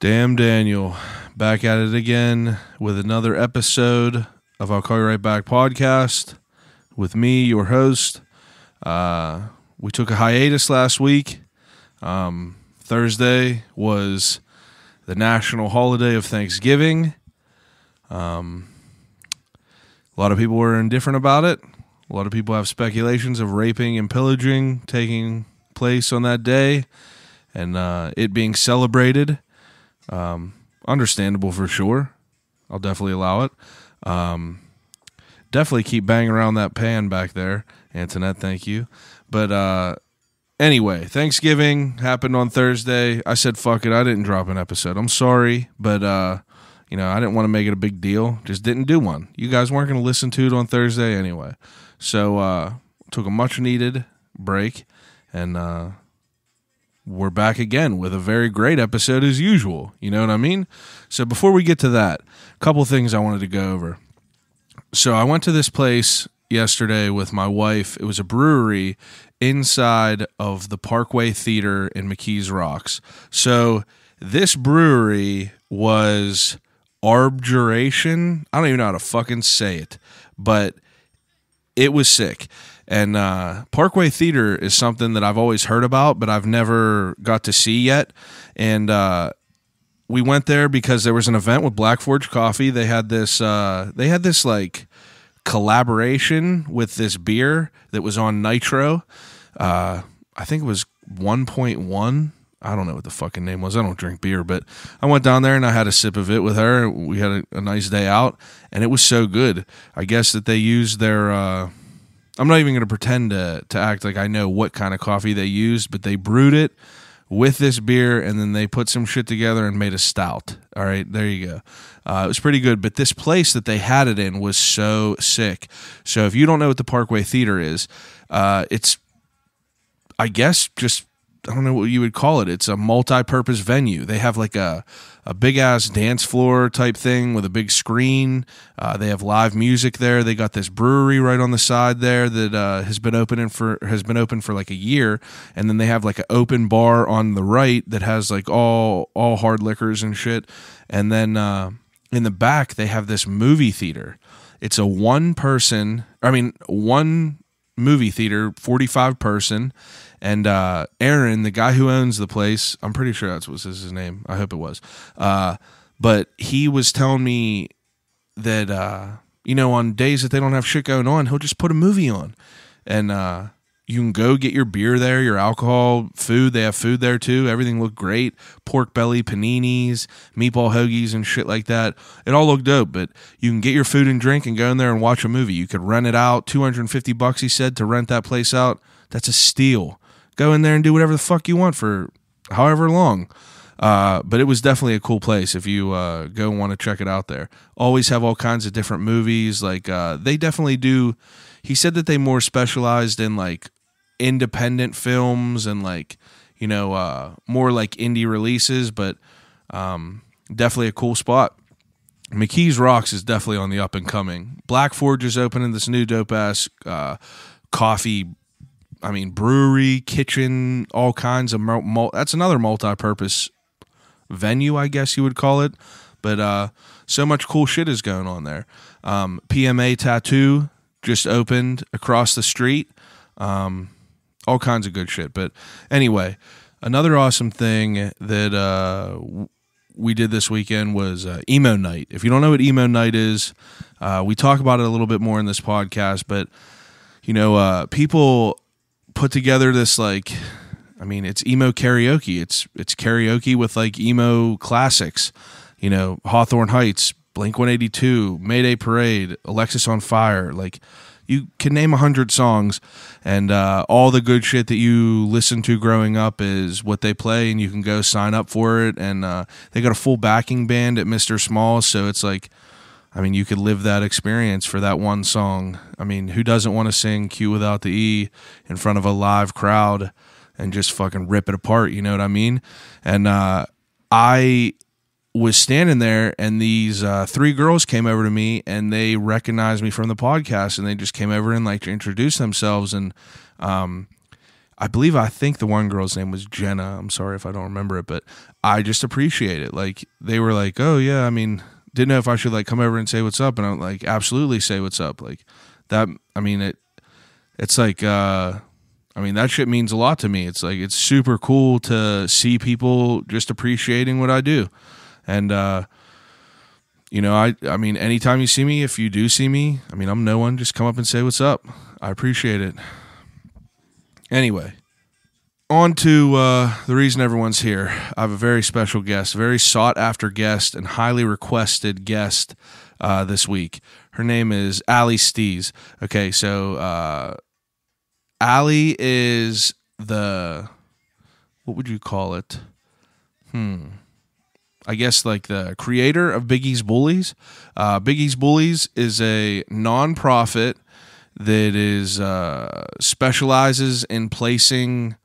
Damn Daniel, back at it again with another episode of I'll Call You Right Back podcast with me, your host. We took a hiatus last week. Thursday was the national holiday of Thanksgiving. A lot of people were indifferent about it. A lot of people have speculations of raping and pillaging taking place on that day and it being celebrated. Understandable for sure. I'll definitely allow it. Definitely keep banging around that pan back there, Antoinette, thank you. But anyway, Thanksgiving happened on Thursday. I said fuck it, I didn't drop an episode. I'm sorry, but I didn't want to make it a big deal. Just didn't do one. You guys weren't going to listen to it on Thursday anyway. So took a much needed break, and we're back again with a very great episode as usual. You know what I mean? So before we get to that, a couple things I wanted to go over. So I went to this place yesterday with my wife. It was a brewery inside of the Parkway Theater in McKees Rocks. So this brewery was Arbjuration. I don't even know how to fucking say it, but it was sick. And Parkway Theater is something that I've always heard about, but I've never got to see yet. And we went there because there was an event with Black Forge Coffee. They had this like collaboration with this beer that was on Nitro. I think it was 1.1. I don't know what the fucking name was. I don't drink beer, but I went down there and I had a sip of it with her. We had a nice day out, and it was so good. I guess that they used their... I'm not even going to pretend to act like I know what kind of coffee they used, but they brewed it with this beer, and then they put some shit together and made a stout. All right, there you go. It was pretty good, but this place that they had it in was so sick. So if you don't know what the Parkway Theater is, it's, I guess, just, I don't know what you would call it. It's a multi-purpose venue. They have like a big-ass dance floor type thing with a big screen. They have live music there. They got this brewery right on the side there that has been open for like a year. And then they have like an open bar on the right that has like all hard liquors and shit. And then in the back, they have this movie theater. It's a one movie theater, 45 person. And Aaron, the guy who owns the place, I'm pretty sure that was his name. I hope it was. But he was telling me that, on days that they don't have shit going on, he'll just put a movie on. And you can go get your beer there, your alcohol, food. They have food there too. Everything looked great. Pork belly, paninis, meatball hoagies, and shit like that. It all looked dope, but you can get your food and drink and go in there and watch a movie. You could rent it out. $250, he said, to rent that place out. That's a steal. Go in there and do whatever the fuck you want for however long. But it was definitely a cool place if you go and want to check it out there. Always have all kinds of different movies. Like they definitely do. He said that they more specialized in like independent films and like, more like indie releases, but definitely a cool spot. McKees Rocks is definitely on the up and coming. Black Forge is opening this new dope ass brewery, kitchen, all kinds of that's another multi-purpose venue, I guess you would call it. But so much cool shit is going on there. PMA Tattoo just opened across the street. All kinds of good shit. But anyway, another awesome thing that we did this weekend was emo night. If you don't know what emo night is, we talk about it a little bit more in this podcast, but people put together this it's emo karaoke. It's karaoke with like emo classics, Hawthorne Heights, Blink-182, Mayday Parade, Alexis on Fire. Like you can name 100 songs, and all the good shit that you listened to growing up is what they play, and you can go sign up for it. And they got a full backing band at Mr. Small, so it's like, you could live that experience for that one song. Who doesn't want to sing Q Without the E in front of a live crowd and just fucking rip it apart, you know what I mean? And I was standing there, and these three girls came over to me, and they recognized me from the podcast, and they just came over and like to introduce themselves. And I think the one girl's name was Jenna. I'm sorry if I don't remember it, but I just appreciate it. Like, they were like, oh yeah, I mean, didn't know if I should like come over and say what's up, and I'm like, absolutely say what's up. Like that, I mean, it's like, I mean, that shit means a lot to me. It's like, it's super cool to see people just appreciating what I do. And, you know, I mean, anytime you see me, if you do see me, I mean, I'm no one, just come up and say what's up. I appreciate it. Anyway, on to the reason everyone's here. I have a very special guest, a very sought-after guest and highly requested guest this week. Her name is Alli Stetz. Okay, so Alli is the, what would you call it? I guess like the creator of Biggies Bullies. Biggies Bullies is a nonprofit that is specializes in placing,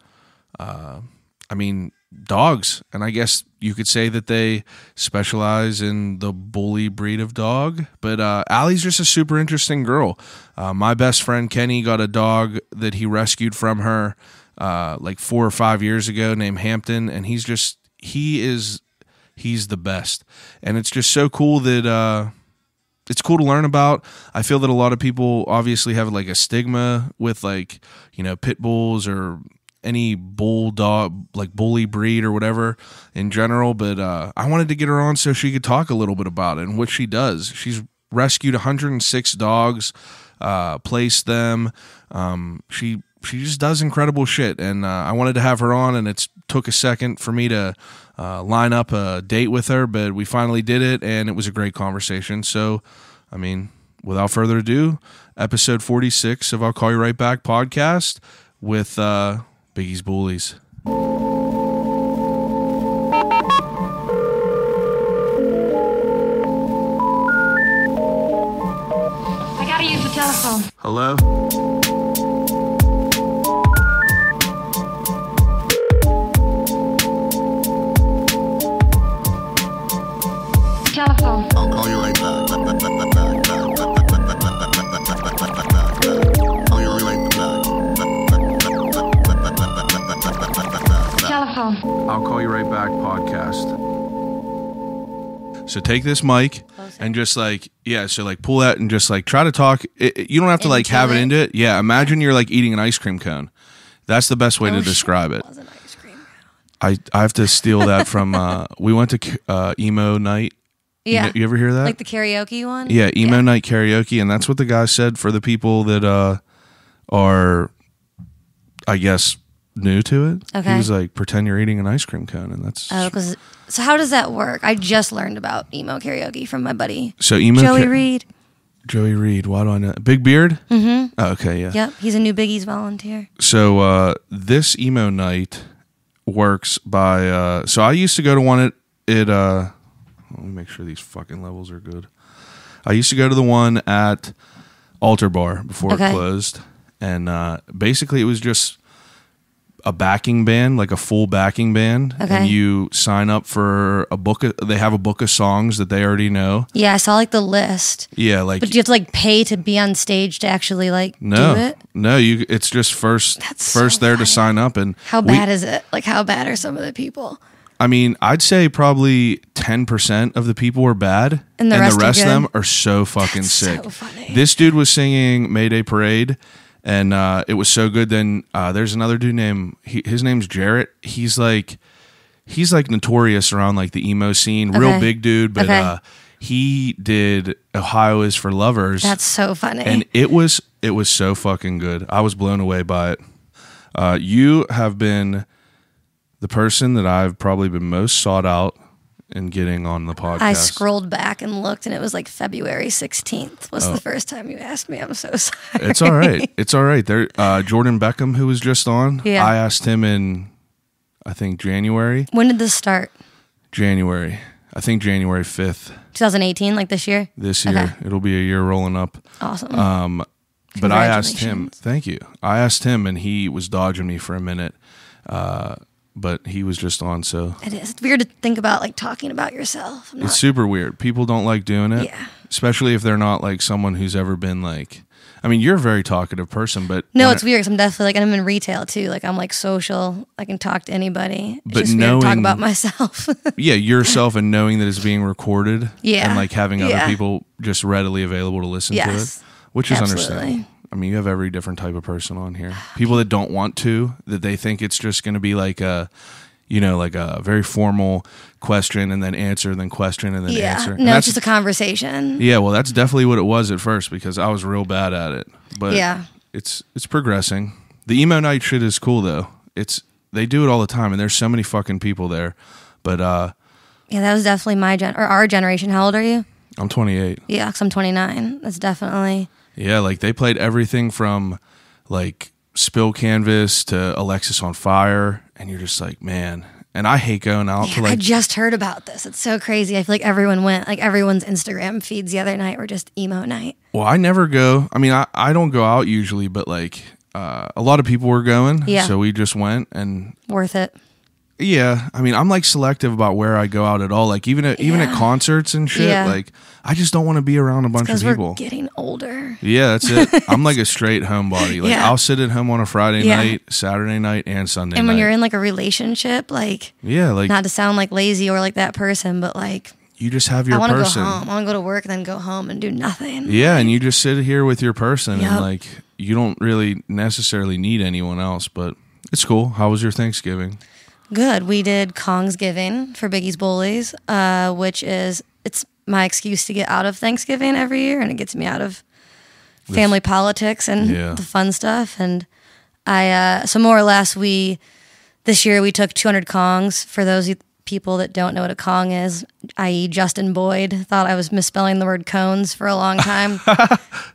dogs, and I guess you could say that they specialize in the bully breed of dog. But Alli's just a super interesting girl. My best friend Kenny got a dog that he rescued from her like 4 or 5 years ago named Hampton, and he's the best. And it's just so cool that it's cool to learn about. I feel that a lot of people obviously have like a stigma with like, you know, pit bulls or any bulldog, like bully breed or whatever in general. But I wanted to get her on so she could talk a little bit about it and what she does. She's rescued 106 dogs, placed them. She just does incredible shit. And I wanted to have her on, and it took a second for me to line up a date with her, but we finally did it, and it was a great conversation. So, I mean, without further ado, episode 46 of I'll Call You Right Back podcast with Biggies Bullies. I gotta use the telephone. Hello? Telephone. I'll call you right back. Call you right back. Telephone. I'll Call You Right Back podcast. So take this mic and just like, so like pull that and just like try to talk. You don't have to like have it into it. Yeah, imagine you're like eating an ice cream cone. That's the best way to describe it. Was an ice cream. I have to steal that from, we went to emo night. Yeah. You ever hear that? Like the karaoke one? Yeah, emo night karaoke, and that's what the guy said for the people that are, I guess, new to it. Okay. He was like, pretend you're eating an ice cream cone, and that's... Oh, so how does that work? I just learned about emo karaoke from my buddy. So emo Joey Reed. Joey Reed, why do I know? Big Beard? Mm-hmm. Oh, okay, yeah. Yep, he's a new Biggies volunteer. So this emo night works by... so I used to go to one at let me make sure these fucking levels are good. I used to go to the one at Altar Bar before it closed, and basically it was just a backing band, like a full backing band, and you sign up for a book. They have a book of songs that they already know. Yeah, I saw like the list. Yeah, like, but do you have to like pay to be on stage to actually like do it? No, it's just first there to sign up. And how bad is it? Like, how bad are some of the people? I mean, I'd say probably 10% of the people were bad, and the rest of them are so fucking sick. So funny. This dude was singing Mayday Parade, and it was so good. Then there's another dude named his name's Jarrett. He's like notorious around like the emo scene, real big dude, but he did Ohio Is for Lovers. That's so funny, and it was so fucking good. I was blown away by it. You have been the person that I've probably been most sought out in getting on the podcast. I scrolled back and looked, and it was like February 16th was the first time you asked me. I'm so sorry. It's all right. It's all right. There, Jordan Beckham, who was just on, I asked him in, I think, January. When did this start? January. I think January 5th. 2018, like this year? This year. Okay. It'll be a year rolling up. Awesome. But I asked him, thank you. I asked him, and he was dodging me for a minute. But he was just on, so... It is. It's weird to think about, like, talking about yourself. It's super weird. People don't like doing it. Yeah. Especially if they're not, like, someone who's ever been, like... I mean, you're a very talkative person, but No, it's weird 'cause I'm definitely like, and I'm in retail too. Like I'm like social. I can talk to anybody. It's But just weird to talk knowing- about myself. yeah, yourself and knowing that it's being recorded, Yeah. and like having other Yeah. people just readily available to listen to it, Yes. which is Absolutely. understandable. I mean, you have every different type of person on here. People that don't want to, that they think it's just going to be like a, you know, like a very formal question and then answer, then question and then answer. And No, that's it's just a conversation. yeah, well, that's definitely what it was at first because I was real bad at it. But Yeah. it's progressing. The emo night shit is cool though. They do it all the time, and there's so many fucking people there. But Yeah, that was definitely or our generation. How old are you? I'm 28. Yeah, because I'm 29. That's definitely. Yeah, like they played everything from like Spill Canvas to Alexis on Fire, and you're just like, man. And I hate going out to I like. just heard about this. It's so crazy. I feel like everyone went. Like everyone's Instagram feeds the other night were just emo night. Well, I never go. I mean, I don't go out usually, but like a lot of people were going, Yeah. so we just went and. Worth it. Yeah, I mean, I'm like selective about where I go out at all. Like even at concerts and shit. Yeah. Like I just don't want to be around a bunch of Because people. we're getting older. Yeah, that's it. I'm like a straight homebody. Like Yeah. I'll sit at home on a Friday Yeah. night, Saturday night, and Sunday And night. when you're in like a relationship, like yeah, like not to sound like lazy or like that person, but like you just have your I want to go person. home. I want to go to work and then go home and do nothing. Yeah, and you just sit here with your person, Yep. and like you don't really necessarily need anyone else. But it's cool. How was your Thanksgiving? Good. We did Kongsgiving for Biggies Bullies, which is it's my excuse to get out of Thanksgiving every year, and it gets me out of family politics and Yeah. the fun stuff. And so more or less, this year we took 200 Kongs. For those people that don't know what a Kong is, i.e., Justin Boyd thought I was misspelling the word cones for a long time.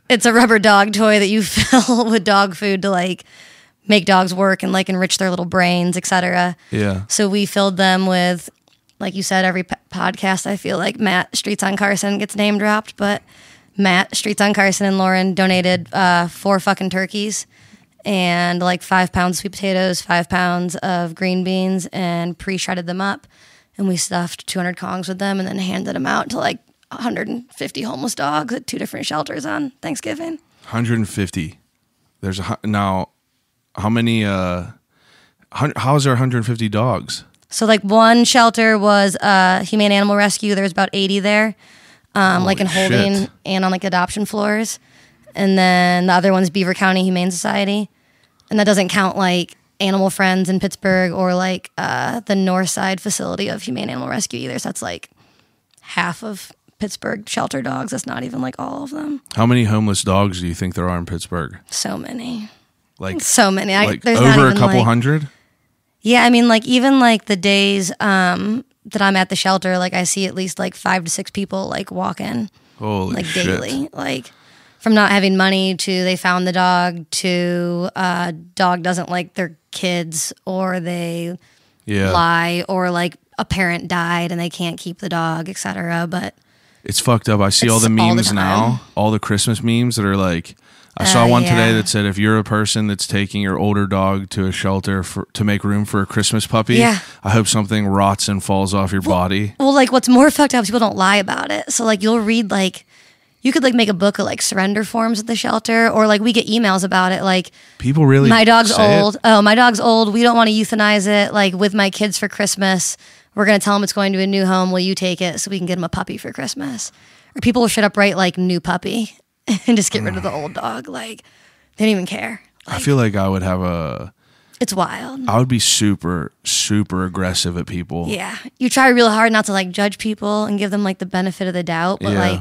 It's a rubber dog toy that you fill with dog food to like make dogs work and like enrich their little brains, etc. Yeah, So we filled them with, like you said, every podcast, I feel like Matt Streets on Carson gets name dropped, but Matt Streets on Carson and Lauren donated 4 fucking turkeys and like 5 pounds of sweet potatoes, 5 pounds of green beans, and pre-shredded them up. And we stuffed 200 Kongs with them and then handed them out to like 150 homeless dogs at 2 different shelters on Thanksgiving. 150. There's now. How many? How is there 150 dogs? So like one shelter was Humane Animal Rescue. There's about 80 there, like in Holy holding shit. and on like adoption floors. And then the other one's Beaver County Humane Society. And that doesn't count like Animal Friends in Pittsburgh or like the North Side facility of Humane Animal Rescue either. So that's like half of Pittsburgh shelter dogs. That's not even like all of them. How many homeless dogs do you think there are in Pittsburgh? So many. Like So many. There's over not a even, couple like, hundred? Yeah, I mean, like even like the days that I'm at the shelter, like I see at least like 5 to 6 people like walk in Holy like shit. daily, like from not having money to they found the dog to dog doesn't like their kids or they Yeah. lie or like a parent died and they can't keep the dog, etc. But It's fucked up. I see all It's the all the memes time. now, all the Christmas memes that are like, I saw one today yeah. that said, if you're a person that's taking your older dog to a shelter to make room for a Christmas puppy, Yeah. I hope something rots and falls off your body. well, like what's more fucked up is people don't lie about it. So like you'll read like you could like make a book of like surrender forms at the shelter, or like we get emails about it like People really my dog's say it. old. Oh, my dog's old. We don't want to euthanize it. Like with my kids for Christmas, we're going to tell them it's going to a new home. Will you take it so we can get him a puppy for Christmas? Or people will straight up write like new puppy and just get rid of the old dog. Like they don't even care. I feel like I would have It's wild. I would be super, super aggressive at people. Yeah. You try real hard not to like judge people and give them like the benefit of the doubt, but like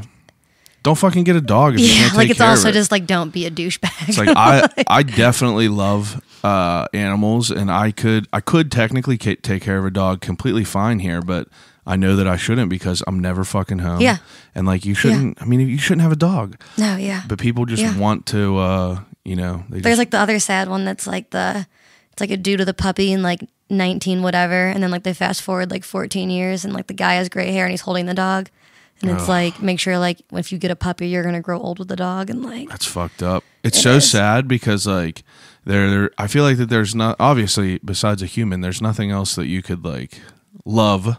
don't fucking get a dog if you yeah, can't take like it's care also of it. just like don't be a douchebag. It's like I definitely love animals, and I could technically take care of a dog completely fine here, but I know that I shouldn't because I'm never fucking home. Yeah. And like you shouldn't. I mean, you shouldn't have a dog. No, yeah. But people just Yeah. want to. There's like the other sad one that's like it's like a dude with a puppy in like 19 whatever, and then like they fast forward like 14 years and like the guy has gray hair and he's holding the dog, and it's like make sure like if you get a puppy you're gonna grow old with the dog, and like That's fucked up. It's so sad because like I feel like that there's not, obviously besides a human, there's nothing else that you could like love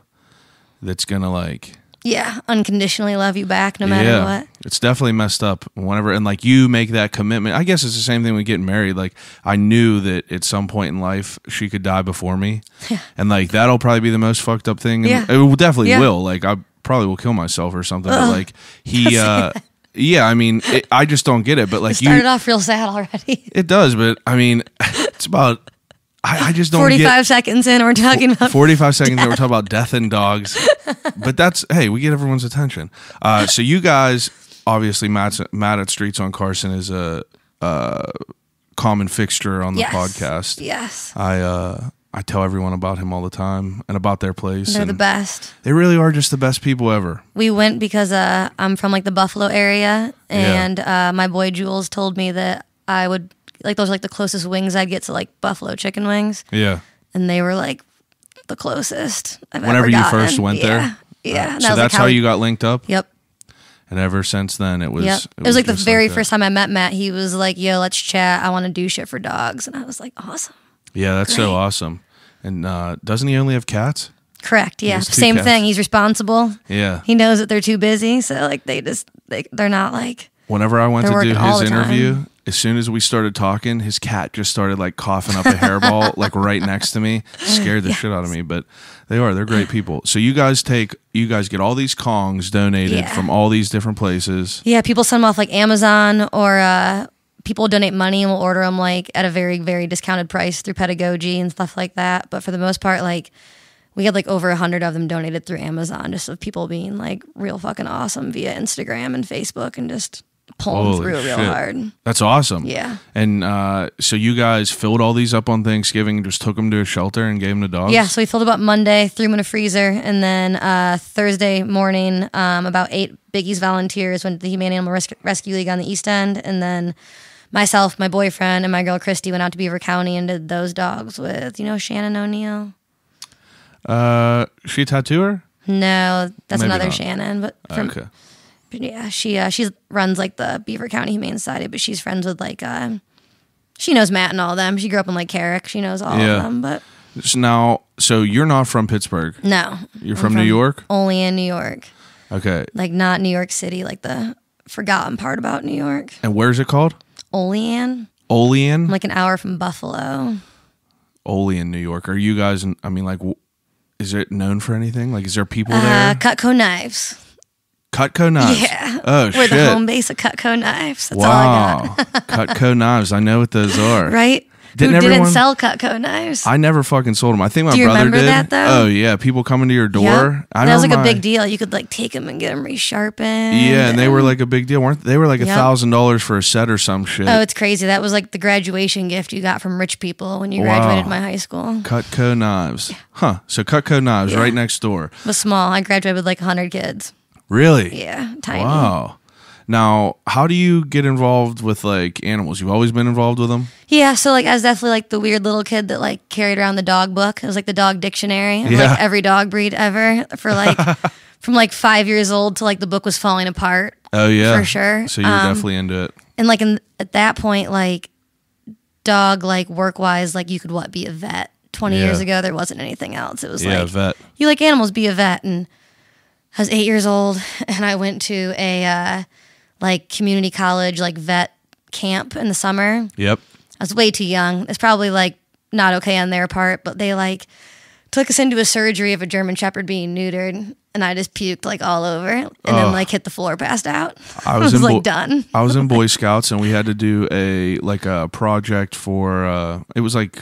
that's gonna like yeah, unconditionally love you back no matter what. It's definitely messed up whenever, and like you make that commitment. I guess it's the same thing with getting married. Like I knew that at some point in life she could die before me. Yeah. And like that'll probably be the most fucked up thing. Yeah. It will definitely Yeah. will. Like I probably will kill myself or something. But like he, yeah, I mean, I just don't get it. But like It started off real sad already. it does. But I mean, it's about. I just don't 45 seconds in, we're talking about 45 seconds in, we're talking about death and dogs. But that's, hey, we get everyone's attention. So you guys, obviously, Matt at Streets on Carson is a common fixture on the podcast. Yes. I tell everyone about him all the time and about their place. They're and the best. They really are just the best people ever. We went because I'm from like the Buffalo area, and my boy Jules told me that I would, like, those are like the closest wings I'd get to like buffalo chicken wings. Yeah. And they were like the closest I've Whenever ever you gotten. first went there? Yeah. So that's how you got linked up? Yep. And ever since then, it was. Yep. It was like the just very that. first time I met Matt. He was like, "Yo, let's chat. I want to do shit for dogs," and I was like, "Awesome." Yeah, that's so Great. awesome. And doesn't he only have cats? Correct. Yeah. has two Same cats. thing. He's responsible. Yeah. He knows that they're too busy, so like they're not like. Whenever I went They're to do working all his the time. interview, as soon as we started talking, his cat just started like coughing up a hairball like right next to me. Scared the shit out of me, but they're great people. So you guys get all these Kongs donated from all these different places. Yeah, people send them off like Amazon, or people donate money and we'll order them like at a very, very discounted price through Petagogy and stuff like that. But for the most part, like we had like over 100 of them donated through Amazon, just of people being like real fucking awesome via Instagram and Facebook and just pulling Holy through real shit. hard. That's awesome. Yeah. And so you guys filled all these up on Thanksgiving and just took them to a shelter and gave them to dogs? Yeah, so we filled about Monday, threw them in a freezer, and then Thursday morning, about 8 Biggies volunteers went to the Humane Animal Rescue League on the East End, and then myself, my boyfriend, and my girl Christy went out to Beaver County and did those dogs with, Shannon O'Neill? She a tattooer? No, that's Maybe another not. Shannon. But Okay. yeah, she runs like the Beaver County Humane Society, but she's friends with like she knows Matt and all of them. She grew up in like Carrick. She knows all of them. But So you're not from Pittsburgh? no, You're from New York? Only in New York, Okay. like not New York City, like the forgotten part about New York. And where's it called? Olean. Olean? I'm like an hour from Buffalo. Olean, New York. Are you guys? I mean, like, is it known for anything? Like, is there people there? Cutco Knives. Cutco Knives. Yeah. Oh, We're shit. the home base of Cutco Knives. That's all I Wow. got. Cutco Knives. I know what those are. Right? Didn't Who didn't everyone- sell Cutco Knives? I never fucking sold them. I think my Do you brother remember did. that, though? Oh yeah, people coming to your door. Yep. I That was like remember a big deal. You could like take them and get them resharpened. Yeah, and they were like a big deal, weren't they? They were like Yep. $1,000 for a set or some shit. Oh, it's crazy. That was like the graduation gift you got from rich people when you graduated my high school. Cutco Knives. Huh. So Cutco Knives right next door. It was small. I graduated with like 100 kids. Really? Yeah, tiny. Wow. Now, how do you get involved with like animals? You've always been involved with them? Yeah, so like I was definitely like the weird little kid that like carried around the dog book. It was like the dog dictionary of Yeah. like every dog breed ever for like from like 5 years old to like the book was falling apart. Oh yeah. For sure. So you're definitely into it. And like at that point, like dog like work wise, like you could be a vet. 20 years ago, there wasn't anything else. It was like vet. you like animals, be a vet. And I was 8 years old, and I went to a like community college like vet camp in the summer. Yep. I was way too young. It's probably like not okay on their part, but they like took us into a surgery of a German Shepherd being neutered, and I just puked like all over, and then like hit the floor, passed out. I was like done. I was in Boy Scouts, and we had to do a project for it was like,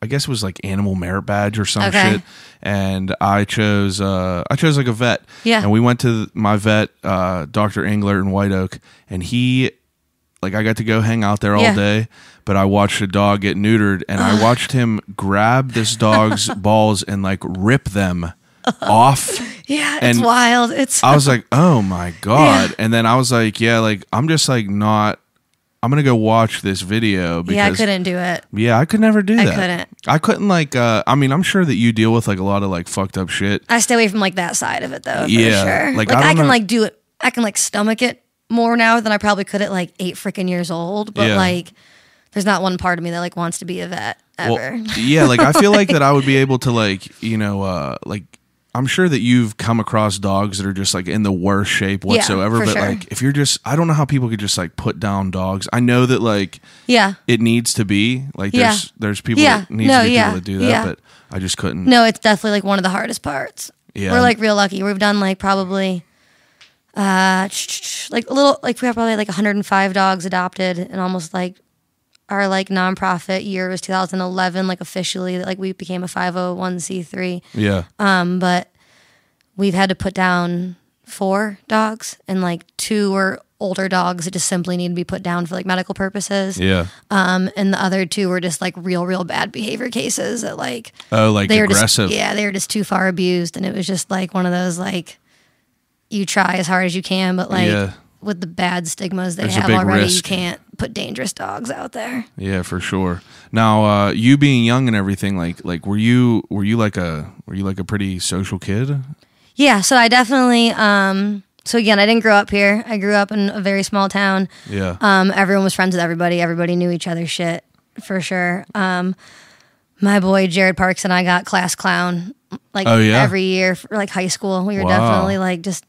I guess it was like animal merit badge or some Okay. shit. And I chose like a vet. Yeah. And we went to my vet, Dr. Engler in White Oak, and he, like, I got to go hang out there all Yeah. day, but I watched a dog get neutered, and I watched him grab this dog's balls and like rip them off. Yeah, And it's wild. It's I was like, oh my God. Yeah. And then I was like, yeah, like, I'm just like not, I'm going to go watch this video because yeah, I couldn't do it. yeah, I could never do that. couldn't. I couldn't like, I mean, I'm sure that you deal with like a lot of like fucked up shit. I stay away from like that side of it though. For Yeah, sure. like, Like I I don't can know- like do it. I can like stomach it more now than I probably could at like 8 freaking years old. But Yeah. like, there's not one part of me that like wants to be a vet ever. Well, yeah, like I feel like that I would be able to like, like, I'm sure that you've come across dogs that are just like in the worst shape whatsoever. for But sure. like, if you're just, I don't know how people could just like put down dogs. I know that like, Yeah. it needs to be like, Yeah. there's people Yeah. that needs No, to be yeah. people that do that, Yeah. but I just couldn't. No, it's definitely like one of the hardest parts. Yeah. We're like real lucky. We've done like probably like a little, like we have probably like 105 dogs adopted, and almost like our like nonprofit year was 2011, like officially, like we became a 501c3. Yeah. But we've had to put down 4 dogs, and like 2 were older dogs that just simply need to be put down for like medical purposes. Yeah. And the other 2 were just like real bad behavior cases that like Oh, like they were aggressive. just, they were just too far abused, and it was just like one of those like you try as hard as you can, but like Yeah. with the bad stigmas they There's a have big already, risk. you can't put dangerous dogs out there. Yeah, for sure. Now, you being young and everything, like were you like a pretty social kid? Yeah, so I definitely so again, I didn't grow up here. I grew up in a very small town. Yeah. Everyone was friends with everybody. Everybody knew each other's shit for sure. My boy Jared Parks and I got class clown like every year for like high school. We were Wow. definitely like just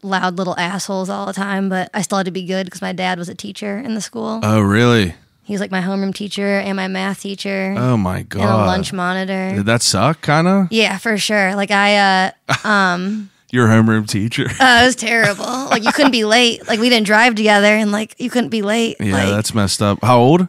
loud little assholes all the time, but I still had to be good because my dad was a teacher in the school. Oh, really? He was like my homeroom teacher and my math teacher. Oh my god. And a lunch monitor. Did that suck, kind of? Yeah, for sure. Like I Your homeroom teacher. it was terrible. Like you couldn't be late. Like we didn't drive together, and like you couldn't be late. Yeah, like, that's messed up. How old?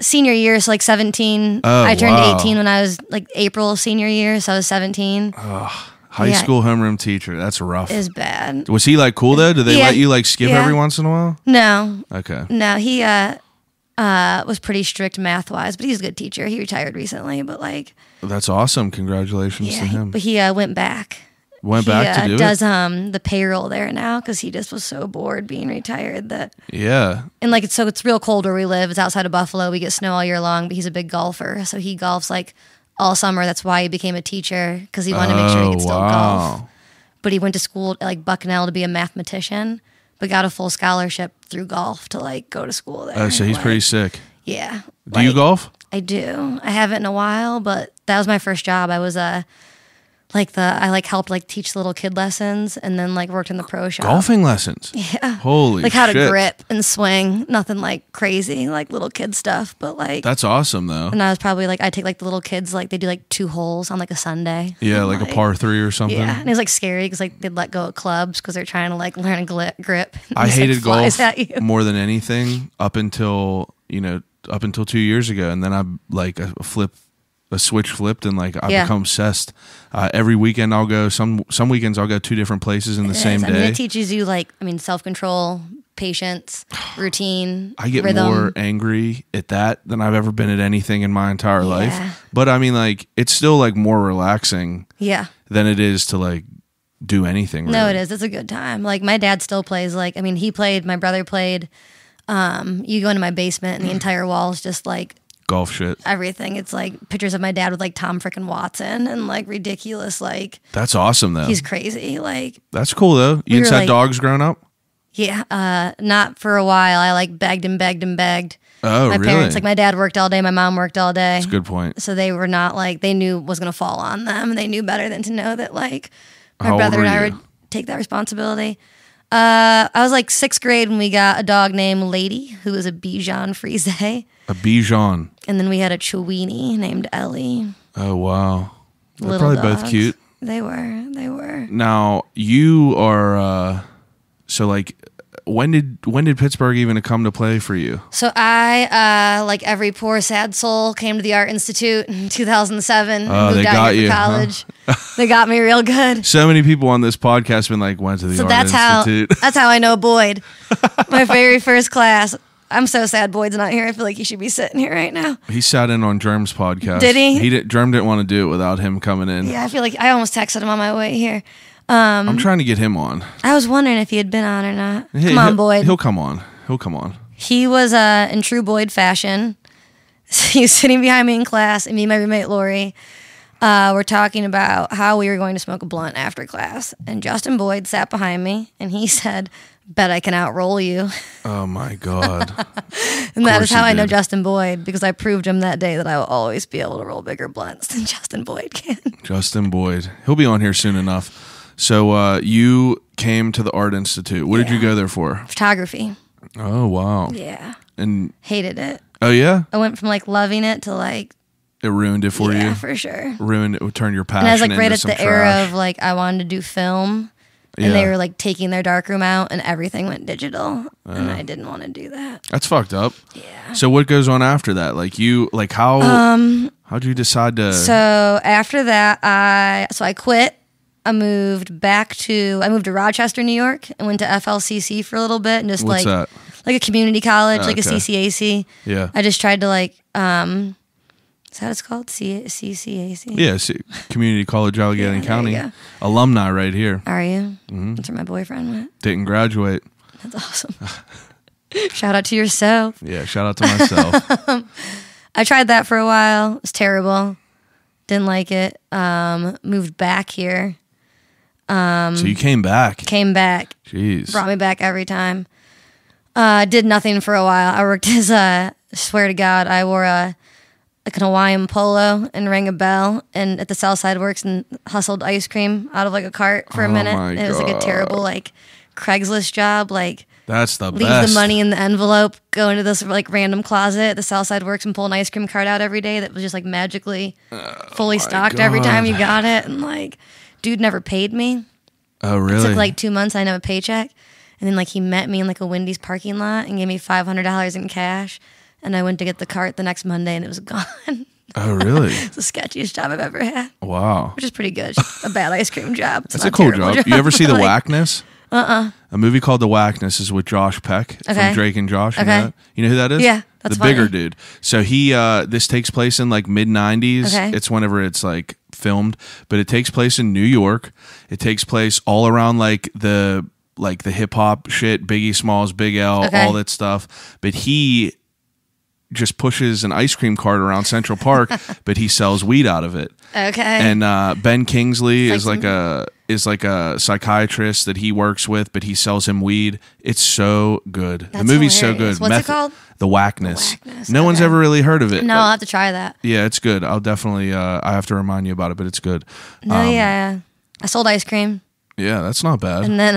senior year, so like 17. Oh, I turned wow. 18 when I was like April senior year, so I was 17. High Yeah. school homeroom teacher. That's rough. It was bad. Was he like cool though? Did they Yeah. let you like skip Yeah. every once in a while? No, Okay. no, he was pretty strict math wise, but he's a good teacher. He retired recently, but like That's awesome. Congratulations to him. but he went back. Went He back to do does it. the payroll there now because he just was so bored being retired that. Yeah. And like it's real cold where we live. It's outside of Buffalo. We get snow all year long, but he's a big golfer, so he golfs like all summer. That's why he became a teacher, because he wanted to make sure he could still golf. But he went to school at like Bucknell to be a mathematician, but got a full scholarship through golf to like go to school there. Oh, so he's Like, pretty sick. Yeah. Do you golf? I do. I haven't in a while, but that was my first job. I was I helped like teach little kid lessons, and then like worked in the pro shop. Golfing lessons. Yeah. Holy like how to shit. grip and swing. Nothing like crazy, like little kid stuff, but like. That's awesome though. And I was probably like, I take like the little kids, like they do like 2 holes on like a Sunday. Yeah, And, like a par 3 or something. Yeah, and it was like scary because like they'd let go of clubs because they're trying to like learn a grip. And I it just, like, hated flies golf at you. more than anything up until 2 years ago, and then I like a switch flipped, and like I've Yeah. become obsessed. Every weekend I'll go. Some weekends I'll go 2 different places in the same I mean, day. it teaches you like self-control, patience, routine. I get rhythm. more angry at that than I've ever been at anything in my entire Yeah. life. But I mean, like, it's still like more relaxing Yeah. than it is to like do anything. No, really. it is. It's a good time. Like my dad still plays. Like he played. My brother played. You go into my basement, and the entire wall is just like Golf shit. everything. It's like pictures of my dad with like Tom frickin' Watson and like ridiculous. Like That's awesome though. he's crazy. Like That's cool though. You We just were, had like- dogs growing up? yeah, not for a while. I like begged and begged and begged. Oh, My really? parents, like my dad worked all day, my mom worked all day. That's a good point. So they were not like, they knew it was going to fall on them. They knew better than to know that like my How old brother were and I you? would take that responsibility. I was like 6th grade when we got a dog named Lady, who was a Bichon Frise. A Bichon. And then we had a Chiweenie named Ellie. Oh, wow. They're Little probably both dogs. cute. They were. Now, you are, so like, when did Pittsburgh even come to play for you? So I, like every poor sad soul, came to the Art Institute in 2007. Oh, moved they out got here you, for huh? college. They got me real good. So many people on this podcast been like, went to the So Art that's Institute. that's how I know Boyd. My very first class. I'm so sad Boyd's not here. I feel like he should be sitting here right now. He sat in on Germ's podcast. Did he? Germ didn't want to do it without him coming in. Yeah, I feel like I almost texted him on my way here. I'm trying to get him on. I was wondering if he had been on or not. Hey, Come on, Boyd. He'll come on. He'll come on. He was in true Boyd fashion. He was sitting behind me in class, and me and my roommate Lori. we're talking about how we were going to smoke a blunt after class. And Justin Boyd sat behind me and he said, bet I can outroll you. Oh my God. And that is course how he I know did. Justin Boyd, because I proved him that day that I will always be able to roll bigger blunts than Justin Boyd can. Justin Boyd. He'll be on here soon enough. So you came to the Art Institute. What did you go there for? Photography. Oh, wow. Yeah. And Hated it. oh, yeah? I went from like loving it to like, It ruined it for yeah, you? for sure. Ruined it, would turn your passion And I was like right into at some the era trash. of like I wanted to do film, and they were like taking their darkroom out, and everything went digital, and I didn't want to do that. That's fucked up. Yeah. So what goes on after that? Like how how'd you decide to So after that, I quit. I moved to Rochester, New York, and went to FLCC for a little bit, and just What's that? like a community college, like a Okay. CCAC. Yeah. I just tried to is that what it's called? CCAC? Yeah, Community College, Allegheny Yeah, there County. you go. Alumni right here. Are you? That's where my boyfriend went. Didn't graduate. That's awesome. Shout out to yourself. Yeah, shout out to myself. I tried that for a while. It was terrible. Didn't like it. Moved back here. So you came back. Came back. Jeez. Brought me back every time. Did nothing for a while. I worked as swear to God, I wore an Hawaiian polo and rang a bell and at the Southside Works and hustled ice cream out of like a cart for a minute. my It was like a God. terrible like Craigslist job. Like That's the leave best. the money in the envelope, go into this like random closet at the Southside Works and pull an ice cream cart out every day that was just like magically fully stocked every time God. you got it. And like, dude never paid me. Oh, It really? took like 2 months. I didn't have a paycheck. And then like he met me in like a Wendy's parking lot and gave me $500 in cash. And I went to get the cart the next Monday and it was gone. Oh, really? It's the sketchiest job I've ever had, Wow. which is pretty good. It's just a bad ice cream job. It's That's not a cool terrible job. You ever see The Like, Whackness? A movie called The Whackness is with Josh Peck Okay. from Drake and Josh. You know Okay. that? You know who that is? Yeah, that's the bigger funny. dude. So he this takes place in like mid 90s. Okay. It's whenever it's like filmed, but it takes place in New York. It takes place all around like the hip hop shit, Biggie Smalls, Big L, Okay. all that stuff. But he just pushes an ice cream cart around Central Park, but he sells weed out of it. Okay. And Ben Kingsley It's like is like a psychiatrist that he works with, but he sells him weed. It's so good. The That's movie's hilarious. so good. What's it called? The Whackness. The Whackness, No one's okay. ever really heard of it. no, but- I'll have to try that. yeah, it's good. I'll definitely. I have to remind you about it, but it's good. No, yeah. I sold ice cream. Yeah, that's not bad. And then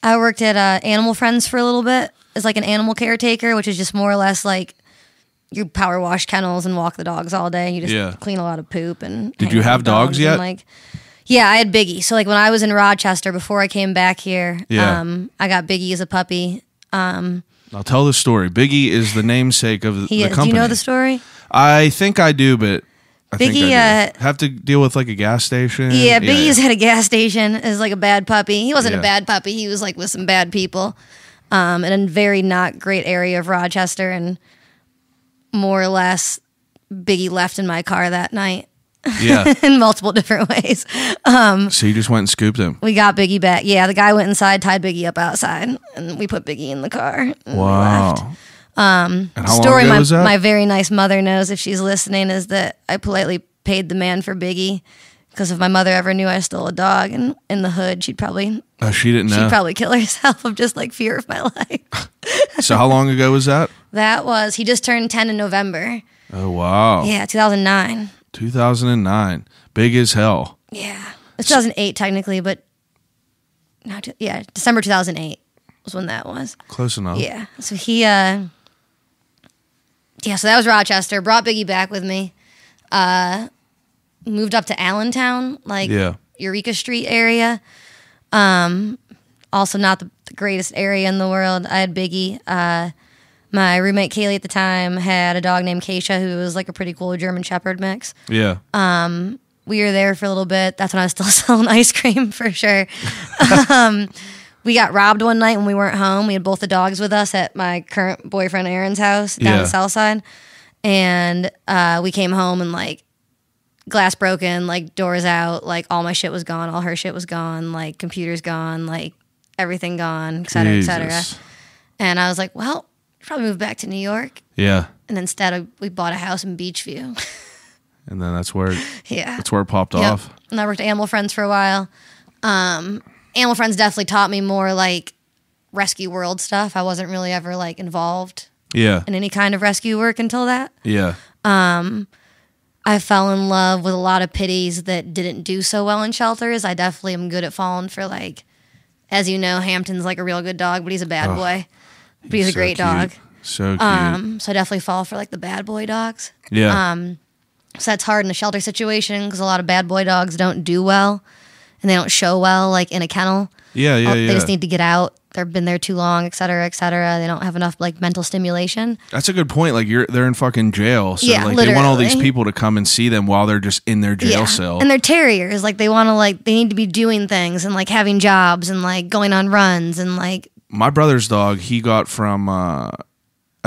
I worked at Animal Friends for a little bit as like an animal caretaker, which is just more or less like you power wash kennels and walk the dogs all day. You just Yeah. clean a lot of poop and. Did hang you out have with dogs and, yet? like, yeah, I had Biggie. So like when I was in Rochester before I came back here, Yeah. I got Biggie as a puppy. I'll tell the story. Biggie is the namesake of He the is. company. Do you know the story? I think I do, but I think Biggie, I do. Have to deal with like a gas station. Yeah, Biggie's at a gas station as like a bad puppy. He wasn't Yeah. a bad puppy. He was like with some bad people, in a very not great area of Rochester, and more or less, Biggie left in my car that night Yeah. in multiple different ways. So you just went and scooped him. We got Biggie back. Yeah, the guy went inside, tied Biggie up outside, and we put Biggie in the car. And we left. Wow. And how Story long ago was that? my very nice mother knows if she's listening is that I politely paid the man for Biggie. Because if my mother ever knew I stole a dog and in the hood, she'd probably Oh, she didn't know. She'd probably kill herself of just like fear of my life. So how long ago was that? He just turned 10 in November. Oh, wow. Yeah, 2009. 2009. Big as hell. Yeah. It's 2008 technically, but no, December 2008 was when that was. Close enough. Yeah. So so that was Rochester. Brought Biggie back with me. Moved up to Allentown, like Yeah. Eureka Street area. Also not the greatest area in the world. I had Biggie. My roommate Kaylee at the time had a dog named Keisha, who was like a pretty cool German Shepherd mix. Yeah. We were there for a little bit. That's when I was still selling ice cream for sure. We got robbed one night when we weren't home. We had both the dogs with us at my current boyfriend Aaron's house down Yeah. the south side. And we came home and like glass broken, like doors out, like all my shit was gone, all her shit was gone, like computers gone, like everything gone, et cetera, et cetera. Jesus. And I was like, well, probably move back to New York. Yeah. And instead we bought a house in Beachview. and then that's where Yeah. it popped Yep. off. And I worked at Animal Friends for a while. Animal Friends definitely taught me more like rescue world stuff. I wasn't really ever like involved Yeah. in any kind of rescue work until that. Yeah. I fell in love with a lot of pitties that didn't do so well in shelters. I definitely am good at falling for like, as you know, Hampton's like a real good dog, but he's a bad boy. But he's a so great cute. dog. So cute. So I definitely fall for like the bad boy dogs. Yeah. So that's hard in a shelter situation because a lot of bad boy dogs don't do well and they don't show well like in a kennel. Yeah. Yeah. They Yeah. just need to get out. They've been there too long, et cetera, et cetera. They don't have enough like mental stimulation. That's a good point. Like they're in fucking jail, so Yeah, like they want all these literally. people to come and see them while they're just in their jail cell. And they're terriers. Like they want to like, they need to be doing things and like having jobs and like going on runs and like. My brother's dog, he got from, I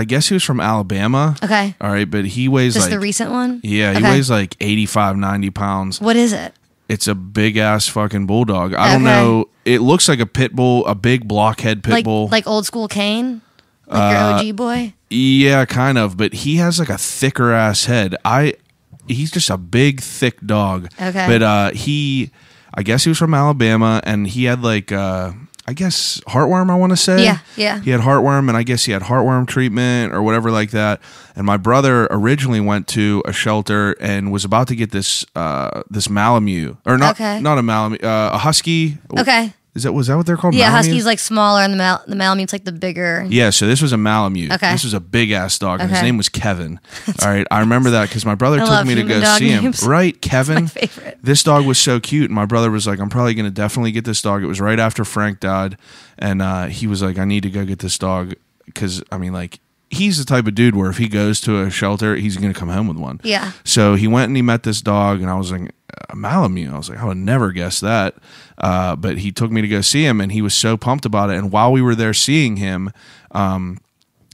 guess he was from Alabama. Okay. All right, but he weighs Just like, the recent one? yeah, he Okay. weighs like 85, 90 pounds. What is it? It's a big ass fucking bulldog. I don't Okay. know. It looks like a pit bull, a big blockhead pit bull. Like old school Kane? Like your OG boy? Yeah, kind of. But he has like a thicker ass head. He's just a big, thick dog. Okay. But I guess he was from Alabama, and he had like, I guess heartworm. I want to say. Yeah, yeah. He had heartworm, and I guess he had heartworm treatment or whatever like that. And my brother originally went to a shelter and was about to get this Malamute, or not Okay. not a Malamute, a husky. Okay. Was that what they're called? Yeah, Malamutes? Husky's like smaller and the Malamute's like the bigger. Yeah, so this was a Malamute. Okay. This was a big ass dog, and his Okay. name was Kevin. All right, I remember that because my brother took love me to human go dog see him. names. Right, Kevin. my favorite. This dog was so cute, and my brother was like, "I'm probably going to definitely get this dog." It was right after Frank died, and he was like, "I need to go get this dog," because I mean, like, he's the type of dude where if he goes to a shelter, he's going to come home with one. Yeah. So he went and he met this dog, and I was like, a Malamute. I was like, I would never guess that. But he took me to go see him, and he was so pumped about it. And while we were there seeing him,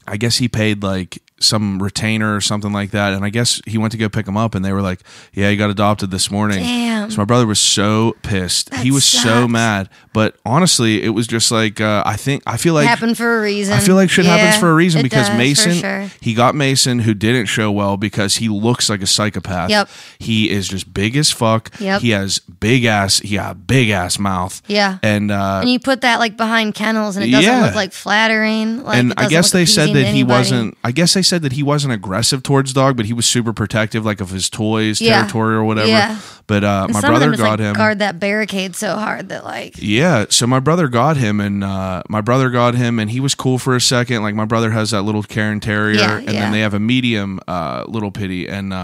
I guess he paid like some retainer or something like that. And I guess he went to go pick him up, and they were like, yeah, he got adopted this morning. Damn. So my brother was so pissed. That he was so sucks. mad. But honestly, it was just like, I feel like Happened for a reason. I feel like shit happens for a reason it because does, for Mason, sure. he got Mason, who didn't show well because he looks like a psychopath. Yep. He is just big as fuck. Yep. He has big ass. He got a big ass mouth. Yeah. And And you put that like behind kennels, and it doesn't Yeah. look like flattering. Like, and it I doesn't guess look they said appeasing that to he anybody. wasn't. I guess they said that he wasn't aggressive towards dog, but he was super protective, like of his toys, Yeah. territory or whatever. Yeah. But And my some of them brother just, got like, him. guard that barricade so hard that like. Yeah, so my brother got him, and and he was cool for a second. Like my brother has that little Cairn Terrier, Yeah, and yeah. then they have a medium little pitty, and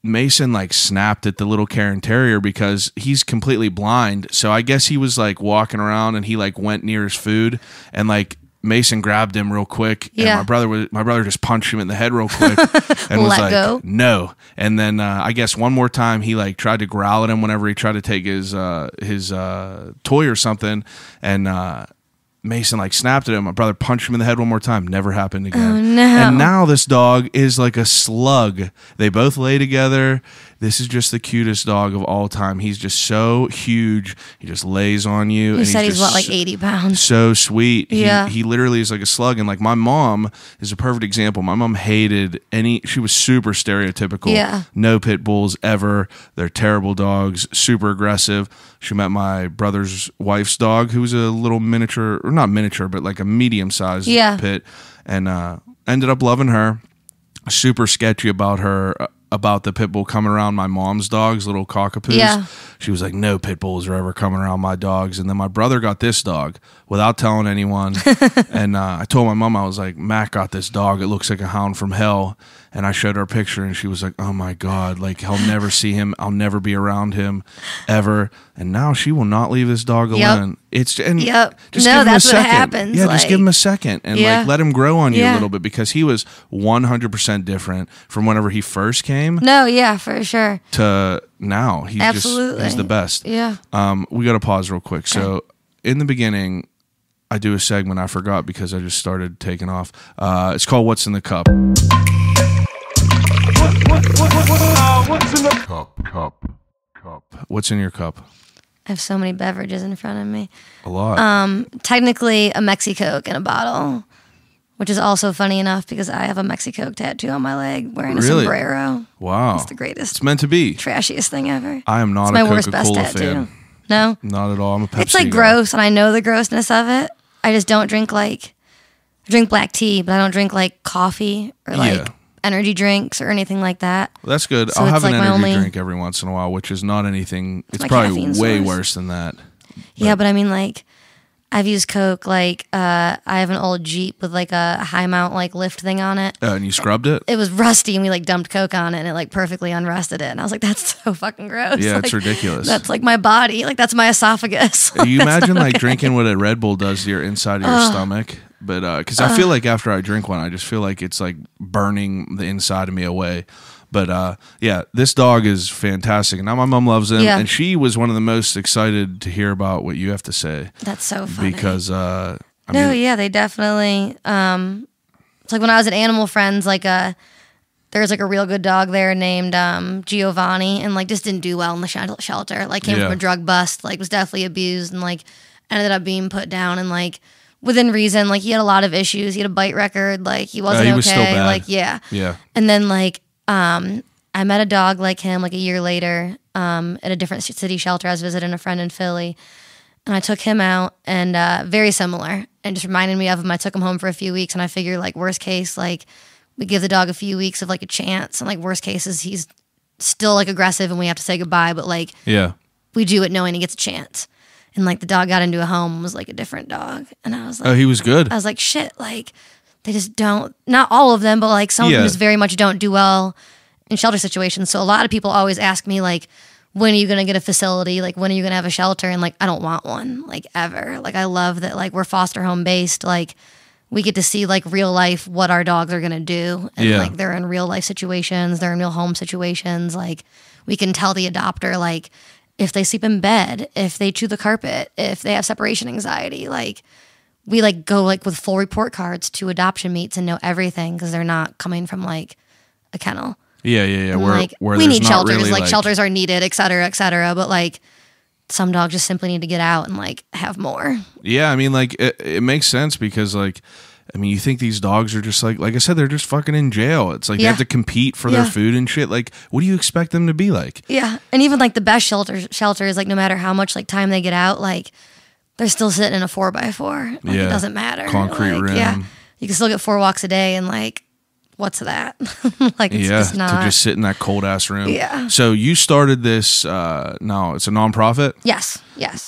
Mason like snapped at the little Cairn Terrier because he's completely blind. So I guess he was like walking around, and he like went near his food, and like Mason grabbed him real quick, and Yeah. my brother just punched him in the head real quick, and was Let like, go? no. And then I guess one more time he like tried to growl at him whenever he tried to take his toy or something, and Mason like snapped at him. My brother punched him in the head one more time. Never happened again. Oh, no. And now this dog is like a slug. They both lay together. This is just the cutest dog of all time. He's just so huge. He just lays on you. You said he's just what, like 80 pounds? so sweet. Yeah. He literally is like a slug. And like my mom is a perfect example. My mom hated she was super stereotypical. Yeah. No pit bulls ever. They're terrible dogs, super aggressive. She met my brother's wife's dog, who's a little miniature, or not miniature, but like a medium sized Yeah. pit. And ended up loving her. Super sketchy about her. About the pit bull coming around my mom's dogs, little cockapoos. Yeah. She was like, no pit bulls are ever coming around my dogs. And then my brother got this dog without telling anyone. And I told my mom, I was like, Matt got this dog. It looks like a hound from hell. And I showed her a picture, and she was like, oh my God, like I'll never see him. I'll never be around him ever. And now she will not leave this dog Yep. alone. Just No, give him that's a what second. happens, Yeah, just like- give him a second and Yeah. like let him grow on you a Yeah. little bit, because he was 100% different from whenever he first came No, yeah, for sure. to now. He's Absolutely. he's the best. Yeah. We got to pause real quick. So in the beginning, I do a segment I forgot because I just started taking off. It's called What's in the Cup. What's in the cup? What's in your cup? I have so many beverages in front of me. A lot. Technically, a Mexi Coke in a bottle. which is also funny enough because I have a Mexico tattoo on my leg wearing a Really? sombrero. Wow. It's the greatest. It's meant to be. Trashiest thing ever. I am not It's a my worst, best Coca-Cola tattoo. fan. No? Not at all. I'm a Pepsi It's like guy. gross, and I know the grossness of it. I just don't drink I drink black tea, but I don't drink like coffee or like Yeah. energy drinks or anything like that. Well, that's good. So I'll it's have an like my energy only- drink every once in a while, which is not anything. It's my probably caffeine way source. worse than that. Yeah, but I mean, like, I've used Coke. Like, I have an old Jeep with like a high mount like lift thing on it. And you scrubbed it? It was rusty, and we like dumped Coke on it, and it like perfectly unrusted it. And I was like, that's so fucking gross. Yeah, like, it's ridiculous. That's like my body. Like, that's my esophagus. You That's imagine not like okay. drinking what a Red Bull does to your inside of your stomach? But because I feel like after I drink one, I just feel like it's like burning the inside of me away. But yeah, this dog is fantastic. Now my mom loves him, Yeah. and she was one of the most excited to hear about what you have to say That's so funny. because I No, mean, yeah, they definitely. It's like when I was at Animal Friends, like there's like a real good dog there named Giovanni, and like just didn't do well in the shelter. Like came Yeah. from a drug bust, like was definitely abused, and like ended up being put down, and like within reason, like he had a lot of issues. He had a bite record, like he wasn't he okay. was still bad. Like yeah, yeah, and then like I met a dog like him like a year later at a different city shelter. I was visiting a friend in Philly. And I took him out, and very similar, and just reminded me of him. I took him home for a few weeks, and I figured, like, worst case, like, we give the dog a few weeks of, like, a chance, and, like, worst case is he's still, like, aggressive, and we have to say goodbye, but, like, yeah. we do it knowing he gets a chance. And, like, the dog got into a home and was, like, a different dog, and I was like, Oh, he was good. I was like, shit, like, they just don't, not all of them, but, like, some of Yeah. them just very much don't do well in shelter situations. So a lot of people always ask me, like, when are you going to get a facility? Like, when are you going to have a shelter? And like, I don't want one, like, ever. Like, I love that, like, we're foster home based. Like, we get to see, like, real life what our dogs are going to do. And Yeah. like, they're in real life situations, they're in real home situations. Like, we can tell the adopter, like, if they sleep in bed, if they chew the carpet, if they have separation anxiety. Like, we like go like with full report cards to adoption meets and know everything because they're not coming from like a kennel. Yeah, yeah, yeah. And, Where, like, where we there's need not shelters, really, like shelters are needed, et cetera, et cetera. But like some dogs just simply need to get out and like have more. Yeah, I mean, like it makes sense because, like, I mean, you think these dogs are just like I said, they're just fucking in jail. It's like they Yeah. have to compete for Yeah. their food and shit. Like, what do you expect them to be like? Yeah, and even like the best shelters, like no matter how much like time they get out, like they're still sitting in a 4x4. Like, Yeah. it doesn't matter. Concrete like, rim. Yeah, you can still get 4 walks a day, and like, what's that? Like, it's Yeah, just not. to just sit in that cold ass room. Yeah. So you started this. No, it's a nonprofit, Yes.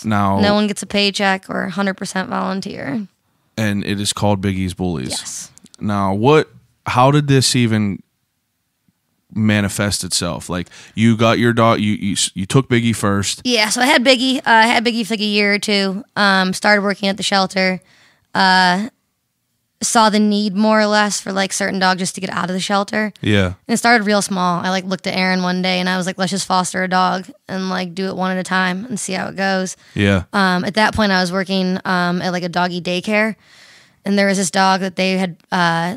Now- no one gets a paycheck or 100% volunteer. and it is called Biggies Bullies. Yes. Now, how did this even manifest itself? Like, you got your dog. You took Biggie first. Yeah, so I had Biggie. I had Biggie for like a year or two. Started working at the shelter. Saw the need more or less for like certain dogs just to get out of the shelter. Yeah. And it started real small. I like looked at Aaron one day and I was like, let's just foster a dog and like do it one at a time and see how it goes. Yeah. At that point, I was working at like a doggy daycare, and there was this dog that they had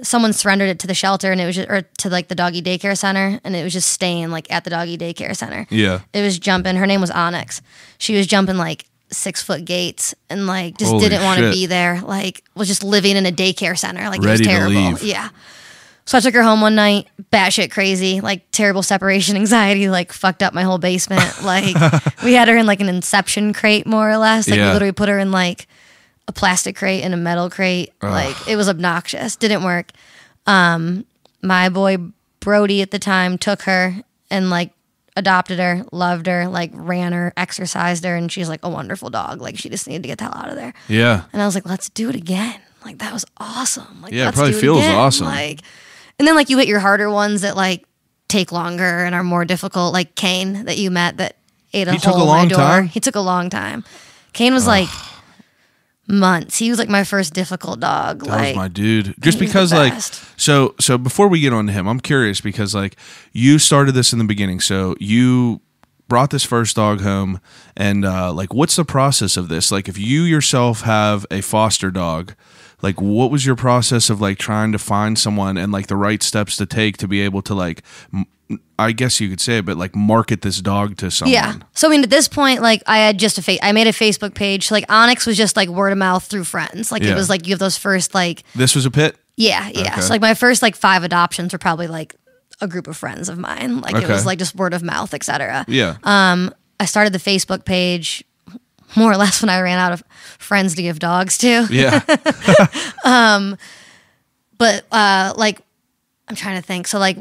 someone surrendered it to the shelter, and it was just, or to like the doggy daycare center, and it was just staying like at the doggy daycare center. Yeah. It was jumping. Her name was Onyx. She was jumping like 6-foot gates and like just Holy didn't want to shit. be there. Like was just living in a daycare center. Like Ready it to was terrible. leave. Yeah. So I took her home one night, batshit crazy, like terrible separation anxiety, like fucked up my whole basement. Like we had her in like an inception crate, more or less. Like Yeah. we literally put her in like a plastic crate and a metal crate. Like it was obnoxious. Didn't work. My boy Brody at the time took her and like adopted her, loved her, like ran her, exercised her, and she's like a wonderful dog. Like she just needed to get the hell out of there. Yeah. And I was like, let's do it again. Like that was awesome. Like Yeah, it let's probably do feels again. awesome. Like, and then like you hit your harder ones that like take longer and are more difficult. Like Kane that you met that ate a He took hole a in my long door. time? He took a long time. Kane was like months. He was like my first difficult dog. That like was my dude. Just he's the because, like, best. so before we get on to him, I'm curious because, like, you started this in the beginning. So you brought this first dog home, and like, what's the process of this? Like, if you yourself have a foster dog, like, what was your process of like trying to find someone and like the right steps to take to be able to like, I guess you could say it, but like market this dog to someone? Yeah. So I mean, at this point, like I had just I made a Facebook page. So, like Onyx was just like word of mouth through friends. Like Yeah. it was like you have those first like This was a pit. Yeah. Okay. So like my first like 5 adoptions were probably like a group of friends of mine. Like it was like just word of mouth, etc. Yeah. I started the Facebook page more or less when I ran out of friends to give dogs to. Yeah. But like I'm trying to think. So like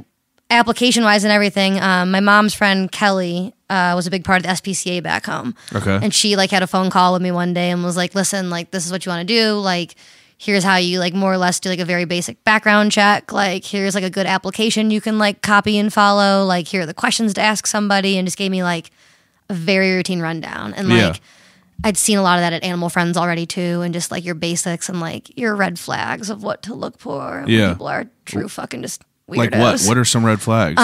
application wise and everything, my mom's friend Kelly was a big part of the SPCA back home. Okay. And she like had a phone call with me one day and was like, listen, like this is what you want to do. Like here's how you like more or less do like a very basic background check. Like here's like a good application you can like copy and follow. Like here are the questions to ask somebody, and just gave me like a very routine rundown. And like I'd seen a lot of that at Animal Friends already too, and just like your basics and like your red flags of what to look for. And when people are true fucking just weirdos. Like what? What are some red flags?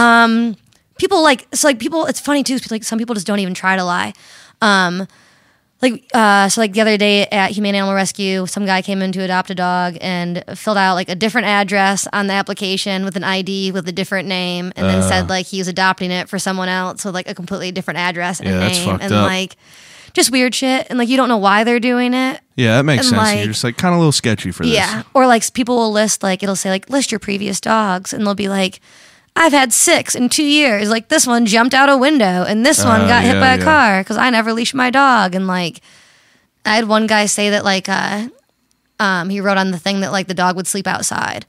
People like people. It's funny too. Like some people just don't even try to lie. So like the other day at Humane Animal Rescue, some guy came in to adopt a dog and filled out like a different address on the application with an ID with a different name, and then said like he was adopting it for someone else with like a completely different address and that's name, fucked and up. like just weird shit, and like you don't know why they're doing it. Yeah, that makes and, sense. like- You're just like kind of a little sketchy for this. Yeah, or like people will list like it'll say like list your previous dogs, and they'll be like, I've had 6 in 2 years. Like this one jumped out a window, and this one got hit by a car because I never leashed my dog. And like I had one guy say that like he wrote on the thing that like the dog would sleep outside.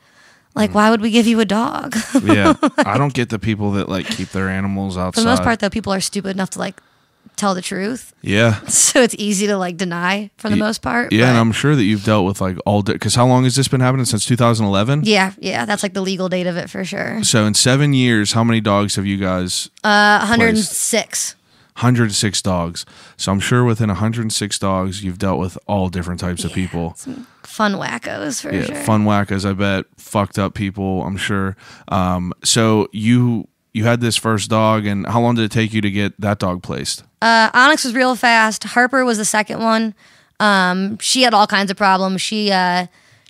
Like why would we give you a dog? Yeah, I don't get the people that like keep their animals outside. For the most part, though, people are stupid enough to like tell the truth. Yeah. So it's easy to like deny for the most part. Yeah, but- and I'm sure that you've dealt with like because how long has this been happening? Since 2011? Yeah, that's like the legal date of it for sure. So in 7 years, how many dogs have you guys? 106. 106 dogs. So I'm sure within 106 dogs, you've dealt with all different types of people. Some fun wackos for sure. Fun whackers, I bet. Fucked up people, I'm sure. So you had this first dog, and how long did it take you to get that dog placed? Onyx was real fast. Harper was the second one. She had all kinds of problems. She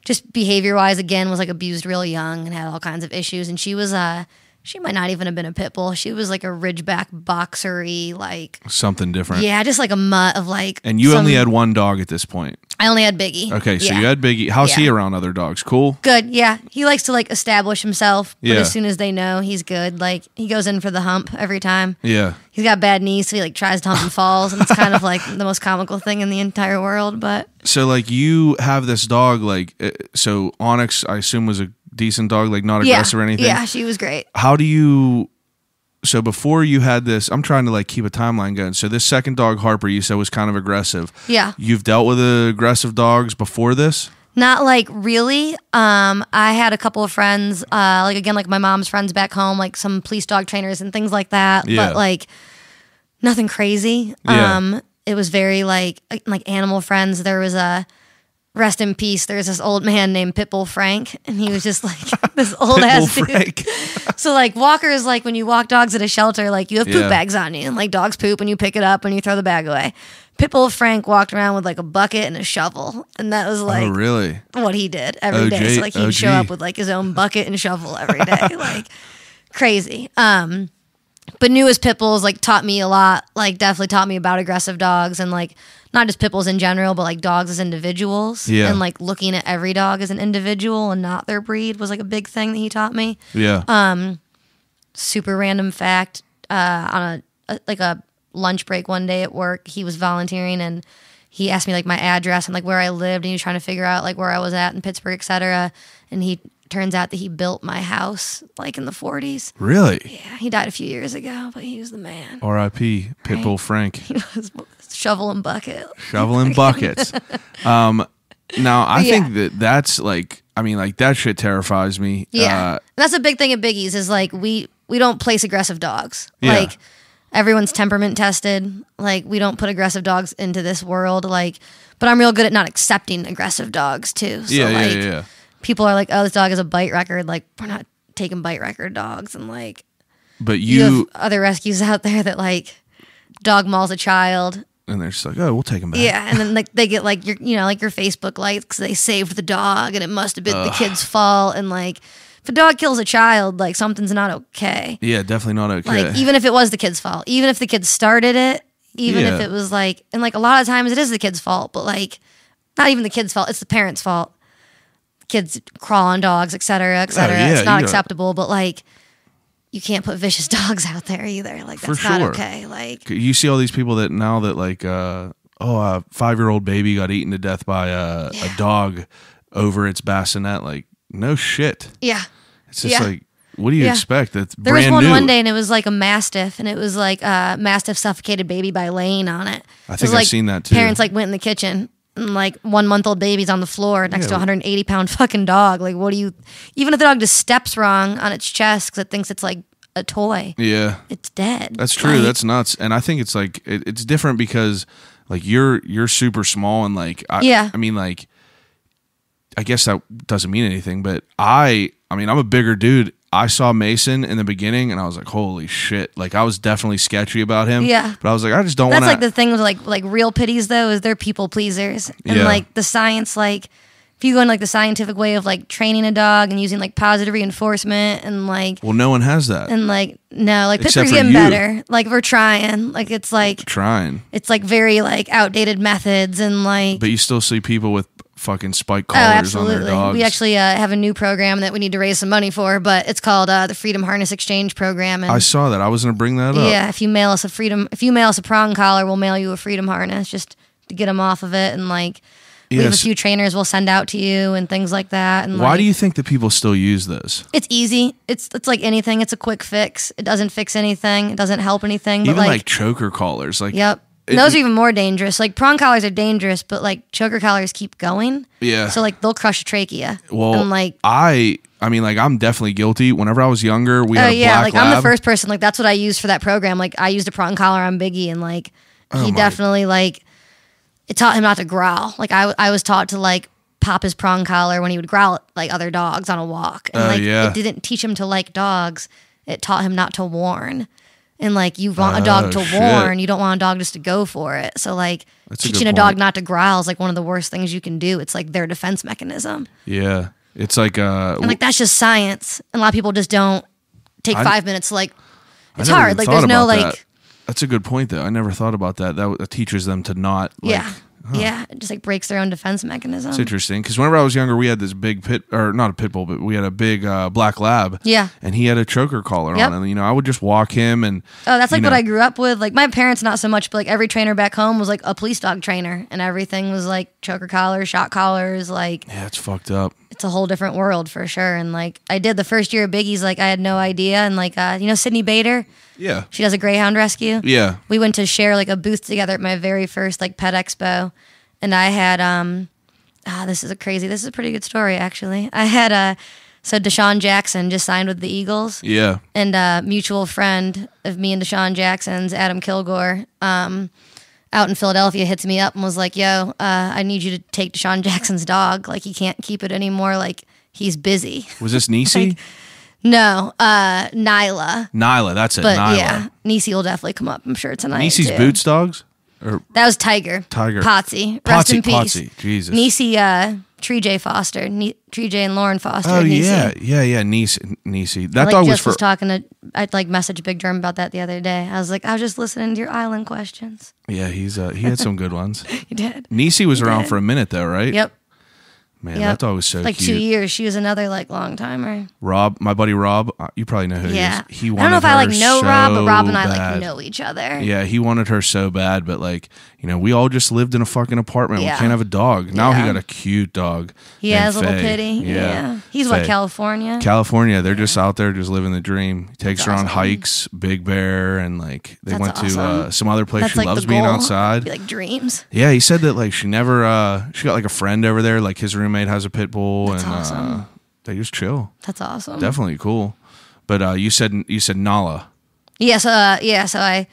just behavior wise again was like abused real young and had all kinds of issues. And she was she might not even have been a pit bull. She was like a ridgeback boxery, like Something different. yeah, just like a mutt of like. And you only had one dog at this point. I only had Biggie. Okay, so Yeah. you had Biggie. How's he Yeah. around other dogs? Cool? Good, yeah. He likes to like establish himself, but Yeah. as soon as they know, he's good. Like he goes in for the hump every time. Yeah. He's got bad knees, so he like tries to hump and falls, and it's kind of like the most comical thing in the entire world. But So like you have this dog, like so Onyx, I assume was a decent dog, like not aggressive or anything. Yeah, she was great. How do you? So before you had this, I'm trying to like keep a timeline going. So this second dog, Harper, you said was kind of aggressive. Yeah. You've dealt with aggressive dogs before this? Not like really. I had a couple of friends, like again, like my mom's friends back home, like some police dog trainers and things like that. Yeah. But like nothing crazy. Yeah. It was very like animal friends. There was a rest in peace. There's this old man named Pitbull Frank, and he was just like this old ass dude. Frank. So like walkers, like when you walk dogs at a shelter, like you have poop Yeah. bags on you, and like dogs poop and you pick it up and you throw the bag away. Pitbull Frank walked around with like a bucket and a shovel, and that was like Oh, really? what he did every day. OG. So like he'd show up with like his own bucket and shovel every day, like crazy. But newest pit bulls like taught me a lot. Like definitely taught me about aggressive dogs and like not just pit bulls in general, but like dogs as individuals. Yeah. And like looking at every dog as an individual and not their breed was like a big thing that he taught me. Yeah. Super random fact. On a lunch break one day at work, he was volunteering and he asked me like my address and like where I lived, and he was trying to figure out like where I was at in Pittsburgh, etc. And he turns out that he built my house like in the 40s. Really? Yeah, he died a few years ago, but he was the man. R.I.P. Pitbull Frank. He was shovel and bucket. Shoveling buckets. Now, I think that's like, I mean, like that shit terrifies me. Yeah, and that's a big thing at Biggies is like we don't place aggressive dogs. Yeah. Like everyone's temperament tested. Like we don't put aggressive dogs into this world. Like, but I'm real good at not accepting aggressive dogs too. So yeah. people are like, oh, this dog has a bite record. Like we're not taking bite record dogs. And like But you have you other rescues out there that like dog mauls a child. and they're just like, oh, we'll take him back. Yeah, and then like they get like your like your Facebook likes because they saved the dog and it must have been the kid's fault. And like if a dog kills a child, like something's not okay. Yeah, definitely not okay. Like even if it was the kid's fault, even if the kid started it, even if Yeah. it was like, and like a lot of times it is the kid's fault, but like not even the kid's fault, it's the parent's fault. kids crawl on dogs, et cetera, et cetera. yeah, it's not you acceptable, but like you can't put vicious dogs out there either. Like that's For not sure. okay. Like You see all these people that now that like, a 5-year-old baby got eaten to death by a dog over its bassinet. Like, no shit. yeah. It's just like, what do you expect? That's There was brand one new. one day, and it was like a mastiff, and it was like a mastiff suffocated baby by laying on it. I It think was I've like seen that too. Parents like went in the kitchen, and like 1-month-old baby's on the floor next to a 180-pound fucking dog. Like, what do you? Even if the dog just steps wrong on its chest because it thinks it's like a toy, Yeah, it's dead. that's true. Like, That's nuts. And I think it's like it's different because like you're super small and like Yeah. I mean like I guess that doesn't mean anything, but I mean I'm a bigger dude. I saw Mason in the beginning and I was like, holy shit. Like I was definitely sketchy about him. Yeah. But I was like, I just don't want That's to. like the thing with like real pitties though, is they're people pleasers, and Yeah. like the science, like if you go in like the scientific way of like training a dog and using like positive reinforcement and like Well, no one has that. and like no, like Except Pittsburgh's for getting you. better. Like we're trying. Like it's Trying. very like outdated methods and like But you still see people with fucking spike oh, collars on their absolutely. dogs. We actually have a new program that we need to raise some money for, but it's called the Freedom Harness Exchange Program. And I saw that. I was going to bring that up. yeah, if you mail us a prong collar, we'll mail you a freedom harness just to get them off of it, and like we have a Yes. few trainers we'll send out to you and things like that. And Why like, do you think that people still use this? It's easy. It's like anything. It's a quick fix. It doesn't fix anything. It doesn't help anything. But Even like choker collars. Like yep. And those are even more dangerous. Like prong collars are dangerous, but like choker collars keep going. Yeah. So like they'll crush a trachea. Well, and like I mean, like I'm definitely guilty. Whenever I was younger, we had a black like lab. I'm the first person. Like that's what I used for that program. Like I used a prong collar on Biggie, and like he definitely like it taught him not to growl. Like I was taught to like pop his prong collar when he would growl at like other dogs on a walk, and like it didn't teach him to like dogs. It taught him not to warn. And like you want a dog to shit. warn, you don't want a dog just to go for it. So like That's a teaching good a dog point. not to growl is like one of the worst things you can do. It's like their defense mechanism. Yeah. It's like And like that's just science. And a lot of people just don't take 5 minutes to like it's I never hard. even Like thought there's no about like that. That's a good point though. I never thought about that. That teaches them to not like yeah. Yeah. It just like breaks their own defense mechanism. It's interesting because whenever I was younger, we had this big not a pit bull, but we had a big black lab. Yeah. And he had a choker collar Yep. on, and I would just walk him, and Oh, that's like you what know, I grew up with. Like my parents, not so much, but like every trainer back home was like a police dog trainer, and everything was like choker collars, shot collars. Like Yeah, it's fucked up. it's a whole different world for sure. And like I did the first year of Biggie's, like I had no idea. And like Sydney Bader, Yeah. she does a greyhound rescue. Yeah. We went to share like a booth together at my very first like pet expo, and I had this is a pretty good story actually. I had so Deshaun Jackson just signed with the Eagles. Yeah. And a mutual friend of me and Deshaun Jackson's, Adam Kilgore, out in Philadelphia, hits me up and was like, yo, I need you to take Deshaun Jackson's dog. Like, he can't keep it anymore. Like, he's busy. Was this Nisi? Like, no, Nyla. Nyla, that's it. But Nyla. yeah, Nisi will definitely come up, I'm sure, tonight. Nisi's too. Boots dogs? Or That was Tiger. Potsy. Rest in peace. Potsy. Jesus. Nisi, Tree J Foster. Tree J and Lauren Foster. Oh Nisi. yeah. Nisi. That I, dog was just for. was talking to. I like messaged Big Germ about that the other day. I was like, I was just listening to your island questions. Yeah, he had some good ones. You did. Nisi was around did. for a minute though, right? Yep. Man, Yep. that dog was so like cute. 2 years. She was another like long timer. Rob, my buddy Rob, you probably know who Yeah. he is. He I wanted don't know if I like her know Rob, but so Rob and I bad. like know each other. Yeah, he wanted her so bad, but like, we all just lived in a fucking apartment. Yeah. We can't have a dog. Now he Yeah. got a cute dog. He named has a little Faye. pity. Yeah. He's Faye. what, California? California, they're just out there just living the dream. He takes That's her on awesome. hikes, Big Bear, and like they That's went to awesome. some other place. That's She like loves the being goal. outside. Be like dreams. Yeah, he said that like she never she got like a friend over there, like his roommate has a pit bull. That's and awesome. They just chill. That's awesome. Definitely cool. But you said Nala. Yeah, so I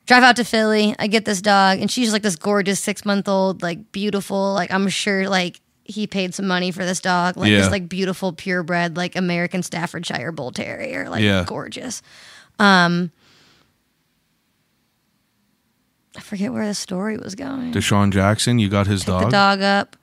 drive out to Philly. I get this dog, and she's like this gorgeous 6-month-old, like beautiful. Like I'm sure like he paid some money for this dog. Like Yeah. this like beautiful purebred like American Staffordshire Bull Terrier, like Yeah. gorgeous. I forget where the story was going. Deshaun Jackson, you got his Pick the dog. dog up.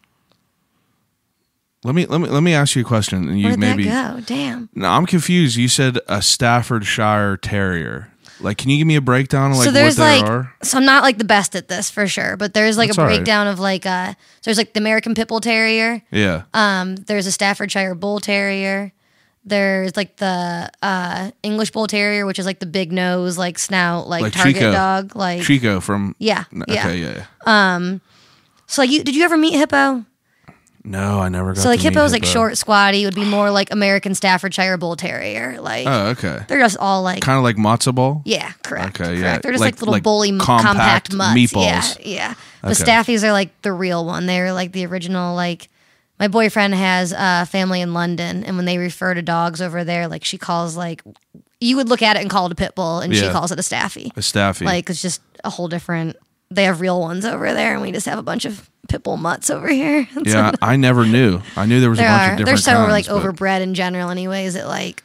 Let me ask you a question, and you Where'd maybe. that go? Damn. No, I'm confused. You said a Staffordshire Terrier. Like, can you give me a breakdown of like So there's what there like, are? so I'm not like the best at this for sure, but there's like That's a all right. breakdown of like, so there's like the American Pit Bull Terrier. Yeah. There's a Staffordshire Bull Terrier. There's like the English Bull Terrier, which is like the big nose, like snout, like target Chico. dog, like Chico from. yeah, yeah. Okay, yeah. So like, did you ever meet Hippo? No, I never got. So like to meet Hippo's like short, squatty, would be more like American Staffordshire Bull Terrier. Like Oh, okay. they're just all like Kind of like matzo ball. yeah, correct. Okay, correct. yeah. They're just like little like bully compact mutts. meatballs. Yeah, yeah. The Okay. Staffies are like the real one. They're like the original. Like my boyfriend has a family in London, and when they refer to dogs over there, like she calls like you would look at it and call it a pit bull, and she Yeah. calls it a Staffy. A staffy. Like it's just a whole different. They have real ones over there, and we just have a bunch of pit bull mutts over here. And so yeah, I never knew. I knew there was a there bunch of are. different They're so kinds, like but- overbred in general, anyways. It like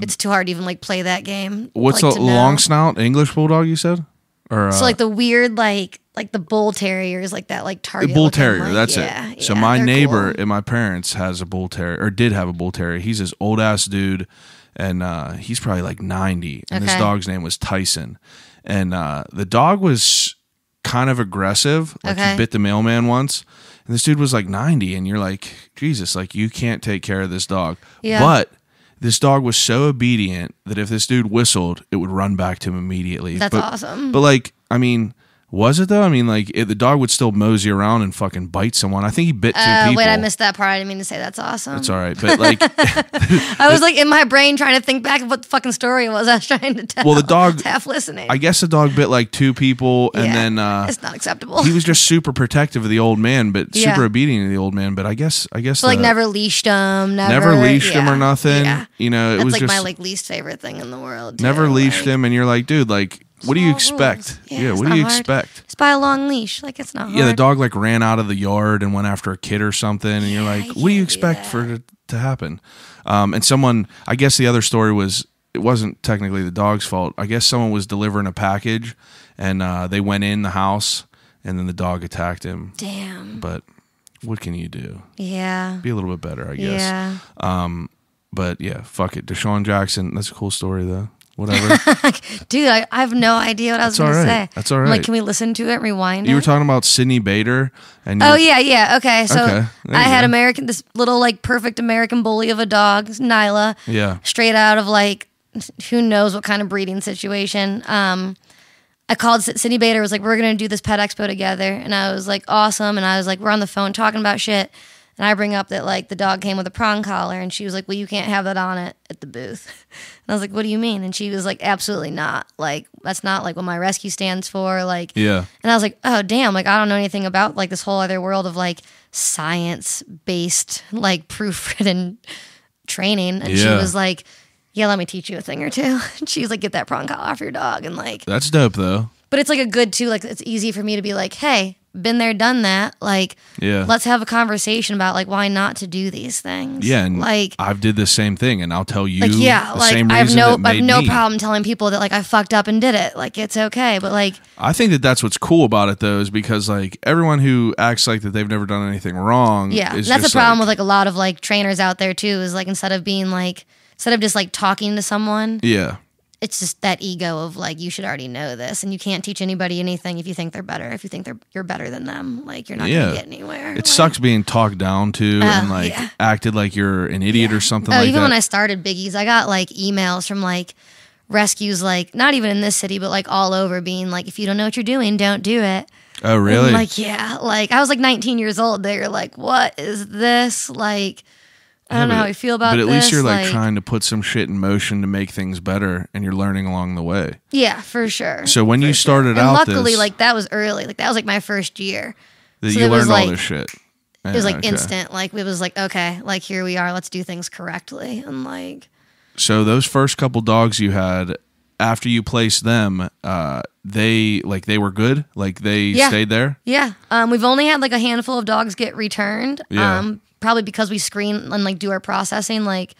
it's too hard to even like play that game. What's like, a to know. long snout English bulldog? You said, or So like the weird like the bull terriers like that like target bull looking, terrier. like, That's yeah, it. So yeah, my they're neighbor cool. at my parents has a bull terrier, or did have a bull terrier. He's this old ass dude, and he's probably like 90. And this Okay. dog's name was Tyson, and the dog was kind of aggressive. Like Okay. he bit the mailman once, and this dude was like 90, and you're like, Jesus, like you can't take care of this dog. Yeah. But this dog was so obedient that if this dude whistled, it would run back to him immediately. That's But- awesome. But like, I mean, was it though? I mean, like the dog would still mosey around and fucking bite someone. I think he bit two people. Wait, I missed that part. I didn't mean to say that's awesome. It's all right, but like, I was like in my brain trying to think back of what the fucking story was I was trying to tell. Well, the dog- I was half listening. I guess the dog bit like two people, and Yeah, then it's not acceptable. he was just super protective of the old man, but Yeah. super obedient to the old man. But I guess so like never leashed him. never leashed him or nothing. Yeah. You know, it That's was like just my like least favorite thing in the world. too. never leashed Like, him, and you're like, dude, like, what do you small expect? rules. Yeah, it's what do not you hard. expect? Just buy a long leash. Like it's not hard. Yeah, the dog like ran out of the yard and went after a kid or something, and you're like, you what do you can't do expect that. for it to happen? And someone, I guess the other story was, it wasn't technically the dog's fault. I guess someone was delivering a package, and they went in the house, and then the dog attacked him. Damn. But what can you do? Yeah. Be a little bit better, I guess. Yeah. But yeah, fuck it. Deshaun Jackson, that's a cool story though. Whatever. Dude, I have no idea what I was That's going all to right. say. That's all I'm like, right. can we listen to it, rewind You it? were talking about Sydney Bader, and Oh yeah. Okay, so Okay, there I you had go. this little like perfect American bully of a dog, Nyla. Yeah. Straight out of like who knows what kind of breeding situation. I called Sydney Bader, was like, we're gonna do this pet expo together, and I was like, awesome. And I was like, we're on the phone talking about shit, and I bring up that like the dog came with a prong collar, and she was like, well, you can't have that on it at the booth. And I was like, what do you mean? And she was like, absolutely not. Like that's not like what my rescue stands for. Like Yeah. and I was like, oh, damn, like, I don't know anything about, like, this whole other world of, like, science-based, like, proofreading training. And she Yeah. was like, yeah, let me teach you a thing or two. And she was like, get that prong collar off your dog. And, like, That's dope though. but it's, like, a good, too, like, it's easy for me to be like, hey, been there, done that. Like, Yeah. let's have a conversation about, like, why not to do these things. Yeah, and like, I've did the same thing, and I'll tell you like, yeah, the like, same I have reason no, that I have made no me. problem telling people that, like, I fucked up and did it. Like, it's okay. But, like, I think that that's what's cool about it though, is because like everyone who acts like that they've never done anything wrong. yeah, is that's the just problem like, with like a lot of like trainers out there too. Is like instead of just like talking to someone, Yeah. it's just that ego of like you should already know this, and you can't teach anybody anything if you think they're better. If you think you're better than them, like you're not Yeah. gonna get anywhere. It Like, sucks being talked down to and like yeah. acted like you're an idiot or something Oh, like even that. when I started Biggies, I got like emails from like rescues, like not even in this city, but like all over, being like, if you don't know what you're doing, don't do it. Oh, really? I'm like, yeah, like I was like 19 years old. They're like, what is this? Like, I don't know how you feel about But at this. least you're like trying to put some shit in motion to make things better, and you're learning along the way. Yeah, for sure. So when you started And out, luckily, this, like that was early. Like that was like my first year. that so you it was learned all like- this shit. It was like instant. Like it was like, okay, like here we are. Let's do things correctly. And like, So those first couple dogs you had, after you placed them, they were good. Like they Yeah. stayed there. yeah, we've only had like a handful of dogs get returned. Yeah. Probably because we screen and like do our processing like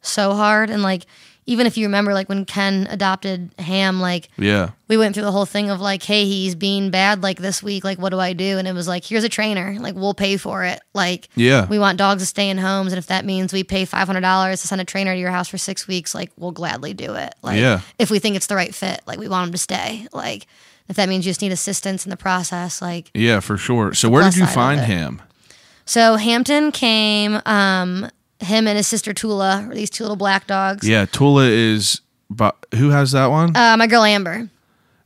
so hard, and like even if you remember, like when Ken adopted Ham, like Yeah. we went through the whole thing of like, hey, he's being bad like this week. Like, what do I do? And it was like, here's a trainer. Like, we'll pay for it. Like, Yeah. we want dogs to stay in homes. And if that means we pay $500 to send a trainer to your house for 6 weeks, like, we'll gladly do it. Like, Yeah. if we think it's the right fit, like, we want him to stay. Like, if that means you just need assistance in the process, like. Yeah, for sure. So where did you plus side of find it. Ham? So Hampton came, him and his sister Tula, were these two little black dogs. Yeah, Tula is. But who has that one? My girl Amber.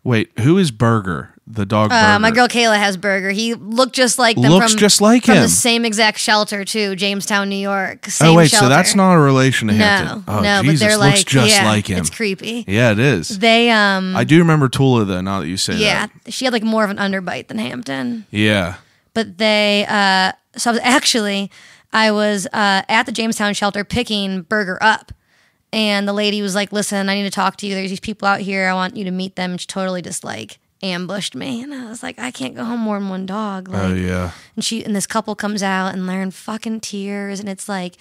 Wait, who is Burger? The dog Burger. My girl Kayla has Burger. He looked just like them. Looks just like from him. the same exact shelter too, Jamestown, New York. Same Oh wait, shelter. so that's not a relation to No, Hampton. Oh, no, Jesus, but they're looks like just yeah, like him. It's creepy. Yeah, it is. They I do remember Tula though. Now that you say yeah, that. she had like more of an underbite than Hampton. Yeah. But they so I was at the Jamestown shelter picking Burger up. And the lady was like, listen, I need to talk to you. There's these people out here. I want you to meet them. And she totally just like ambushed me. And I was like, I can't go home more than one dog. Like, Oh yeah. and this couple comes out and they're in fucking tears. And it's like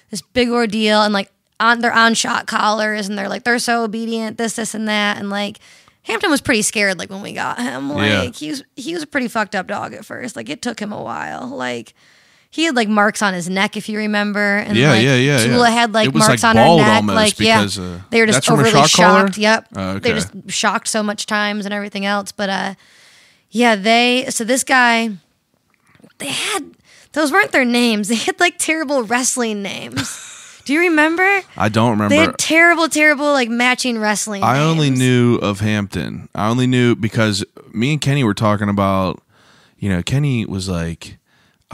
this big ordeal. And like they're on shot collars. And they're like, they're so obedient, this, and that. And like Hampton was pretty scared like when we got him. Like Yeah. he was a pretty fucked up dog at first. Like it took him a while. Like he had like marks on his neck, if you remember. And Yeah, like, yeah. Tula had like It was, marks like, on her bald neck. almost Like because, they were just that's from a overly shock collar? shocked. Yep. Oh, okay. They were just shocked so much times and everything else. But yeah, so this guy, those weren't their names. They had like terrible wrestling names. Do you remember? I don't remember. They had terrible like matching wrestling I names. only knew of Hampton. I only knew because me and Kenny were talking about, Kenny was like,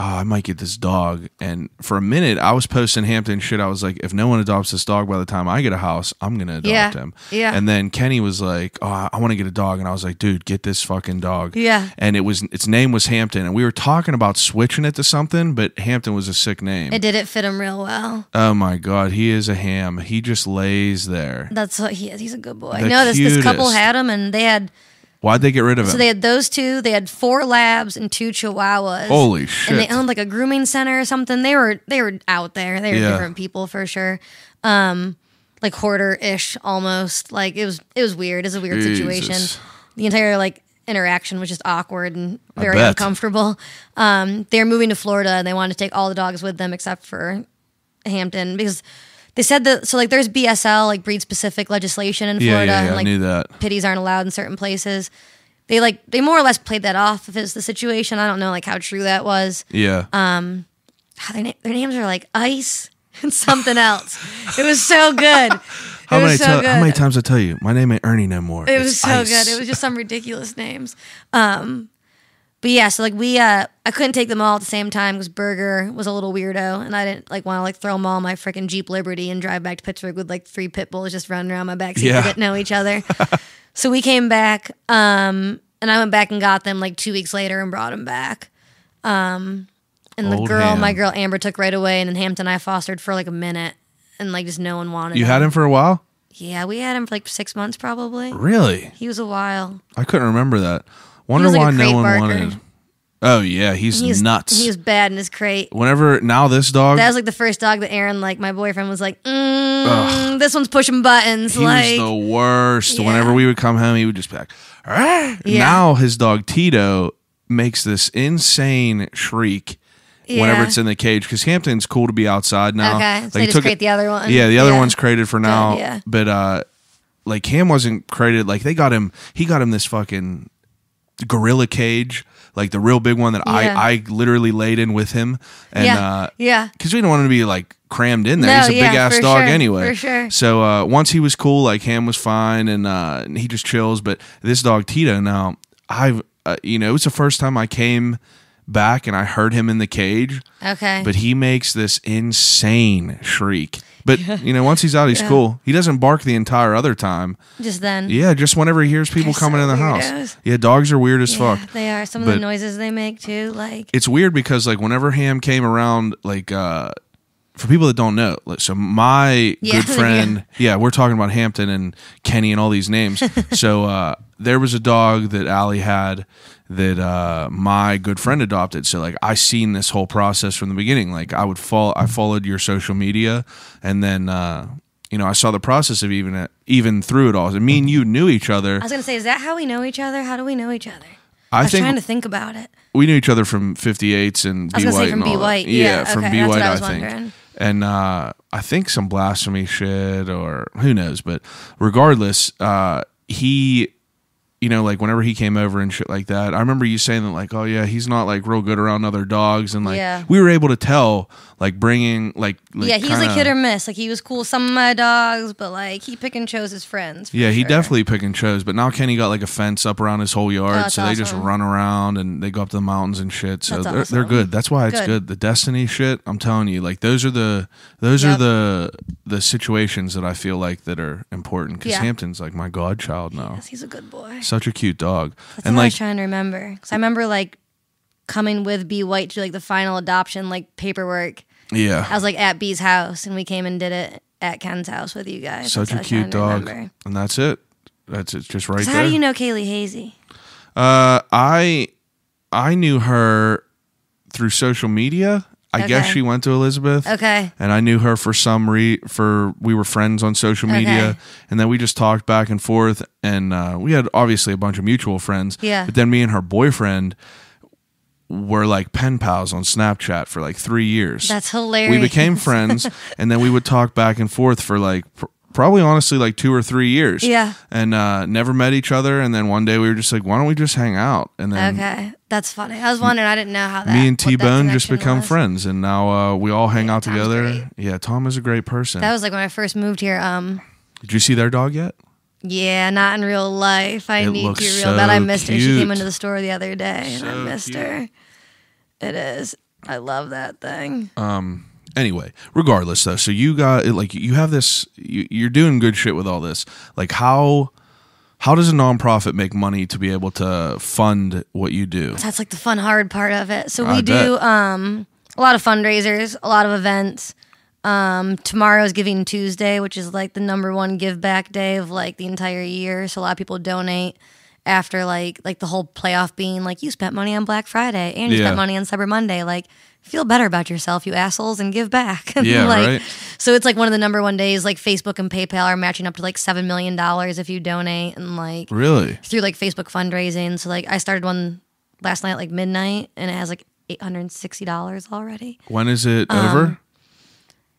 oh, I might get this dog. And for a minute, I was posting Hampton shit. I was like, if no one adopts this dog by the time I get a house, I'm going to adopt him. Yeah. And then Kenny was like, oh, I want to get a dog. And I was like, dude, get this fucking dog. Yeah. And its name was Hampton. And we were talking about switching it to something, but Hampton was a sick name. It didn't fit him real well. Oh my God. He is a ham. He just lays there. That's what he is. He's a good boy. The No, this couple cutest. had him, and they had. Why'd they get rid of him? So they had those two. They had 4 labs and 2 chihuahuas. Holy shit. And they owned like a grooming center or something. They were out there. They were Yeah. different people for sure. Like hoarder-ish almost. Like it was weird. It was a weird situation. Jesus. The entire like interaction was just awkward and very bet. uncomfortable. They were moving to Florida and they wanted to take all the dogs with them except for Hampton because they said that so like there's BSL like breed specific legislation in Florida Yeah, and I like knew that. pitties aren't allowed in certain places. They more or less played that off if it's the situation. I don't know like how true that was. Yeah. Their names are like Ice and something else. It was so good. How good. many times I tell you, my name ain't Ernie no more. It was It's so Ice. good. It was just some ridiculous names. But yeah, so like I couldn't take them all at the same time because Burger was a little weirdo, and I didn't like want to like throw them all in my freaking Jeep Liberty and drive back to Pittsburgh with like 3 pit bulls just running around my backseat Yeah. that didn't know each other. So we came back, and I went back and got them like 2 weeks later and brought them back. And Old my Ham. girl Amber took right away, and then Hampton I fostered for like a minute, and like just no one wanted You him. had him for a while? Yeah, we had him for like 6 months probably. Really? He was a while. I couldn't remember that. Wonder was like why a no crate one barker. wanted. Oh yeah, he's nuts. He was bad in his crate. Whenever now this dog, That was like the first dog that Aaron, like my boyfriend, was like, this one's pushing buttons. he like, was the worst. Yeah. Whenever we would come home, he would just be like, "Arr!" Yeah. Now his dog Tito makes this insane shriek whenever Yeah. it's in the cage because Hampton's cool to be outside now. Okay, so Like, they he just took crate it- the other one. Yeah, the other Yeah. one's crated for now. yeah. But like Ham wasn't crated. Like he got him this fucking gorilla cage, like the real big one that Yeah. I literally laid in with him. And yeah. because we didn't want him to be like crammed in there. No, He's a yeah, big ass for dog sure, anyway. for sure. So once he was cool, like Ham was fine, and he just chills. But this dog Tito, now I've it was the first time I came back and I heard him in the cage. Okay. But he makes this insane shriek. But once he's out, he's cool. He doesn't bark the entire other time. just then. Yeah, just whenever he hears people They're coming so in the weirdos. house. Yeah, dogs are weird as Yeah, fuck. they are. Some of But- the noises they make too. Like, It's weird because like whenever Ham came around, like for people that don't know, like, so my Yeah, good friend, we're talking about Hampton and Kenny and all these names. So there was a dog that Alli had that my good friend adopted. So like I seen this whole process from the beginning. Like I followed your social media, and then I saw the process of even through it all. And me and you knew each other. I was gonna say, is that how we know each other? How do we know each other? I was think trying to think about it. we knew each other from 58s and I was B gonna say White from and all B White. that. Yeah, from okay, B that's White, what I was think. wondering. And I think some blasphemy shit or who knows, but regardless, he, like whenever he came over and shit like that, I remember you saying that like, oh yeah, he's not like real good around other dogs, and like we were able to tell like bringing like yeah, he's kinda, like hit or miss. Like he was cool with some of my dogs, but like he pick and chose his friends. Yeah, he sure. definitely pick and chose. But now Kenny got like a fence up around his whole yard, Oh, so they just awesome. run around and they go up to the mountains and shit. So That's they're awesome. good. That's why it's good. The Destiny shit, I'm telling you, like those are the situations that I feel like that are important. Because Hampton's like my godchild now. Yes, he's a good boy. Such a cute dog. That's and what I like was trying to remember. Because I remember like coming with B White to like the final adoption like paperwork. yeah, I was like at B's house, and we came and did it at Ken's house with you guys. such a cute dog. And that's it. That's it. Just right there. How do you know Kaylee Hazy? I knew her through social media. I guess she went to Elizabeth. Okay. And I knew her for we were friends on social media, Okay. and then we just talked back and forth, and we had obviously a bunch of mutual friends. Yeah. But then me and her boyfriend were like pen pals on Snapchat for like 3 years. That's hilarious. We became friends, and then we would talk back and forth for like probably honestly like 2 or 3 years. Yeah. And never met each other, and then one day we were just like, why don't we just hang out? And then Okay. That's funny. I was wondering. I didn't know how that. me and what that T-Bone just connection become was. friends, and now we all hang out Tom's together. great. Yeah, Tom is a great person. That was like when I first moved here. Did you see their dog yet? Yeah, not in real life. I It need looks to real so bad. I missed her. She cute. came into the store the other day, and I So missed cute. her. It is. I love that thing. Anyway, regardless though, so you got like you have this. You're doing good shit with all this. Like how does a nonprofit make money to be able to fund what you do? That's like the fun, hard part of it. So I we do bet. a lot of fundraisers, a lot of events. Tomorrow's Giving Tuesday, which is like the #1 give back day of like the entire year. So a lot of people donate after like the whole playoff being like, you spent money on Black Friday and you Yeah. spent money on Cyber Monday. Like, feel better about yourself, you assholes, and give back. Yeah, like, right. So it's like one of the #1 days. Like Facebook and PayPal are matching up to like $7 million if you donate, and like Really? through like Facebook fundraising. So like I started one last night at like midnight, and it has like $860 already. When is it over?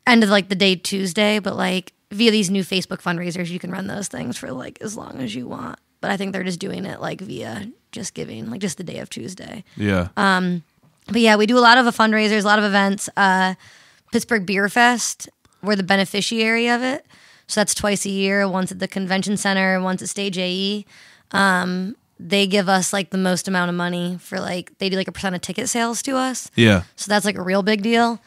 End of like the day Tuesday, but like via these new Facebook fundraisers, you can run those things for like as long as you want. But I think they're just doing it like via just giving, like just the day of Tuesday. Yeah. But yeah, we do a lot of fundraisers, a lot of events. Pittsburgh Beer Fest, we're the beneficiary of it. So that's twice a year, once at the convention center, once at Stage AE. They give us like the most amount of money for like, they do like a % of ticket sales to us. Yeah. So that's like a real big deal.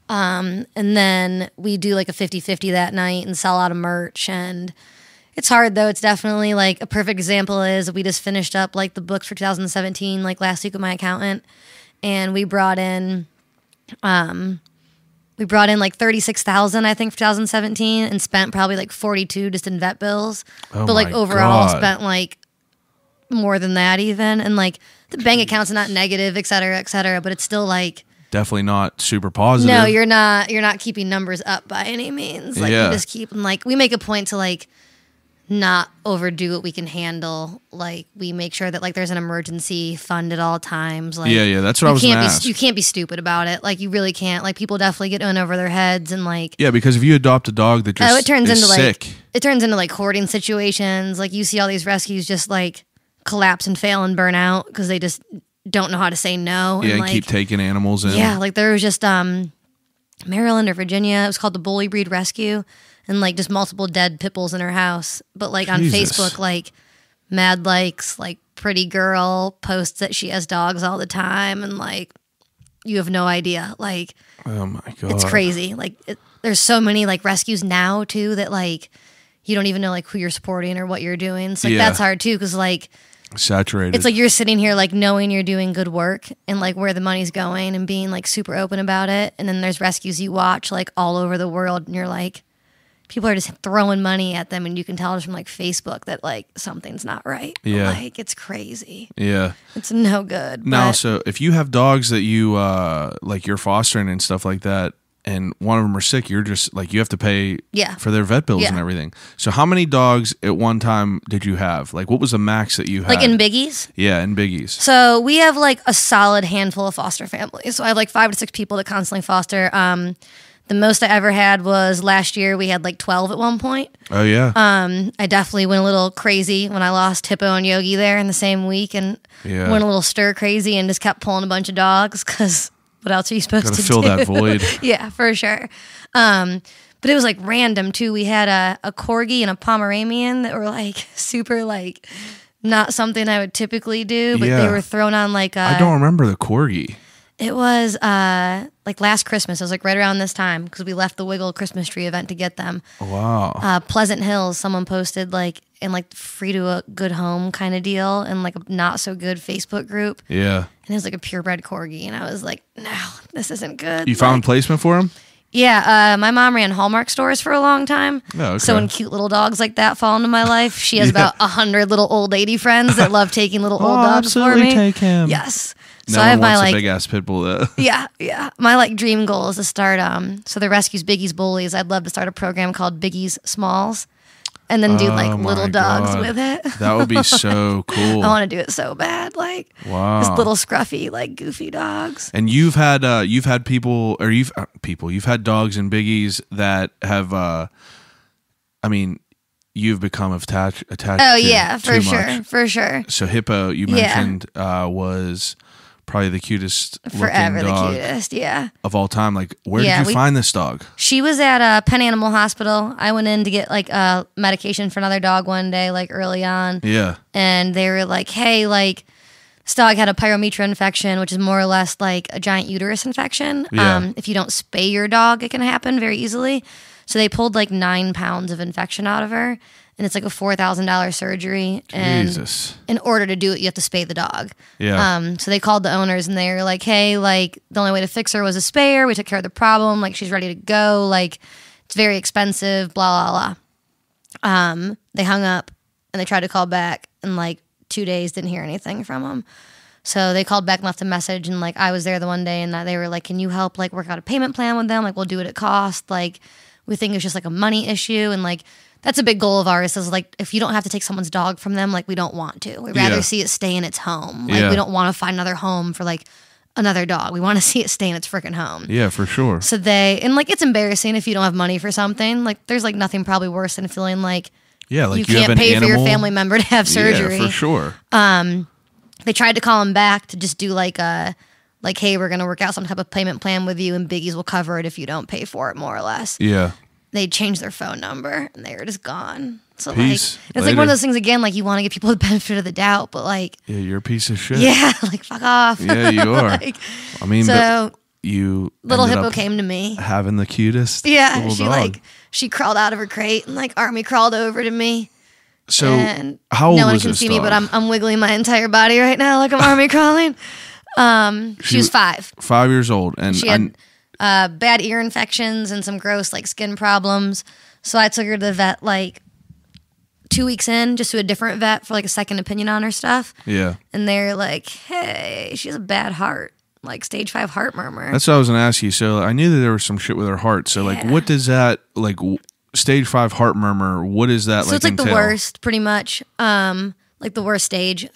And then we do like a 50-50 that night and sell out of merch. And it's hard though. It's definitely like a perfect example is we just finished up like the books for 2017, like last week with my accountant. And we brought in like 36,000, I think, for 2017, and spent probably like 42 just in vet bills. Oh But like my overall God. spent like more than that even. And like the bank account's not negative, et cetera, but it's still like, Definitely not super positive. no, you're not keeping numbers up by any means. Like Yeah. you just keep like we make a point to like not overdo what we can handle. Like we make sure that like there's an emergency fund at all times. Like Yeah, that's what I was you gonna can't ask. you can't be stupid about it. Like you really can't. Like people definitely get in over their heads and like Yeah, because if you adopt a dog that just it turns is into sick, like it turns into like hoarding situations. Like you see all these rescues just like collapse and fail and burn out because they just don't know how to say no. and like, keep taking animals in. yeah, like there was just Maryland or Virginia. It was called the Bully Breed Rescue, and like just multiple dead pit bulls in her house. But like on Jesus. Facebook, like Mad likes like pretty girl posts that she has dogs all the time, and like you have no idea. Like Oh my God. it's crazy. Like there's so many like rescues now too that like you don't even know like who you're supporting or what you're doing. So like Yeah. that's hard too because like. Saturated. It's like you're sitting here like knowing you're doing good work and like where the money's going and being like super open about it. And then there's rescues you watch like all over the world and you're like, people are just throwing money at them and you can tell just from like Facebook that like something's not right. Yeah. Like it's crazy. yeah. It's no good. Now, but- so if you have dogs that you like you're fostering and stuff like that, and one of them are sick, you're just like, you have to pay Yeah. for their vet bills Yeah. and everything. So how many dogs at one time did you have? Like, what was the max that you had? Like in Biggies? Yeah, in Biggies. So we have like a solid handful of foster families. So I have like 5 to 6 people that constantly foster. The most I ever had was last year. We had like 12 at one point. Oh, yeah. I definitely went a little crazy when I lost Hippo and Yogi there in the same week, and Yeah. went a little stir crazy and just kept pulling a bunch of dogs because what else are you supposed Gotta to fill do? that void. Yeah, for sure. But it was like random too. We had a corgi and a Pomeranian that were like super like not something I would typically do, but Yeah. they were thrown on like I don't remember the corgi. it was like last Christmas. It was like right around this time because we left the Wiggle Christmas tree event to get them. Wow. Pleasant Hills, someone posted like in like free to a good home kind of deal in like a not so good Facebook group. Yeah. And it was like a purebred corgi. And I was like, no, this isn't good. You found Like, placement for him? yeah, my mom ran Hallmark stores for a long time. Oh, okay. So when cute little dogs like that fall into my life, she has about 100 little old lady friends that love taking little old dogs for absolutely me. take him. Yes. No So I have one my wants like a big ass pit bull though. yeah. My like dream goal is to start so the rescues Biggies Bullies. I'd love to start a program called Biggies Smalls and then do like Oh my little dogs God. with it. That would be so cool. I want to do it so bad. Like Wow. just little scruffy, like goofy dogs. And you've had people, or you've had dogs and Biggies that have you've become attached Oh to yeah, for too sure. much. For sure. So Hippo, you Yeah. mentioned, was probably the cutest Forever looking the dog cutest. Yeah. of all time. Like, where Yeah, did you find this dog? She was at Penn Animal Hospital. I went in to get like medication for another dog one day, like early on. Yeah. And they were like, hey, like this dog had a pyometra infection, which is more or less like a giant uterus infection. Yeah. If you don't spay your dog, it can happen very easily. So they pulled like 9 pounds of infection out of her. And it's like a $4,000 surgery. And Jesus. in order to do it, you have to spay the dog. Yeah. So they called the owners and they were like, hey, like the only way to fix her was a spay her. We took care of the problem. Like she's ready to go. Like it's very expensive, blah, blah, blah. They hung up and they tried to call back and like 2 days didn't hear anything from them. So they called back and left a message and like I was there the one day and they were like, can you help like work out a payment plan with them? Like we'll do it at cost. Like we think it's just like a money issue and like that's a big goal of ours is like if you don't have to take someone's dog from them, like we don't want to. We'd rather Yeah. see it stay in its home. Like Yeah. we don't want to find another home for like another dog. We want to see it stay in its freaking home. Yeah, for sure. So and like it's embarrassing if you don't have money for something. Like there's like nothing probably worse than feeling like Yeah, like you have can't an pay for your animal. family member to have surgery. Yeah, for sure. They tried to call him back to just do like hey, we're gonna work out some type of payment plan with you and Biggies will cover it if you don't pay for it, more or less. Yeah. They changed their phone number and they were just gone. So Peace. like it's like one of those things again, like you want to give people the benefit of the doubt, but like Yeah, you're a piece of shit. yeah, like fuck off. Yeah, you are. Like, I mean, so but you little ended Hippo up came to me. having the cutest Yeah, little she dog. like she crawled out of her crate and like Army crawled over to me. So And how old no one was can this see dog? me, but I'm wiggling my entire body right now like I'm Army crawling. She was 5. 5 years old, and She had bad ear infections and some gross like skin problems. So I took her to the vet like 2 weeks in, just to a different vet for like a second opinion on her stuff. yeah. And they're like, hey, she has a bad heart, like stage 5 heart murmur. That's what I was gonna ask you. So I knew that there was some shit with her heart. So like, Yeah. what does that like? Stage 5 heart murmur. What is that So like? it's like the entail? worst, pretty much. Like the worst stage. She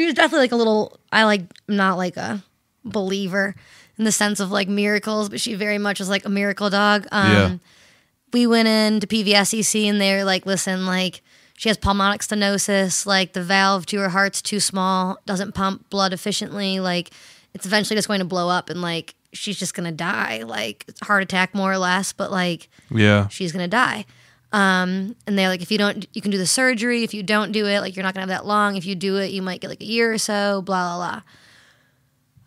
was definitely like a little. I'm not like a believer in the sense of like miracles, but she very much was like a miracle dog. Yeah. We went into PVSEC and they were like, listen, like she has pulmonic stenosis, like the valve to her heart's too small, doesn't pump blood efficiently, like it's eventually just going to blow up and like she's just gonna die, like it's a heart attack more or less, but like Yeah. she's gonna die. And they're like, if you don't, you can do the surgery. If you don't do it, like you're not gonna have that long. If you do it, you might get like a year or so. Blah blah blah.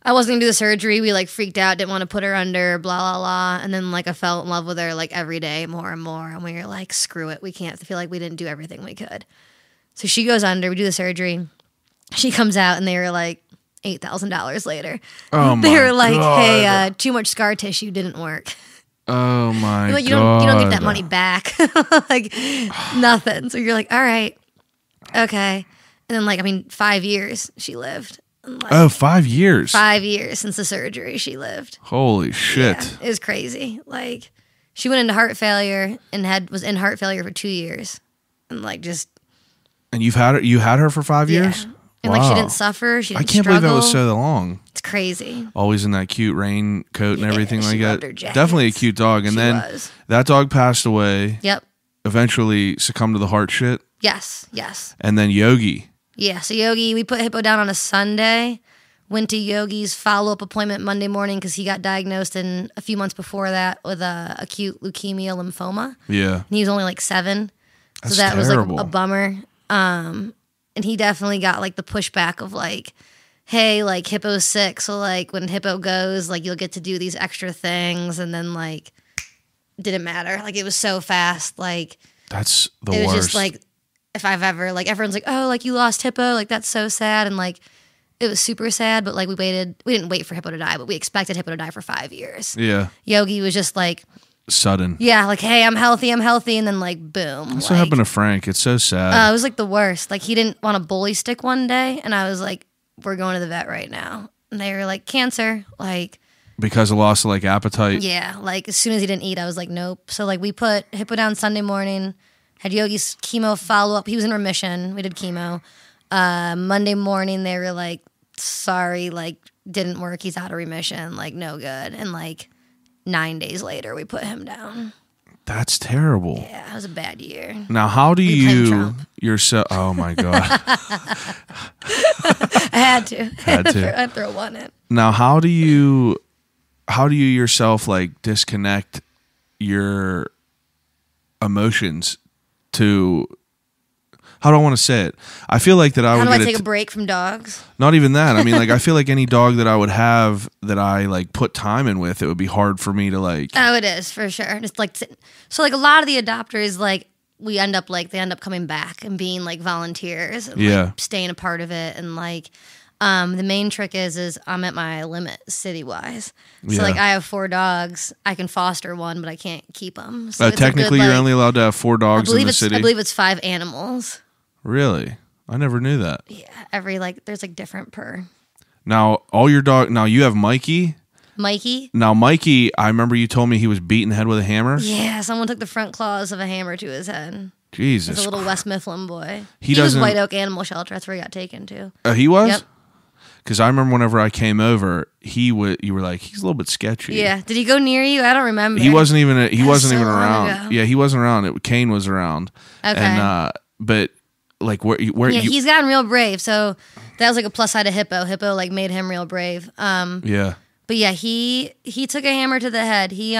I wasn't gonna do the surgery. We like freaked out, didn't want to put her under. Blah blah blah. And then like I fell in love with her like every day more and more. And we were like, screw it. We can't feel like we didn't do everything we could. So she goes under. We do the surgery. She comes out, and they were like $8,000 later. Oh They my were like, God. hey, too much scar tissue didn't work. Oh my Like, god. you don't get that money back. Like nothing. So you're like, all right, okay. And then 5 years she lived. Like, 5 years. 5 years since the surgery she lived. Holy shit. Yeah, it was crazy. Like, she went into heart failure and was in heart failure for 2 years. And like just... And you had her for 5 years? Yeah. And like she didn't suffer. She didn't I can't struggle. believe that was so long. It's crazy. Always in that cute raincoat and everything like she that. loved her jackets. Definitely a cute dog. And She then was. that dog passed away. Yep. Eventually succumbed to the heart shit. Yes. And then Yogi. Yeah, so Yogi, we put Hippo down on a Sunday, went to Yogi's follow-up appointment Monday morning because he got diagnosed a few months before that with acute leukemia lymphoma. Yeah. And he was only like 7. That's so that terrible. was like a bummer. And he definitely got like the pushback of like, hey, like Hippo's sick. So like when Hippo goes, like you'll get to do these extra things. And then like, didn't matter. Like it was so fast. Like That's the it was worst. just like, if I've ever, like everyone's like, oh, like you lost Hippo. Like that's so sad. And like, it was super sad. But like we didn't wait for Hippo to die, but we expected Hippo to die for 5 years. Yeah. Yogi was just like, Sudden. yeah, like, hey, I'm healthy. And then like, boom. That's like, what happened to Frank. It's so sad. it was like the worst. Like he didn't want a bully stick one day. And I was like, we're going to the vet right now. And they were like, cancer. Like, because of loss of like appetite. yeah, like as soon as he didn't eat, I was like, nope. So like we put Hippo down Sunday morning, had Yogi's chemo follow up. He was in remission. We did chemo. Monday morning, they were like, sorry, like didn't work. He's out of remission. Like no good. And like 9 days later, we put him down. That's terrible. Yeah, it was a bad year. Now, how do We blamed you Trump. yourself? Oh my god! I had to. Had to. I'd throw one in. Now, how do you yourself like disconnect your emotions to? How do I want to say it? I feel like that I How would do I get take a break from dogs? not even that. I mean, like I feel like any dog that I would have that I like put time in with, it would be hard for me to like. Oh, it is for sure. It's like so. Like a lot of the adopters, like they end up coming back and being like volunteers, and, Yeah. like, staying a part of it, and like the main trick is I'm at my limit city wise. So Yeah. like I have 4 dogs. I can foster one, but I can't keep them. So it's a Technically, good, you're like- only allowed to have 4 dogs in the city. I believe it's 5 animals. Really, I never knew that. Yeah, every like there's like different per. Now, all your dog. Now you have Mikey. Mikey. Now, Mikey, I remember you told me he was beaten the head with a hammer. Yeah, someone took the front claws of a hammer to his head. Jesus. It's a little West Mifflin boy. He was doesn't- White Oak Animal Shelter. That's where he got taken to. He was? Yep. Because I remember whenever I came over, you were like, he's a little bit sketchy. Yeah. Did he go near you? I don't remember. He wasn't even so long around. ago. Yeah, he wasn't around. Kane was around. Okay. And but like where Yeah, you, he's gotten real brave. So that was like a plus side of Hippo. Hippo like made him real brave. yeah. But yeah, he took a hammer to the head. He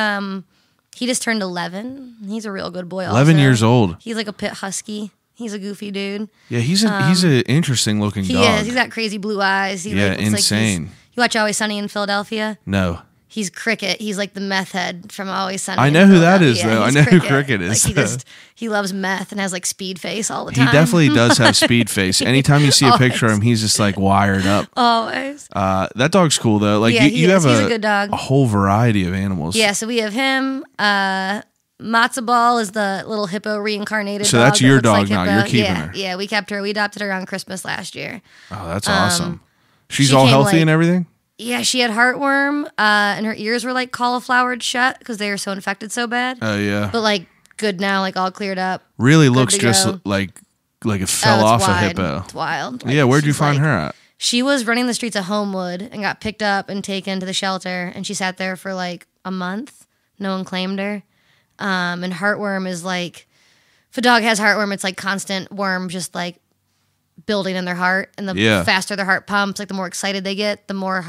just turned 11. He's a real good boy. 11 also. years old. He's like a pit husky. He's a goofy dude. Yeah, he's an interesting looking He dog. is. He's got crazy blue eyes. He Yeah, looks like insane. you watch Always Sunny in Philadelphia? No. He's Cricket. He's like the meth head from Always Sunny. I in know who that is, Philadelphia. though. I He's know who Cricket is, Like though. he loves meth and has like speed face all the He time. definitely does have speed face. Anytime you see a picture of him, Always. he's just like wired up. Always. That dog's cool though. Like Yeah, you have he's a good dog. a whole variety of animals. Yeah, so we have him. Matzo Ball is the little hippo reincarnated So dog. that's that your looks dog like now. Hippo. You're keeping yeah, her. Yeah, we kept her. We adopted her around Christmas last year. Oh, that's awesome. She's she all came, healthy like- and everything? Yeah, she had heartworm, and her ears were like cauliflowered shut because they were so infected so bad. Oh yeah. But like good now, like all cleared up. Really looks to just go. like it fell it's off a wide. hippo. It's wild. Like, Yeah, where'd you she's, find like- her at? She was running the streets of Homewood and got picked up and taken to the shelter, and she sat there for like a month. No one claimed her. And heartworm is like, if a dog has heartworm, it's like constant worm just like building in their heart, and the Yeah. faster their heart pumps, like the more excited they get, the more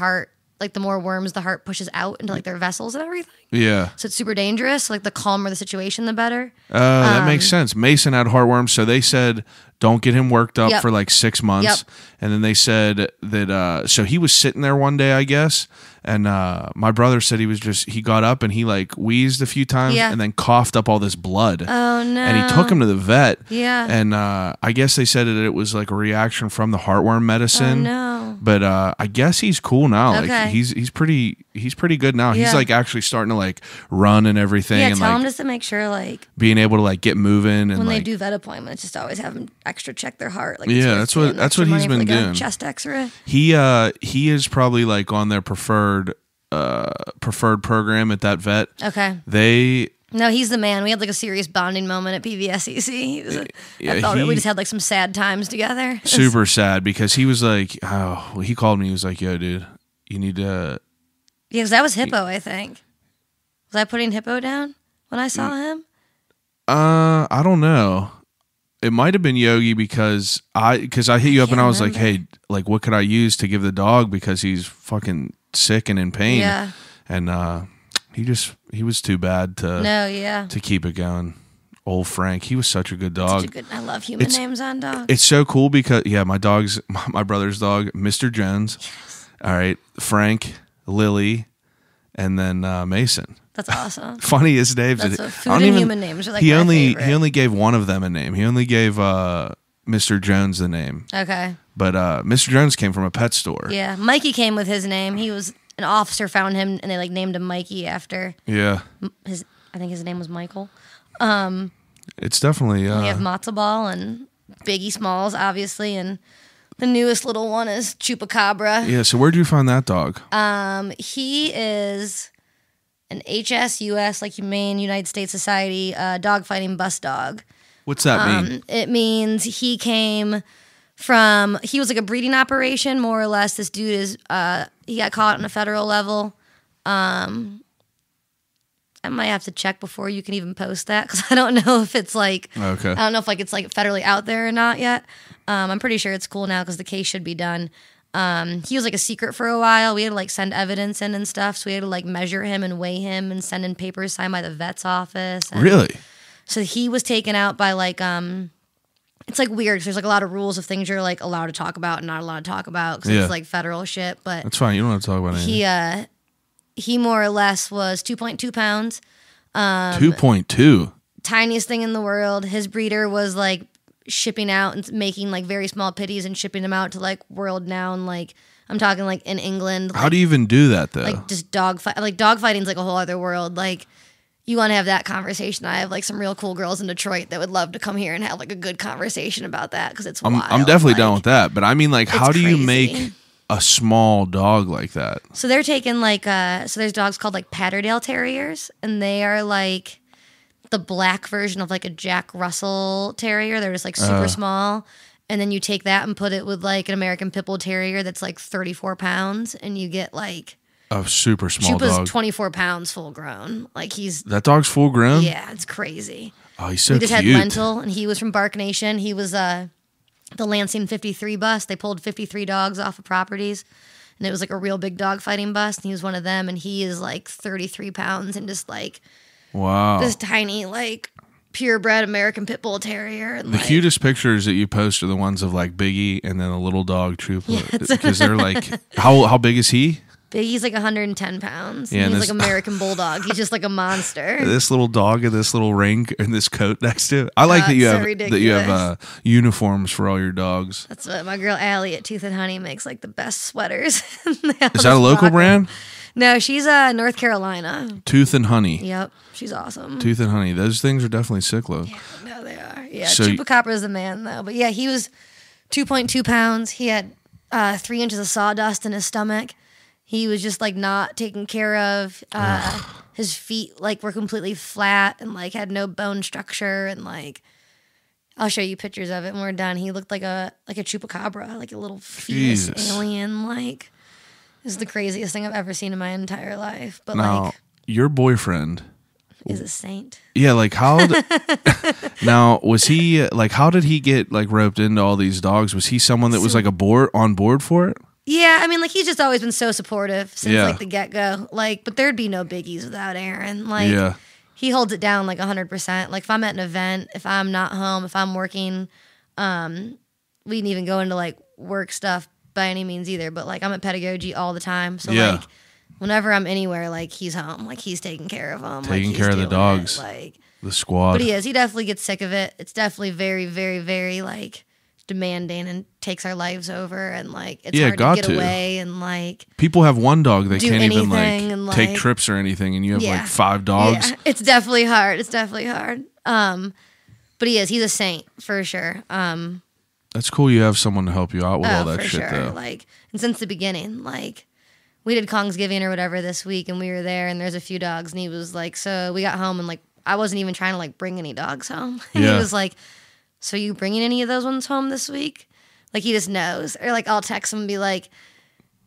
worms the heart pushes out into like their vessels and everything. Yeah. So it's super dangerous. Like the calmer the situation, the better. That makes sense. Mason had heartworm, so they said don't get him worked up Yep. for like 6 months. Yep. And then they said that so he was sitting there one day, I guess, And my brother said he got up and he like wheezed a few times and then coughed up all this blood. Oh no. And he took him to the vet. Yeah. And I guess they said that it was like a reaction from the heartworm medicine. Oh no. But I guess he's cool now. Okay. Like he's pretty good now. Yeah. He's like actually starting to like run and everything. Yeah, and tell like him just to make sure like being able to like get moving and when they like do vet appointments, just always have them extra check their heart. Like yeah, that's what he's been doing. Chest X-ray. He is probably like on their preferred program at that vet. Okay. No, he's the man. We had like a serious bonding moment at PVSCC. We just had like some sad times together. Super sad because he was like, he called me. He was like, yo, dude, you need to. Yeah, because that was Hippo, I think. Was I putting Hippo down when I saw him? I don't know. It might have been Yogi because I hit you up and I was like, hey, like, what could I use to give the dog because he's fucking sick and in pain. Yeah. And he was too bad to keep it going. Old Frank, he was such a good dog. I love human names on dogs. It's so cool because my brother's dog, Mr. Jones. Yes. All right, Frank, Lily, and then Mason. That's awesome. Funniest names. Human names are like he my only favorite. he only gave one of them a name. He only gave Mr. Jones the name. Okay. But Mr. Jones came from a pet store. Yeah, Mikey came with his name. He was an officer found him and they like named him Mikey after. Yeah. I think his name was Michael. It's definitely. We have Matzo Ball and Biggie Smalls, obviously, and the newest little one is Chupacabra. Yeah. So where'd you find that dog? He is an HSUS, like Humane United States Society, dogfighting bus dog. What's that mean? It means he was like a breeding operation, more or less. This dude he got caught on a federal level. I might have to check before you can even post that because I don't know if it's like, okay. I don't know if like it's like federally out there or not yet. I'm pretty sure it's cool now because the case should be done. He was like a secret for a while. We had to like send evidence in and stuff. So we had to like measure him and weigh him and send in papers signed by the vet's office. And really? So he was taken out by like, it's like weird because there's like a lot of rules of things you're like allowed to talk about and not allowed to talk about because it's like federal shit. But that's fine. You don't have to talk about anything. He more or less was 2.2 pounds. 2.2? Tiniest thing in the world. His breeder was like shipping out and making like very small pitties and shipping them out to like world renowned, like I'm talking like in England. How do you even do that though? Like just dog fighting's like a whole other world. Like you want to have that conversation. I have like some real cool girls in Detroit that would love to come here and have like a good conversation about that because it's wild. I'm definitely down with that. But I mean, like, how do you crazy. make a small dog like that? So they're taking like so there's dogs called like Patterdale Terriers, and they are like the black version of like a Jack Russell Terrier. They're just like super small, and then you take that and put it with like an American Pit Bull Terrier that's like 34 pounds, and you get like a super small Chupa's dog. 24 pounds full grown. Like that dog's full grown. Yeah, it's crazy. Oh, he's so we just cute. had Lentil, and he was from Bark Nation. He was the Lansing 53 bus. They pulled 53 dogs off of properties, and it was like a real big dog fighting bus, and he was one of them, and he is like 33 pounds and just like this tiny like purebred American Pit Bull Terrier. And the cutest pictures that you post are the ones of like Biggie and then a little dog Chupa because they're like how big is he? Biggie's like 110 pounds. Yeah, and he's like American Bulldog. He's just like a monster. This little dog and this little ring and this coat next to it. I like that you have uniforms for all your dogs. That's what my girl Alli at Tooth and Honey makes like the best sweaters. Is that a local brand? No, she's North Carolina. Tooth and Honey. Yep, she's awesome. Tooth and Honey. Those things are definitely sick, low. Yeah, no, they are. Yeah, so Chupacabra is the man though. But yeah, he was 2.2 pounds. He had 3 inches of sawdust in his stomach. He was just like not taken care of. His feet like were completely flat and like had no bone structure, and like I'll show you pictures of it when we're done. He looked like a Chupacabra, like a little fetus alien. Like it was the craziest thing I've ever seen in my entire life. But now, like your boyfriend is a saint. Yeah, like how now was he like how did he get like roped into all these dogs? Was he someone that was like on board for it? Yeah, I mean, like, he's just always been so supportive since, like, the get-go. Like, but there'd be no Biggies without Aaron. Like, he holds it down, like, 100%. Like, if I'm at an event, if I'm not home, if I'm working, we didn't even go into, like, work stuff by any means either. But, like, I'm at Petagogy all the time. So, like, whenever I'm anywhere, like he's home, like he's taking care of them, Taking like, care of the dogs. like The squad. But he is. He definitely gets sick of it. It's definitely very, very, very like demanding and takes our lives over, and like it's hard to get away, and like people have one dog they do can't even like anything, take like- trips or anything, and you have like 5 dogs. Yeah, it's definitely hard. It's definitely hard. But he is. He's a saint for sure. That's cool. You have someone to help you out with all that for shit sure. though. Like, and since the beginning, like we did Kongsgiving or whatever this week, and we were there, and there's a few dogs, and he was like, so we got home, and like I wasn't even trying to like bring any dogs home. And he was like, so you bringing any of those ones home this week? Like he just knows. Or like I'll text him and be like,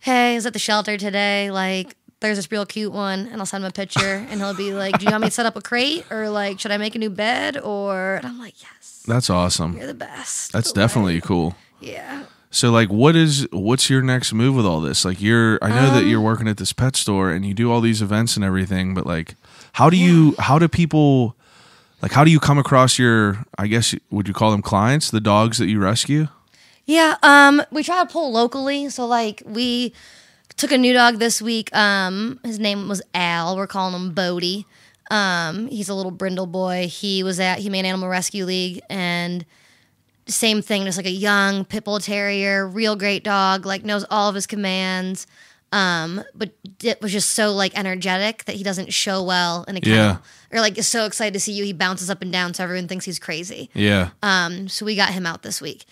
hey, I was at the shelter today. Like there's this real cute one, and I'll send him a picture, and he'll be like, do you want me to set up a crate, or like should I make a new bed? Or and I'm like, yes. That's awesome. You're the best. That's But, definitely like, cool. yeah. So like what's your next move with all this? Like I know that you're working at this pet store and you do all these events and everything, but like how do you come across your, I guess would you call them clients, the dogs that you rescue? Yeah, we try to pull locally. So like we took a new dog this week. His name was Al. We're calling him Bodie. He's a little brindle boy. He made Animal Rescue League, and same thing, just like a young pit bull terrier, real great dog, like knows all of his commands. But it was just so like energetic that he doesn't show well in a kennel. Yeah. Or like is so excited to see you, he bounces up and down, so everyone thinks he's crazy. Yeah. So we got him out this week.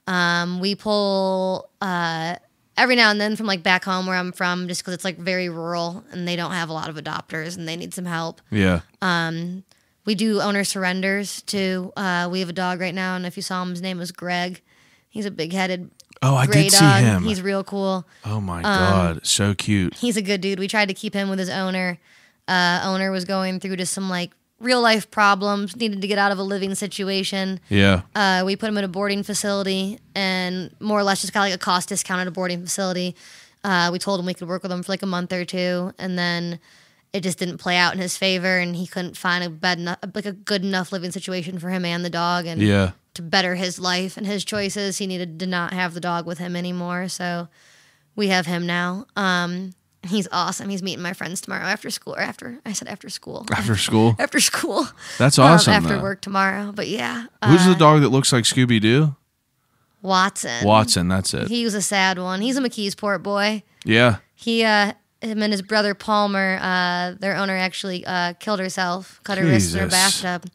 We pull every now and then from like back home where I'm from, just because it's like very rural and they don't have a lot of adopters and they need some help. Yeah. We do owner surrenders too. We have a dog right now, and if you saw him, his name was Greg. He's a big-headed I gray did dog. see him. He's real cool. Oh my God. So cute. He's a good dude. We tried to keep him with his owner. Owner was going through just some like real life problems, needed to get out of a living situation. Yeah. We put him in a boarding facility and more or less just got like a cost discount at a boarding facility. We told him we could work with him for like a month or two, and then it just didn't play out in his favor, and he couldn't find a good enough living situation for him and the dog. And Yeah. to better his life and his choices, he needed to not have the dog with him anymore. So we have him now. He's awesome. He's meeting my friends tomorrow after school. After school. After school? After school. That's awesome. After though. work tomorw. But yeah. Who's the dog that looks like Scooby-Doo? Watson. That's it. He was a sad one. He's a McKeesport boy. Yeah. Him and his brother Palmer, their owner actually killed herself, cut her wrist in her Jesus. bathtub.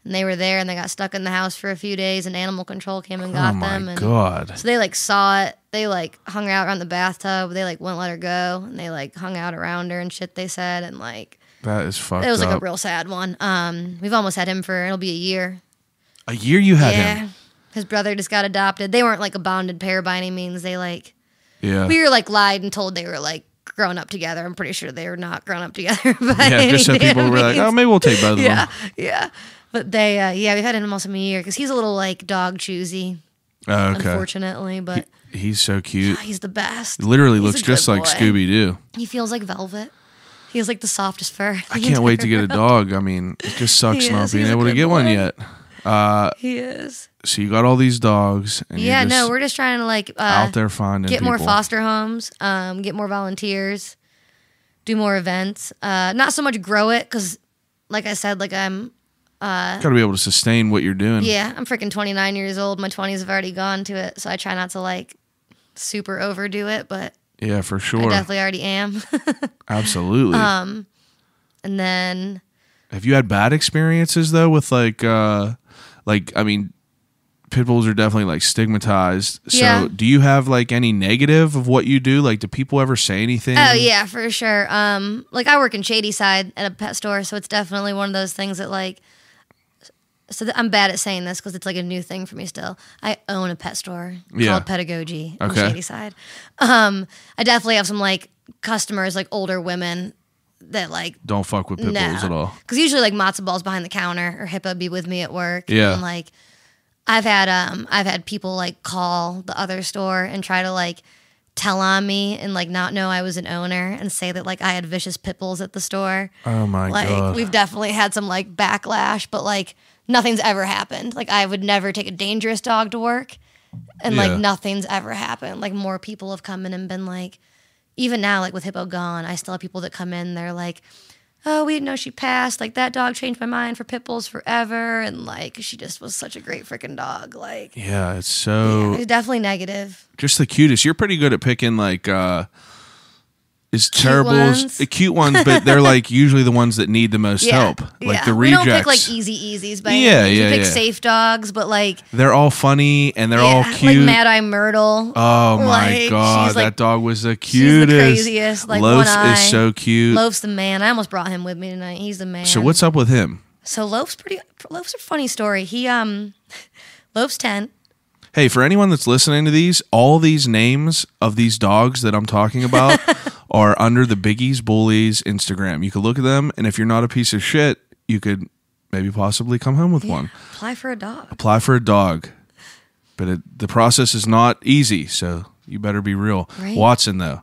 And they were there, and they got stuck in the house for a few days, and animal control came and got Oh my them. And God. so they like saw it. They like hung out around the bathtub. They like wouldn't let her go, and they like hung out around her and shit. They said, and like That is fucked it was like up. a real sad one. We've almost had him it'll be a year. A year you had him? His brother just got adopted. They weren't like a bonded pair by any means. They like Yeah. we were like lied and told they were like grown up together. I'm pretty sure they were not grown up together. By Yeah, just so any people were like, means. oh, maybe we'll take both of them. Yeah. But they, we've had him almost a year because he's a little like dog choosy, Oh, okay. unfortunately. But He's so cute. he's the best. Literally He's looks a just good like boy. Scooby-Doo. He feels like velvet. He has like the softest fur. I can't wait to get a dog. I mean, it just sucks He not is. being He's a able to good get one boy. yet. He is. So you got all these dogs. And Yeah, you're just no, we're just trying to like out there finding get more people. foster homes, get more volunteers, do more events. Not so much grow it because, like I said, like I'm. Got to be able to sustain what you're doing. Yeah, I'm freaking 29 years old. My 20s have already gone to it, so I try not to like super overdo it, but Yeah, for I sure. definitely already am. Absolutely. And then Have you had bad experiences though with like I mean, pit bulls are definitely like stigmatized. So Yeah. do you have like any negative of what you do? Like, do people ever say anything? oh yeah, for sure. Like I work in Shady Side at a pet store, so it's definitely one of those things that like. So I'm bad at saying this because it's like a new thing for me still. I own a pet store called Petagogy in Okay. Shady Side. I definitely have some like customers, like older women that like Don't fuck with pit bulls at all. Because usually like matzo balls behind the counter or Hippa be with me at work. Yeah. And like I've had people like call the other store and try to like tell on me and like not know I was an owner and say that like I had vicious pit bulls at the store. Oh my Like God. we've definitely had some like backlash, but like nothing's ever happened. Like I would never take a dangerous dog to work, and Yeah. like nothing's ever happened. Like more people have come in and been like, even now, like with Hippo gone, I still have people that come in. They're like, "Oh, we didn't know she passed. Like that dog changed my mind for pit bulls forever, and like she just was such a great freaking dog." Like, Yeah, it's so it's definitely negative. just the cutest. You're pretty good at picking like is Cute terribles, ones. Cute ones, but they're like usually the ones that need the most help. Like the We rejects. don't pick like easy easies, but Yeah, we yeah, pick yeah. safe dogs, but like They're all funny and they're all cute. like Mad Eye Myrtle. Oh my Like, god, she's, like, that dog was the she's cutest. the craziest. Like Loaf one eye. is so cute. Loaf's the man. I almost brought him with me tonight. He's the man. So what's up with him? So Loaf's a funny story. He Loaf's 10. Hey, for anyone that's listening to these, all these names of these dogs that I'm talking about are under the Biggies Bullies Instagram. You can look at them, and if you're not a piece of shit, you could maybe possibly come home with one. Apply for a dog. Apply for a dog. But the process is not easy, so you better be real. Right. Watson, though,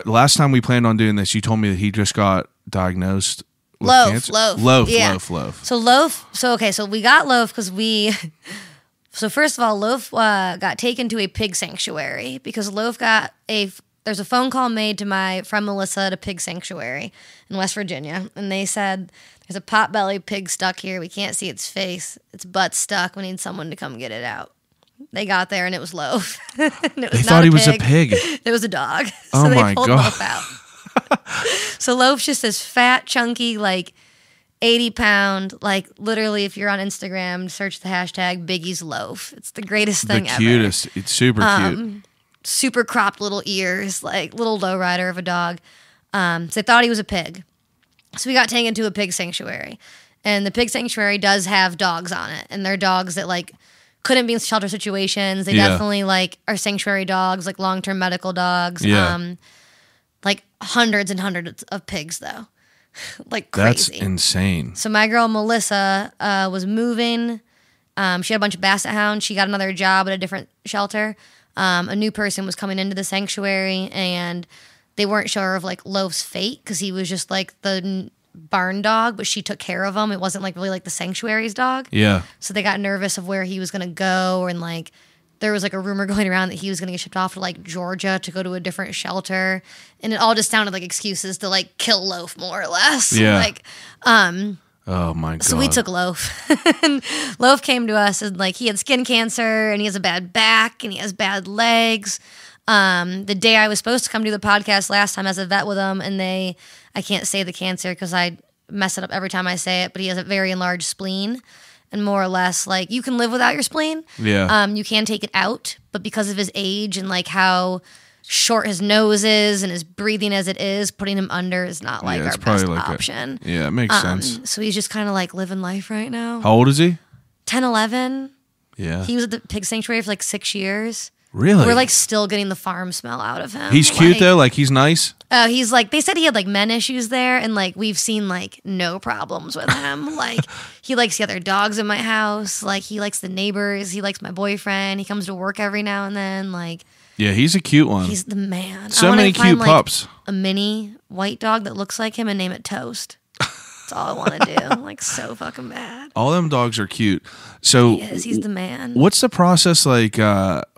last time we planned on doing this, you told me that he just got diagnosed with cancer. Loaf. Yeah. Loaf. So Loaf. So we got Loaf because we. So first of all, Loaf got taken to a pig sanctuary because Loaf got there's a phone call made to my friend Melissa at a pig sanctuary in West Virginia, and they said there's a potbelly pig stuck here. We can't see its face. Its butt's stuck. We need someone to come get it out. They got there and it was Loaf. And it was They thought he was a pig. It was a dog. Oh So they my pulled God. Loaf out. So Loaf's just this fat, chunky, like 80-pound, like literally if you're on Instagram, search the hashtag Biggie's Loaf. It's the greatest thing The ever. cutest. It's super cute. Super cropped little ears, like little lowrider of a dog. So they thought he was a pig. So we got taken to a pig sanctuary. And the pig sanctuary does have dogs on it. And they're dogs that like couldn't be in shelter situations. They Yeah. definitely like are sanctuary dogs, like long-term medical dogs. Yeah. Like hundreds and hundreds of pigs though. Like That's crazy. insane. So my girl Melissa was moving. She had a bunch of basset hounds. She got another job at a different shelter. A new person was coming into the sanctuary, and they weren't sure of like Loaf's fate because he was just like the barn dog, but she took care of him. It wasn't like really like the sanctuary's dog. Yeah. So they got nervous of where he was going to go, and like there was like a rumor going around that he was going to get shipped off to like Georgia to go to a different shelter, and it all just sounded like excuses to like kill Loaf more or less. Yeah. Like, Oh my god. so we took Loaf. And Loaf came to us and like he had skin cancer and he has a bad back and he has bad legs. The day I was supposed to come do the podcast last time as a vet with him, and I can't say the cancer because I mess it up every time I say it, but he has a very enlarged spleen. And more or less, like, you can live without your spleen. Yeah. You can take it out, but because of his age and like how short his nose is and his breathing as it is, putting him under is not like Yeah, it's our best probably like option. Yeah, it makes sense. So he's just kind of like living life right now. How old is he? 10, 11. Yeah. He was at the pig sanctuary for like 6 years. Really? We're like still getting the farm smell out of him. He's cute Like, though. Like he's nice. He's like, they said he had like men issues there, and like we've seen like no problems with him. Like he likes the other dogs in my house. Like he likes the neighbors. He likes my boyfriend. He comes to work every now and then. Like Yeah, he's a cute one. he's the man. So I wanna many find, cute like, pups. A mini white dog that looks like him and name it Toast. That's all I want to do. Like so fucking bad. All them dogs are cute. So He's the man. what's the process like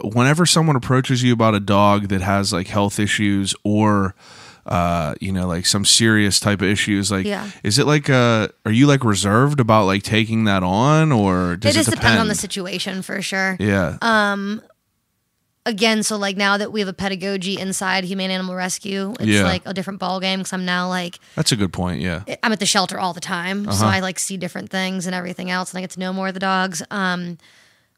whenever someone approaches you about a dog that has like health issues or like some serious type of issues, like Yeah. is it like are you like reserved about like taking that on, or does It it just depend? depends on the situation for sure. Yeah. Again, so like now that we have a Petagogy inside Humane Animal Rescue, it's Yeah. like a different ball game because I'm now like That's a good point. Yeah. I'm at the shelter all the time, so I like see different things and everything else, and I get to know more of the dogs.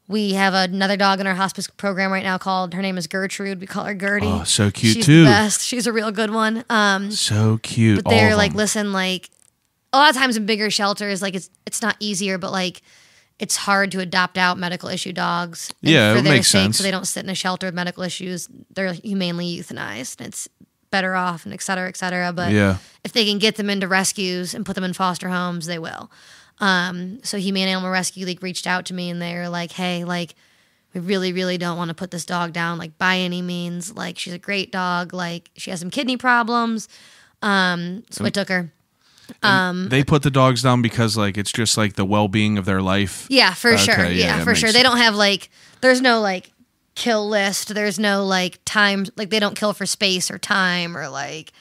We have another dog in our hospice program right now called, her name is Gertrude. We call her Gertie. Oh, so cute She's too. the best. She's a real good one. So cute. But they're all of like, them. listen, like a lot of times in bigger shelters, like it's not easier, but like it's hard to adopt out medical issue dogs. And Yeah, for it their makes sake, sense. so they don't sit in a shelter with medical issues. They're humanely euthanized. And it's better off, and et cetera, et cetera. But Yeah. if they can get them into rescues and put them in foster homes, they will. So Humane Animal Rescue League reached out to me, and they're like, hey, like, we really, really don't want to put this dog down, like, by any means. Like, she's a great dog. Like, she has some kidney problems. So I took her. They put the dogs down because like it's just like the well-being of their life. Yeah, for Okay, sure. yeah, Yeah, that for makes sure. They don't have like, there's no like kill list. There's no like time, like they don't kill for space or time or like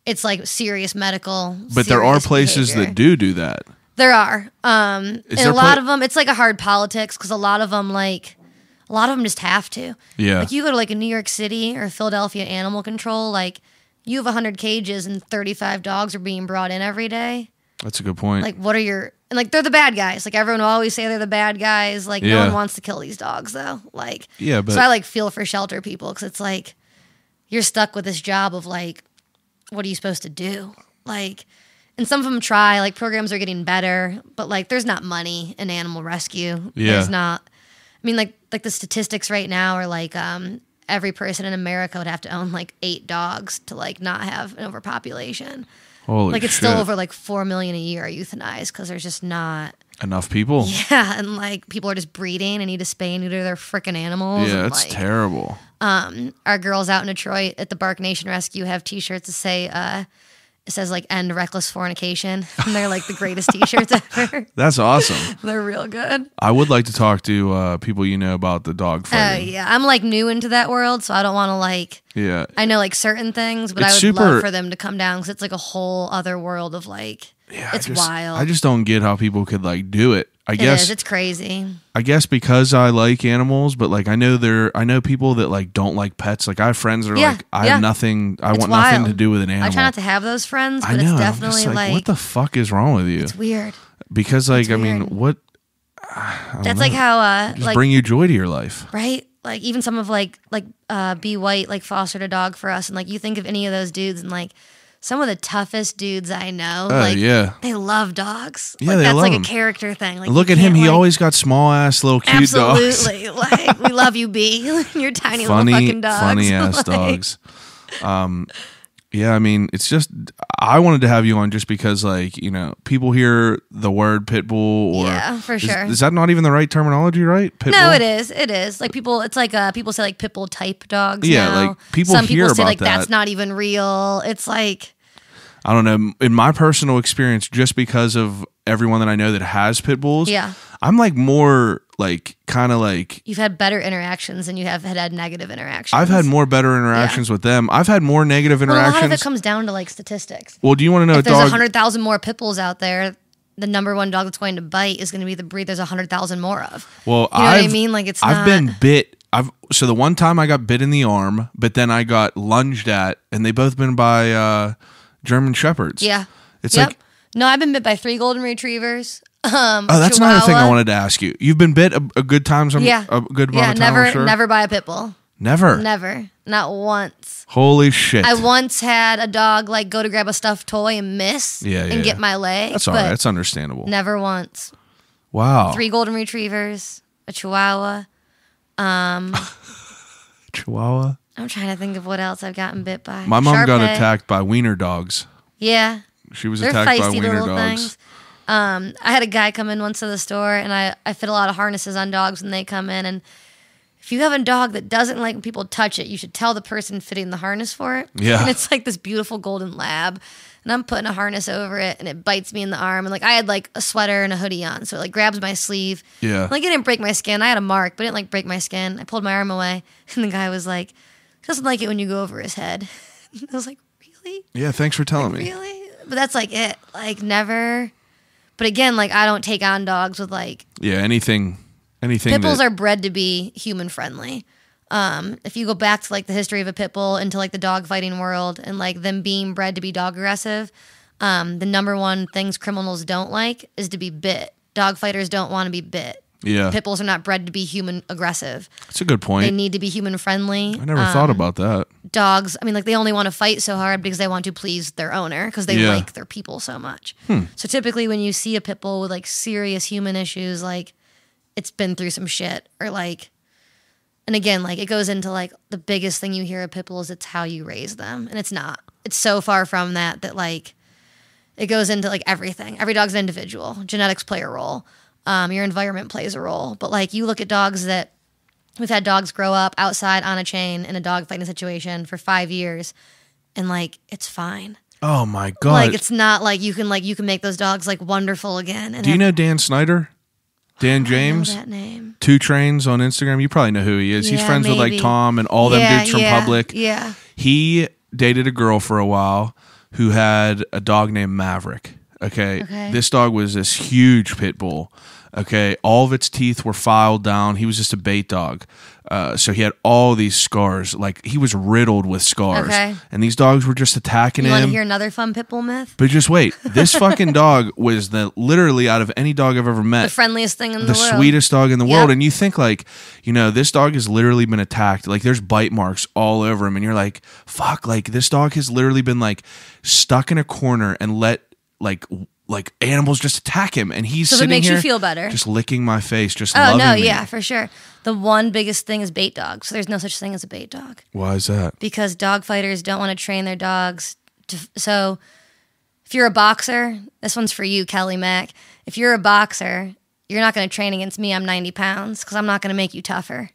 it's like serious medical. But there are serious places behavior. that do that. There are. And there a lot of them, it's like a hard politics because a lot of them just have to. Yeah. Like you go to like a New York City or Philadelphia animal control, like you have 100 cages and 35 dogs are being brought in every day. That's a good point. Like what are your, and like they're the bad guys. Like everyone will always say they're the bad guys. Like no one wants to kill these dogs though. Like, yeah, but so I like feel for shelter people because it's like you're stuck with this job of like, what are you supposed to do? Like, and some of them try, like programs are getting better, but like there's not money in animal rescue. Yeah. There's not, I mean like the statistics right now are like every person in America would have to own like 8 dogs to like not have an overpopulation. Holy like it's shit. still over like 4 million a year are euthanized because there's just not enough people. Yeah, and like people are just breeding and need to spay and neuter their freaking animals. Yeah, and, it's like, terrible. Our girls out in Detroit at the Bark Nation Rescue have T-shirts that say it says like "End reckless fornication," and they're like the greatest T-shirts ever. That's awesome. They're real good. I would like to talk to people you know about the dog fighting. Yeah, I'm like new into that world, so I don't want to like. Yeah, I know like certain things, but It's I would super- love for them to come down because it's like a whole other world of like. yeah. It's wild. I just don't get how people could like do it. I It guess is. It's crazy. I guess because I like animals, but like I know people that like don't like pets. Like I have friends that are Yeah, like I yeah. have nothing. I It's want nothing wild. to do with an animal. I try not to have those friends, I but know. it's and I'm just definitely like what the fuck is wrong with you? it's weird. Because like it's I mean, weird. what That's like how just like bring you joy to your life? right? Like even some of like B White like fostered a dog for us, and like you think of any of those dudes, and like some of the toughest dudes I know, like yeah. they love dogs. Yeah, like, they that's love like them. a character thing. Like Look you at him. can't, He like, always got small ass little cute dogs. absolutely like we love you, B. You're tiny little fucking dogs. Funny ass Like, dogs. Yeah, I mean, it's just I wanted to have you on just because, like, you know, people hear the word pit bull, or Yeah, for sure. Is that not even the right terminology? Right? Pit No, bull? it is. It is. Like people, it's like people say like pit bull type dogs. Yeah, now. like, people Some hear people say about like that. that's not even real. It's like I don't know. In my personal experience, just because of everyone that I know that has pit bulls, Yeah. I'm like more like kind of like you've had better interactions than you have had negative interactions. I've had more better interactions with them. I've had more negative Well, a lot of interactions. it comes down to like statistics. Well, do you want to know If a there's dog? 100,000 more pit bulls out there, the number one dog that's going to bite is going to be the breed there's 100,000 more of. Well, you know what I mean? Like it's I've not. been bit. So the one time I got bit in the arm, but then I got lunged at, and they both been by German Shepherds. Yeah. It's Yep. like, No, I've been bit by 3 golden retrievers. oh, that's another thing I Chihuahua. wanted to ask you. You've been bit a good time, Yeah. a good amount Yeah, of time, I'm sure? never by a pit bull. Never. Never. Not once. Holy shit. I once had a dog like go to grab a stuffed toy and miss Yeah, and yeah. get my leg. That's all but right. That's understandable. Never once. Wow. 3 golden retrievers, a chihuahua. Chihuahua. I'm trying to think of what else I've gotten bit by. My mom got Shar-Pei. attacked by wiener dogs. Yeah. She was They're attacked by feisty wiener little dogs. things. I had a guy come in once to the store, and I fit a lot of harnesses on dogs when they come in. And if you have a dog that doesn't like when people touch it, you should tell the person fitting the harness for it. Yeah. And it's like this beautiful golden lab, and I'm putting a harness over it, and it bites me in the arm. And like I had like a sweater and a hoodie on, so it like grabs my sleeve. Yeah. Like it didn't break my skin. I had a mark, but it didn't like break my skin. I pulled my arm away, and the guy was like, "He doesn't like it when you go over his head." I was like, "Really? Yeah, thanks for telling me. Really?" But that's like it. Like never. But again, like I don't take on dogs with like Yeah, anything pit bulls that, are bred to be human friendly. If you go back to like the history of a pit bull into like the dog fighting world and like them being bred to be dog aggressive, the number one things criminals don't like is to be bit. Dog fighters don't want to be bit. yeah. Pit bulls are not bred to be human aggressive. That's a good They point. need to be human friendly. I never thought about that. Dogs, I mean, like they only want to fight so hard because they want to please their owner because they Yeah. like their people so much. So typically, when you see a pit bull with like serious human issues, like it's been through some shit, or like, and again, like it goes into like the biggest thing you hear of pit bulls, it's how you raise them, and it's not. It's so far from that like it goes into like everything. Every dog's an individual. Genetics play a role. Your environment plays a role, but like you look at dogs that. We've had dogs grow up outside on a chain in a dog fighting situation for 5 years, and like it's fine. Oh my god. Like it's not like you can make those dogs like wonderful again. And Do you know Dan Snyder? Dan I know James, that name. 2 Trains on Instagram. You probably know who he is. He's Yeah, friends with like maybe. Tom and all them dudes from Public. Yeah. He dated a girl for a while who had a dog named Maverick. Okay. This dog was this huge pit bull. Okay. All of its teeth were filed down. He was just a bait dog. So he had all these scars. Like he was riddled with scars. Okay. And these dogs were just attacking You him. want to hear another fun pit bull myth? But just wait. This fucking dog was literally out of any dog I've ever met. The friendliest thing in the world. The sweetest dog in the world. Yep. And you think like, this dog has literally been attacked. Like there's bite marks all over him. And you're like, fuck, like this dog has literally been like stuck in a corner and let like animals just attack him. And he's So sitting it makes here you feel better. just licking my face, just Oh, loving no, me. yeah, for sure. The one biggest thing is bait dogs. So there's no such thing as a bait dog. Why is that? Because dog fighters don't want to train their dogs. So if you're a boxer, this one's for you, Kelly Mack. If you're a boxer, you're not going to train against me. I'm 90 pounds because I'm not going to make you tougher.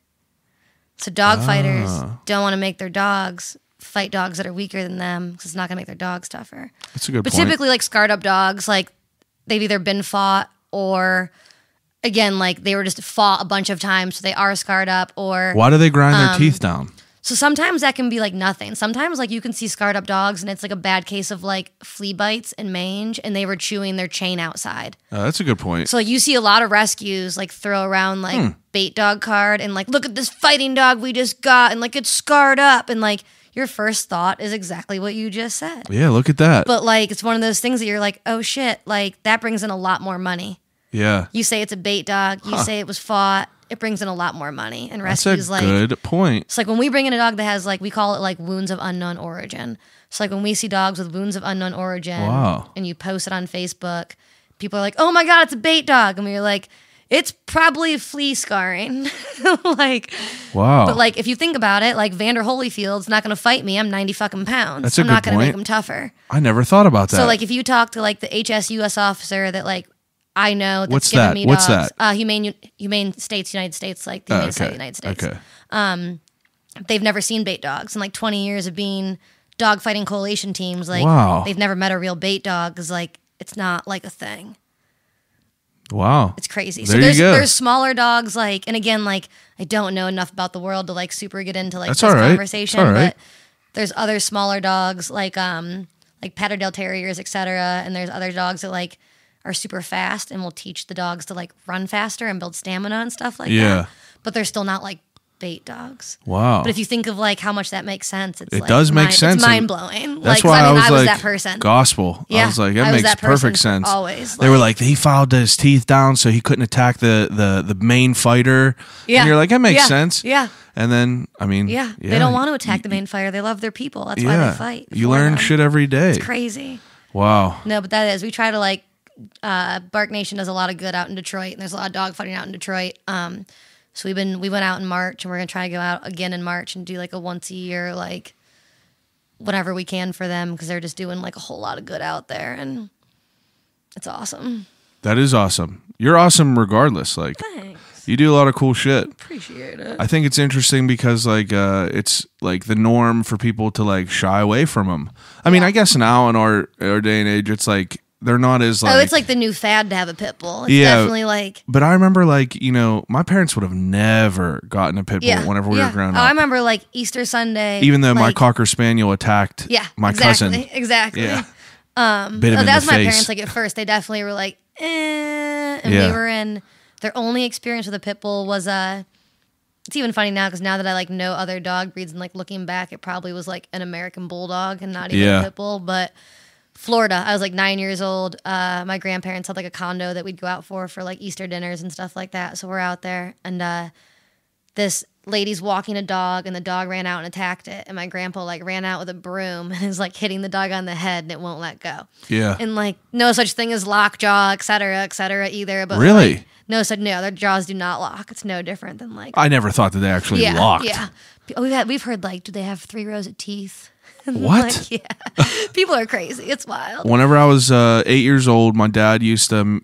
So dog fighters don't want to make their dogs fight dogs that are weaker than them because it's not going to make their dogs tougher. That's a good But point. typically, like scarred up dogs, like they've either been fought or, again, like they were just fought a bunch of times, so they are scarred up. Or Why do they grind their teeth down? so sometimes that can be like nothing. Sometimes like you can see scarred up dogs and it's like a bad case of like flea bites and mange, and they were chewing their chain outside. That's a good point. So like you see a lot of rescues like throw around like bait dog card and like, look at this fighting dog we just got, and like it's scarred up, and like your first thought is exactly what you just said. Yeah, look at that. But like it's one of those things that you're like, oh shit, like that brings in a lot more money. Yeah. You say it's a bait dog, you say it was fought, it brings in a lot more money. And That's rescues a like good point. it's like when we bring in a dog that has like, we call it like wounds of unknown origin. So like when we see dogs with wounds of unknown origin and you post it on Facebook, people are like, oh my God, it's a bait dog. And we're like, it's probably flea scarring. Like, Wow. but like if you think about it, like Vander Holyfield's not going to fight me. I'm 90 fucking pounds. That's a I'm not good going to make point. him tougher. I never thought about that. So like if you talk to like the HSUS officer that like I know that's What's giving that? me What's dogs, that? Humane States, United States, like the Humane Society of the United States. Okay. They've never seen bait dogs in like 20 years of being dog fighting coalition teams. Like Wow. they've never met a real bait dog because like it's not like a thing. Wow. It's crazy. There So you go. there's smaller dogs like, and again, like I don't know enough about the world to like super get into like That's this all right. conversation, It's all right. but there's other smaller dogs like Patterdale Terriers, etc. And there's other dogs that like are super fast and will teach the dogs to like run faster and build stamina and stuff like Yeah. that. But they're still not like bait dogs. Wow. But if you think of like how much that makes sense, it's It like does make sense, It's and mind blowing. That's like, 'cause why I mean, I was like, that person. gospel. Yeah, I was like, I that was makes that person perfect sense. always, They were like- like, he filed his teeth down so he couldn't attack the main fighter. Yeah. And you're like, that makes Yeah. sense. Yeah. And then, I mean, Yeah, they don't want to attack the main fighter. They love their people. That's why they fight. You for learn them. shit every day. It's crazy. Wow. No, but that is. We try to like. Bark Nation does a lot of good out in Detroit, and there's a lot of dog fighting out in Detroit. So we went out in March, and we're gonna try to go out again in March and do like a once a year, like whatever we can for them, because they're just doing like a whole lot of good out there, and it's awesome. That is awesome. You're awesome regardless. Like, Thanks. you do a lot of cool shit. Appreciate it. I think it's interesting because like it's like the norm for people to like shy away from them. I mean, I guess now in our day and age, it's like they're not as like. Oh, it's like the new fad to have a pit bull. It's Yeah. definitely like. But I remember like, my parents would have never gotten a pit bull Yeah, whenever we were growing Oh, up. I remember like Easter Sunday. Even though my like, Cocker Spaniel attacked my cousin. Exactly. Yeah. That Bit him in the was my face. parents. Like at first, they definitely were like, and Yeah. we were in. Their only experience with a pit bull was It's even funny now because now that I like know other dog breeds and like looking back, it probably was like an American bulldog and not even a pit bull. But Florida, I was like 9 years old. My grandparents had like a condo that we'd go out for like Easter dinners and stuff like that. So we're out there, and this lady's walking a dog, and the dog ran out and attacked it. And my grandpa like ran out with a broom and is like hitting the dog on the head, and it won't let go. Yeah. And like no such thing as lockjaw, et cetera, either. But Really? like, no, their jaws do not lock. It's no different than like I never thought that they actually locked. Yeah, we've heard like, do they have 3 rows of teeth? What? Like, yeah, people are crazy. It's wild. Whenever I was 8 years old, my dad used to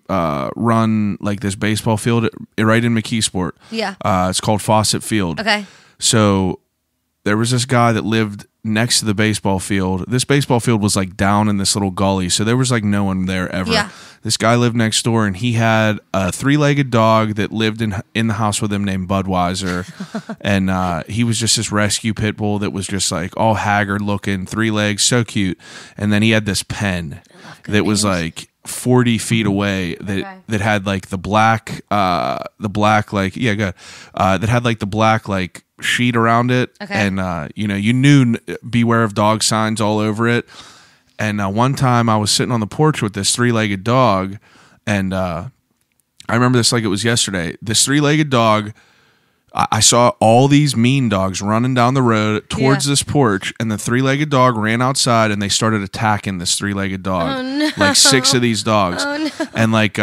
run like this baseball field right in McKeesport. Yeah. It's called Fawcett Field. Okay. So there was this guy that lived next to the baseball field. This baseball field was like down in this little gully, so there was like no one there ever. Yeah. This guy lived next door, and he had a 3-legged dog that lived in the house with him named Budweiser, and he was just this rescue pit bull that was just like all haggard looking, 3 legs, so cute. And then he had this pen that was like 40 feet away that had like the black like that had like the black like sheet around it, and you knew beware of dog signs all over it. And one time I was sitting on the porch with this 3-legged dog, and I remember this like it was yesterday. This 3-legged dog, I saw all these mean dogs running down the road towards this porch, and the 3-legged dog ran outside, and they started attacking this 3-legged dog. Oh, no. Like 6 of these dogs. Oh, no. And like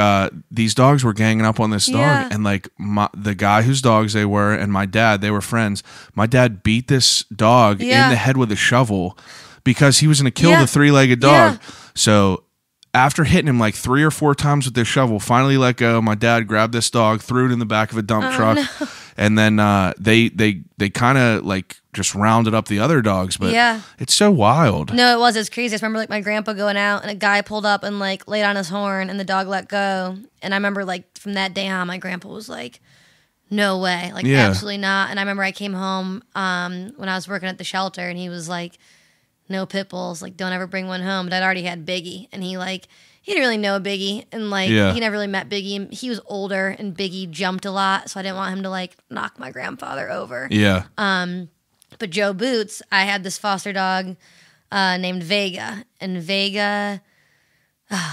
these dogs were ganging up on this dog, and like the guy whose dogs they were and my dad, they were friends. My dad beat this dog in the head with a shovel because he was going to kill the 3-legged dog. Yeah. So after hitting him like 3 or 4 times with this shovel, finally let go. My dad grabbed this dog, threw it in the back of a dump truck, and then they kind of like just rounded up the other dogs. But it's so wild. No, it was. It's crazy. I just remember like my grandpa going out, and a guy pulled up and like laid on his horn, and the dog let go. And I remember like from that day on, my grandpa was like, "No way, like absolutely not." And I remember I came home when I was working at the shelter, and he was like, "No pit bulls, like don't ever bring one home." But I'd already had Biggie, and he didn't really know Biggie, and like he never really met Biggie, and he was older, and Biggie jumped a lot, so I didn't want him to like knock my grandfather over. Yeah. But Joe Boots, I had this foster dog named Vega, and Vega,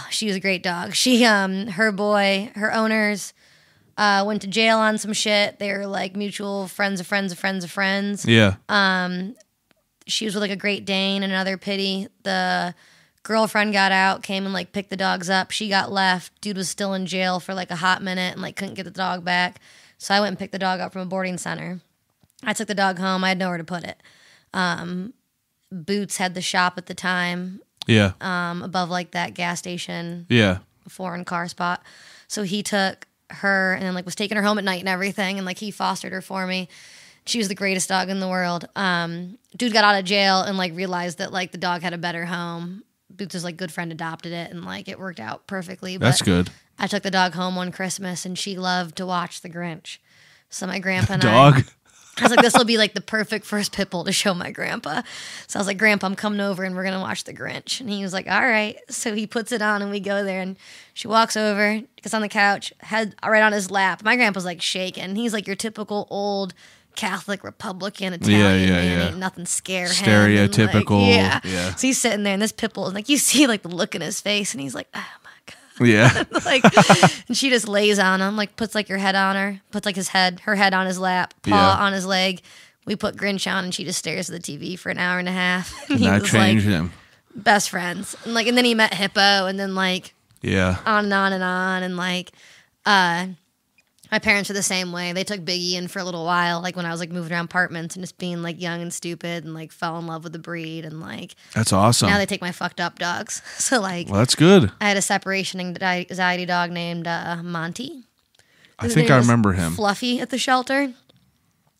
she was a great dog. She, her owners went to jail on some shit. They were like mutual friends of friends of friends of friends. Yeah. She was with like a Great Dane and another pitty. The girlfriend got out, came and like picked the dogs up. She got left. Dude was still in jail for like a hot minute and like couldn't get the dog back. So I went and picked the dog up from a boarding center. I took the dog home. I had nowhere to put it. Boots had the shop at the time. Yeah. Above like that gas station. Yeah. Foreign car spot. So he took her and then like was taking her home at night and everything, and like he fostered her for me. She was the greatest dog in the world. Dude got out of jail and like realized that like the dog had a better home. Boots' like good friend adopted it, and like it worked out perfectly. But that's good. I took the dog home one Christmas, and she loved to watch The Grinch. So my grandpa and dog. I was like, this will be like the perfect first pit bull to show my grandpa. So I was like, Grandpa, I'm coming over and we're going to watch The Grinch. And he was like, all right. So he puts it on and we go there, and she walks over, gets on the couch, head right on his lap. My grandpa's like shaking. He's like your typical old Catholic Republican Italian man. Ain't nothing scare him. Stereotypical. Like, yeah. So he's sitting there, and this pit bull, and like you see like the look in his face, and he's like, oh my God. Yeah. Like, and she just lays on him, like puts like her head on her, puts like her head on his lap, paw on his leg. We put Grinch on, and she just stares at the TV for an hour and a half. And that changed him. Best friends. And like, and then he met Hippo, and then like, on and on and on. And like, my parents were the same way. They took Biggie in for a little while, like when I was like moving around apartments and just being like young and stupid, and like fell in love with the breed, and like that's awesome. Now they take my fucked up dogs. So like, well, that's good. I had a separation anxiety dog named Monty. I think I remember him. Fluffy at the shelter.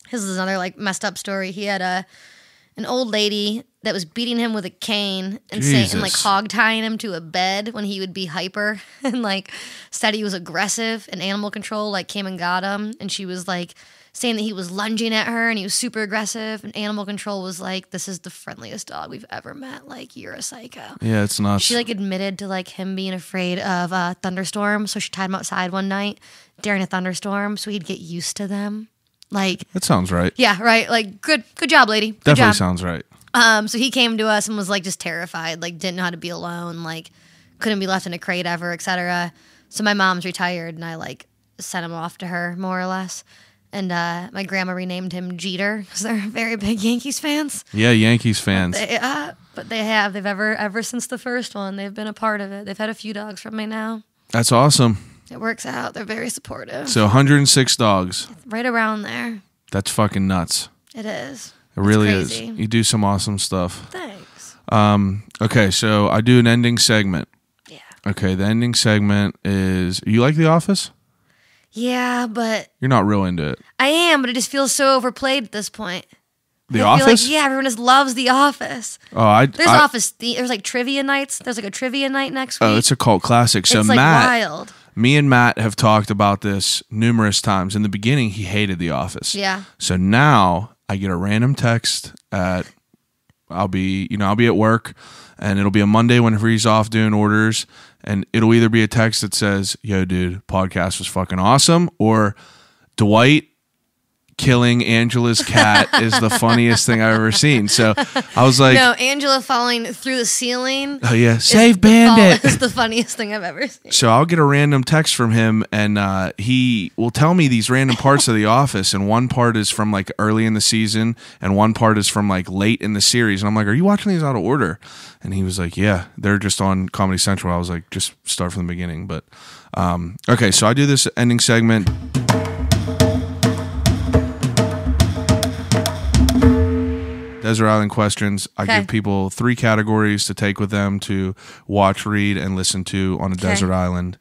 His is another like messed up story. He had an old lady that was beating him with a cane and like hog tying him to a bed when he would be hyper, and like said he was aggressive, and animal control like came and got him, and she was like saying that he was lunging at her and he was super aggressive, and animal control was like, this is the friendliest dog we've ever met, like you're a psycho. Yeah, it's nuts. She like admitted to like him being afraid of a thunderstorm, so she tied him outside one night during a thunderstorm so he'd get used to them. Like, that sounds right. Yeah, right. Like, good job, lady. Good Definitely job. sounds right. So he came to us and was like just terrified, like didn't know how to be alone, like couldn't be left in a crate ever, etc. So my mom's retired, and I like sent him off to her more or less. And my grandma renamed him Jeter because they're very big Yankees fans. Yeah, Yankees fans. But they've ever since the first one, they've been a part of it. They've had a few dogs from me now. That's awesome. It works out. They're very supportive. So 106 dogs. Right around there. That's fucking nuts. It is. It really is. You do some awesome stuff. Thanks. Okay, so I do an ending segment. Yeah. Okay, the ending segment is, you like The Office? Yeah, but... You're not real into it. I am, but it just feels so overplayed at this point. The I feel Office? like, yeah, everyone just loves The Office. Oh, There's Office. There's like trivia nights. There's like a trivia night next week. Oh, it's a cult classic. So it's like Matt, wild. me and Matt have talked about this numerous times. In the beginning, he hated The Office. Yeah. So now I get a random text I'll be at work, and it'll be a Monday whenever he's off doing orders, and it'll either be a text that says, "Yo, dude, podcast was fucking awesome," or Dwight killing Angela's cat is the funniest thing I've ever seen. So I was like, no, Angela falling through the ceiling. Oh yeah, save Bandit. Is the funniest thing I've ever seen. So I'll get a random text from him, and he will tell me these random parts of The Office, and one part is from like early in the season, and one part is from like late in the series. And I'm like, "Are you watching these out of order?" And he was like, "Yeah, they're just on Comedy Central." I was like, "Just start from the beginning." But okay, so I do this ending segment. Desert Island questions. I give people 3 categories to take with them to watch, read, and listen to on a desert island.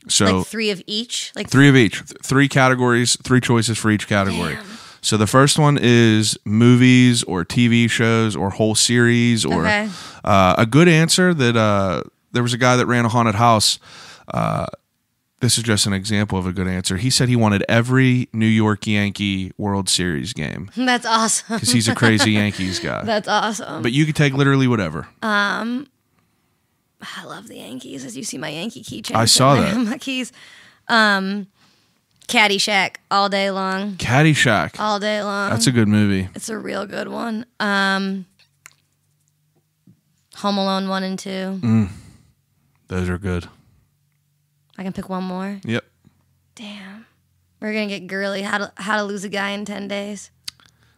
So like 3 of each? Like 3 of each. 3 categories, 3 choices for each category. Damn. So the first one is movies or TV shows or whole series or a good answer that there was a guy that ran a haunted house. This is just an example of a good answer. He said he wanted every New York Yankee World Series game. That's awesome. Because he's a crazy Yankees guy. That's awesome. But you could take literally whatever. I love the Yankees. As you see my Yankee keychain. I saw that. My keys. Caddyshack all day long. Caddyshack. All day long. That's a good movie. It's a real good one. Home Alone 1 and 2. Those are good. I can pick one more. Yep. Damn. We're going to get girly. How to Lose a Guy in 10 Days.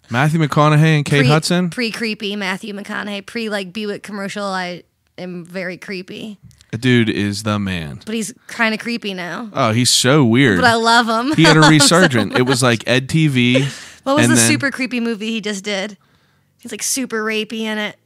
Matthew McConaughey and Kate Hudson. Pre-creepy Matthew McConaughey. Like Buick commercial. I am very creepy. The dude is the man. But he's kind of creepy now. Oh, he's so weird. But I love him. He had a resurgent. It was like Ed TV. What was the super creepy movie he just did? He's like super rapey in it.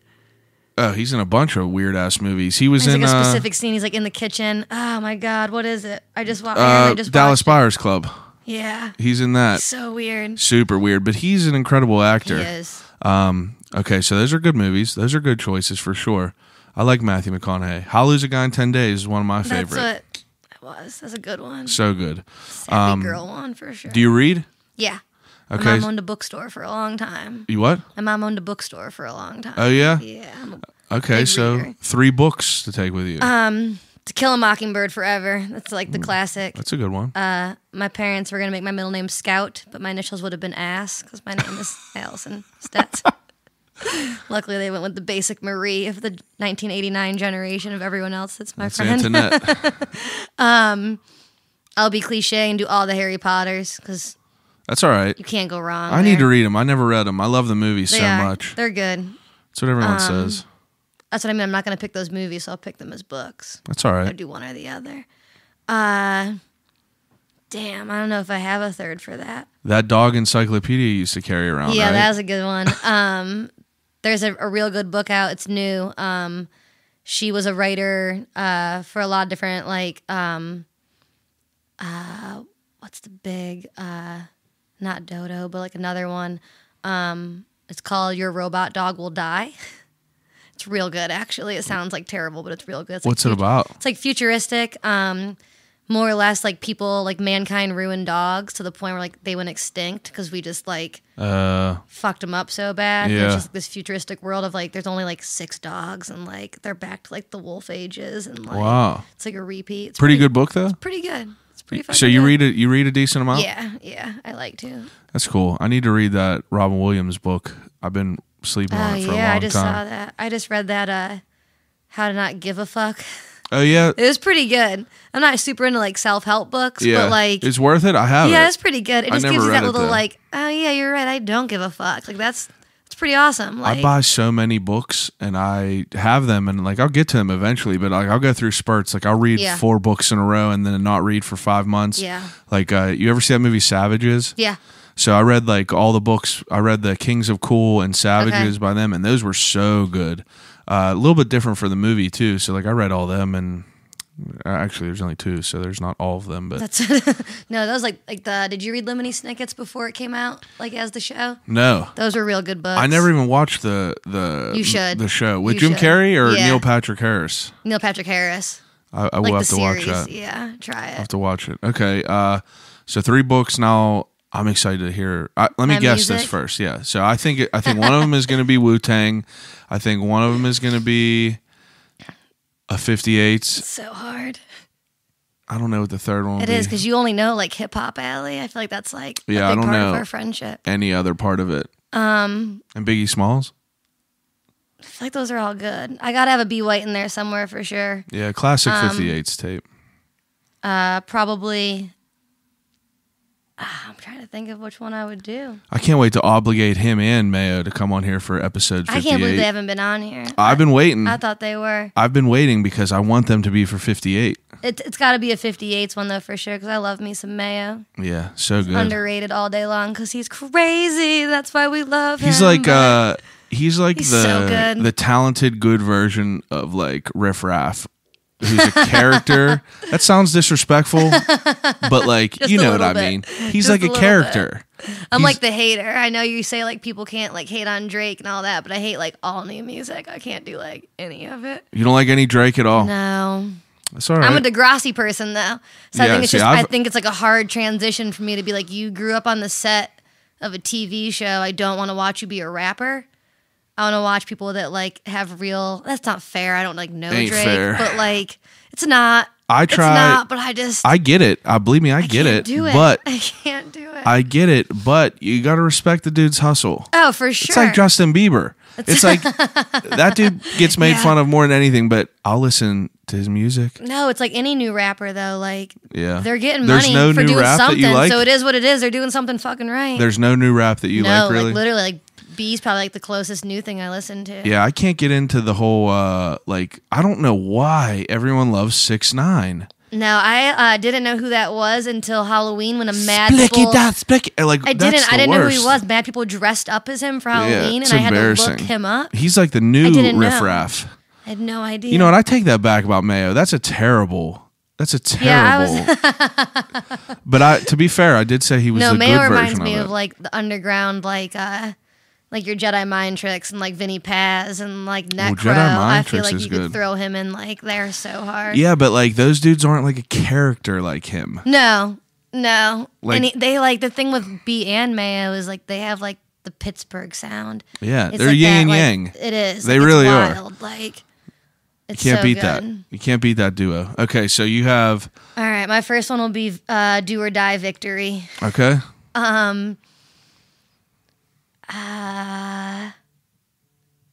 Oh, he's in a bunch of weird ass movies. He was There's in like a specific scene. He's like in the kitchen. Oh my god, what is it? I just watched Dallas Buyers Club. Yeah, he's in that. So weird. Super weird, but he's an incredible actor. He is. Okay, so those are good movies. Those are good choices for sure. I like Matthew McConaughey. How to Lose a Guy in 10 Days is one of my favorites. That's what it was. That's a good one. So good. Happy girl one for sure. Do you read? Yeah. Okay. My mom owned a bookstore for a long time. You what? My mom owned a bookstore for a long time. Oh yeah. Yeah. Okay, so reader. 3 books to take with you. To Kill a Mockingbird Forever. That's like the classic. That's a good one. My parents were going to make my middle name Scout, but my initials would have been Ass because my name is Allison Stetz. Luckily, they went with the basic Marie of the 1989 generation of everyone else. That's my friend. Antoinette. I'll be cliche and do all the Harry Potters because That's all right. you can't go wrong. I need to read them. I never read them. I love the movies so much. They're good. That's what everyone says. That's what I mean. I'm not going to pick those movies, so I'll pick them as books. That's all I'll right. do one or the other. Damn, I don't know if I have a third for that. That dog encyclopedia you used to carry around, Yeah, right? that was a good one. There's a real good book out. It's new. She was a writer for a lot of different, like, what's the big, not Dodo, but like another one. It's called Your Robot Dog Will Die. It's real good, actually. It sounds like terrible, but it's real good. It's What's it about? It's like futuristic. More or less like people, like mankind ruined dogs to the point where like they went extinct because we just like fucked them up so bad. Yeah. It's just this futuristic world of like there's only like 6 dogs and like they're back to like the wolf ages and like Wow. it's like a repeat. It's Pretty good book though. Pretty good. It's pretty fucking So you good. read a decent amount? Yeah, I like to. That's cool. I need to read that Robin Williams book. I've been sleeping on it for a long time. I just saw that. I just read that How to Not Give a Fuck. Oh yeah. It was pretty good. I'm not super into like self-help books, but like it's worth it. I have it. Yeah, it's pretty good. It just I gives never you read that it, little though. like, oh yeah, you're right. I don't give a fuck. Like it's pretty awesome. Like I buy so many books and I have them and like I'll get to them eventually, but like I'll go through spurts. Like I'll read 4 books in a row and then not read for 5 months. Yeah. Like you ever see that movie Savages? Yeah. So I read like all the books. I read the Kings of Cool and Savages by them, and those were so good. A little bit different for the movie too. So like I read all them, and Actually, there's only 2, so there's not all of them. But That's no, those like the. Did you read Lemony Snicket's before it came out, like as the show? no, Those were real good books. I never even watched the You should. the show with You Jim should. Carrey or Yeah. Neil Patrick Harris. Neil Patrick Harris. I will Like have the to watch series. that. Yeah, try I it. have to watch it. Okay, so 3 books now. I'm excited to hear. Let me My guess this music? first. Yeah, so I think one of them is going to be Wu-Tang. I think one of them is going to be a 58s. So hard. I don't know what the third one will It be. is because you only know like hip hop, Alli. I feel like that's like Yeah, a I big don't part know. of our friendship. Any other part of it. And Biggie Smalls? I feel like those are all good. I gotta have a B White in there somewhere for sure. Yeah, classic 58s tape. Probably. I'm trying to think of which one I would do. I can't wait to obligate him and Mayo to come on here for episode 58. I can't believe they haven't been on here. I've been waiting. I thought they were. I've been waiting because I want them to be for 58. It's got to be a 58s one though for sure because I love me some Mayo. Yeah, so good. Underrated all day long because he's crazy. That's why we love him. He's like but- he's so good. the talented good version of like Riff Raff. Who's a character. That sounds disrespectful, but like Just you a know what little I bit. mean. He's Just like a a little character. I'm He's- like the hater. I know you say like people can't like hate on Drake and all that, but I hate like all new music. I can't do like any of it. You don't like any Drake at all. No. That's all right. I'm a Degrassi person though. So I Yeah, think it's see, just I I've- think it's like a hard transition for me to be like you grew up on the set of a TV show. I don't want to watch you be a rapper. I want to watch people that like have real. That's not fair. I don't like know Ain't Drake, fair. but like it's not. I It's try. not. But I just. I get it. Believe me, I get can't it. Do it. But I can't do it. I get it. But you got to respect the dude's hustle. Oh, for sure. It's like Justin Bieber. It's like that dude gets made Yeah. fun of more than anything, but I'll listen to his music. No, it's like any new rapper though. Like Yeah. they're getting There's money no for new doing rap that something. you like? So it is what it is. They're doing something fucking right. There's no new rap that you no, like, really? like literally, like B's probably like the closest new thing I listen to. Yeah, I can't get into the whole like I don't know why everyone loves 6ix9ine. No, I didn't know who that was until Halloween when a mad Spicky people. dot spicky. Like I that's didn't. the I didn't know who he worst. was. Mad people dressed up as him for Halloween, it's and I had to embarrassing. look him up. He's like the new didn't Riff know. Raff. I had no idea. You know what? I take that back about Mayo. That's a terrible. Yeah, But to be fair, I did say he was no, the Mayo good reminds version me of of it. like the underground, like your Jedi mind tricks and like Vinny Paz and like Necro. Jedi Mind I feel Tricks like is you good. could throw him in like there so hard. Yeah, but like those dudes aren't like a character like him. No. Like- And they like the thing with B and Mayo is like they have like the Pittsburgh sound. Yeah, It's they're like yin that, and like, yang. It is. They Like, really it's are. wild. Like it's Can't so beat good. that. You can't beat that duo. Okay, so you have All right, my first one will be Do or Die Victory. okay.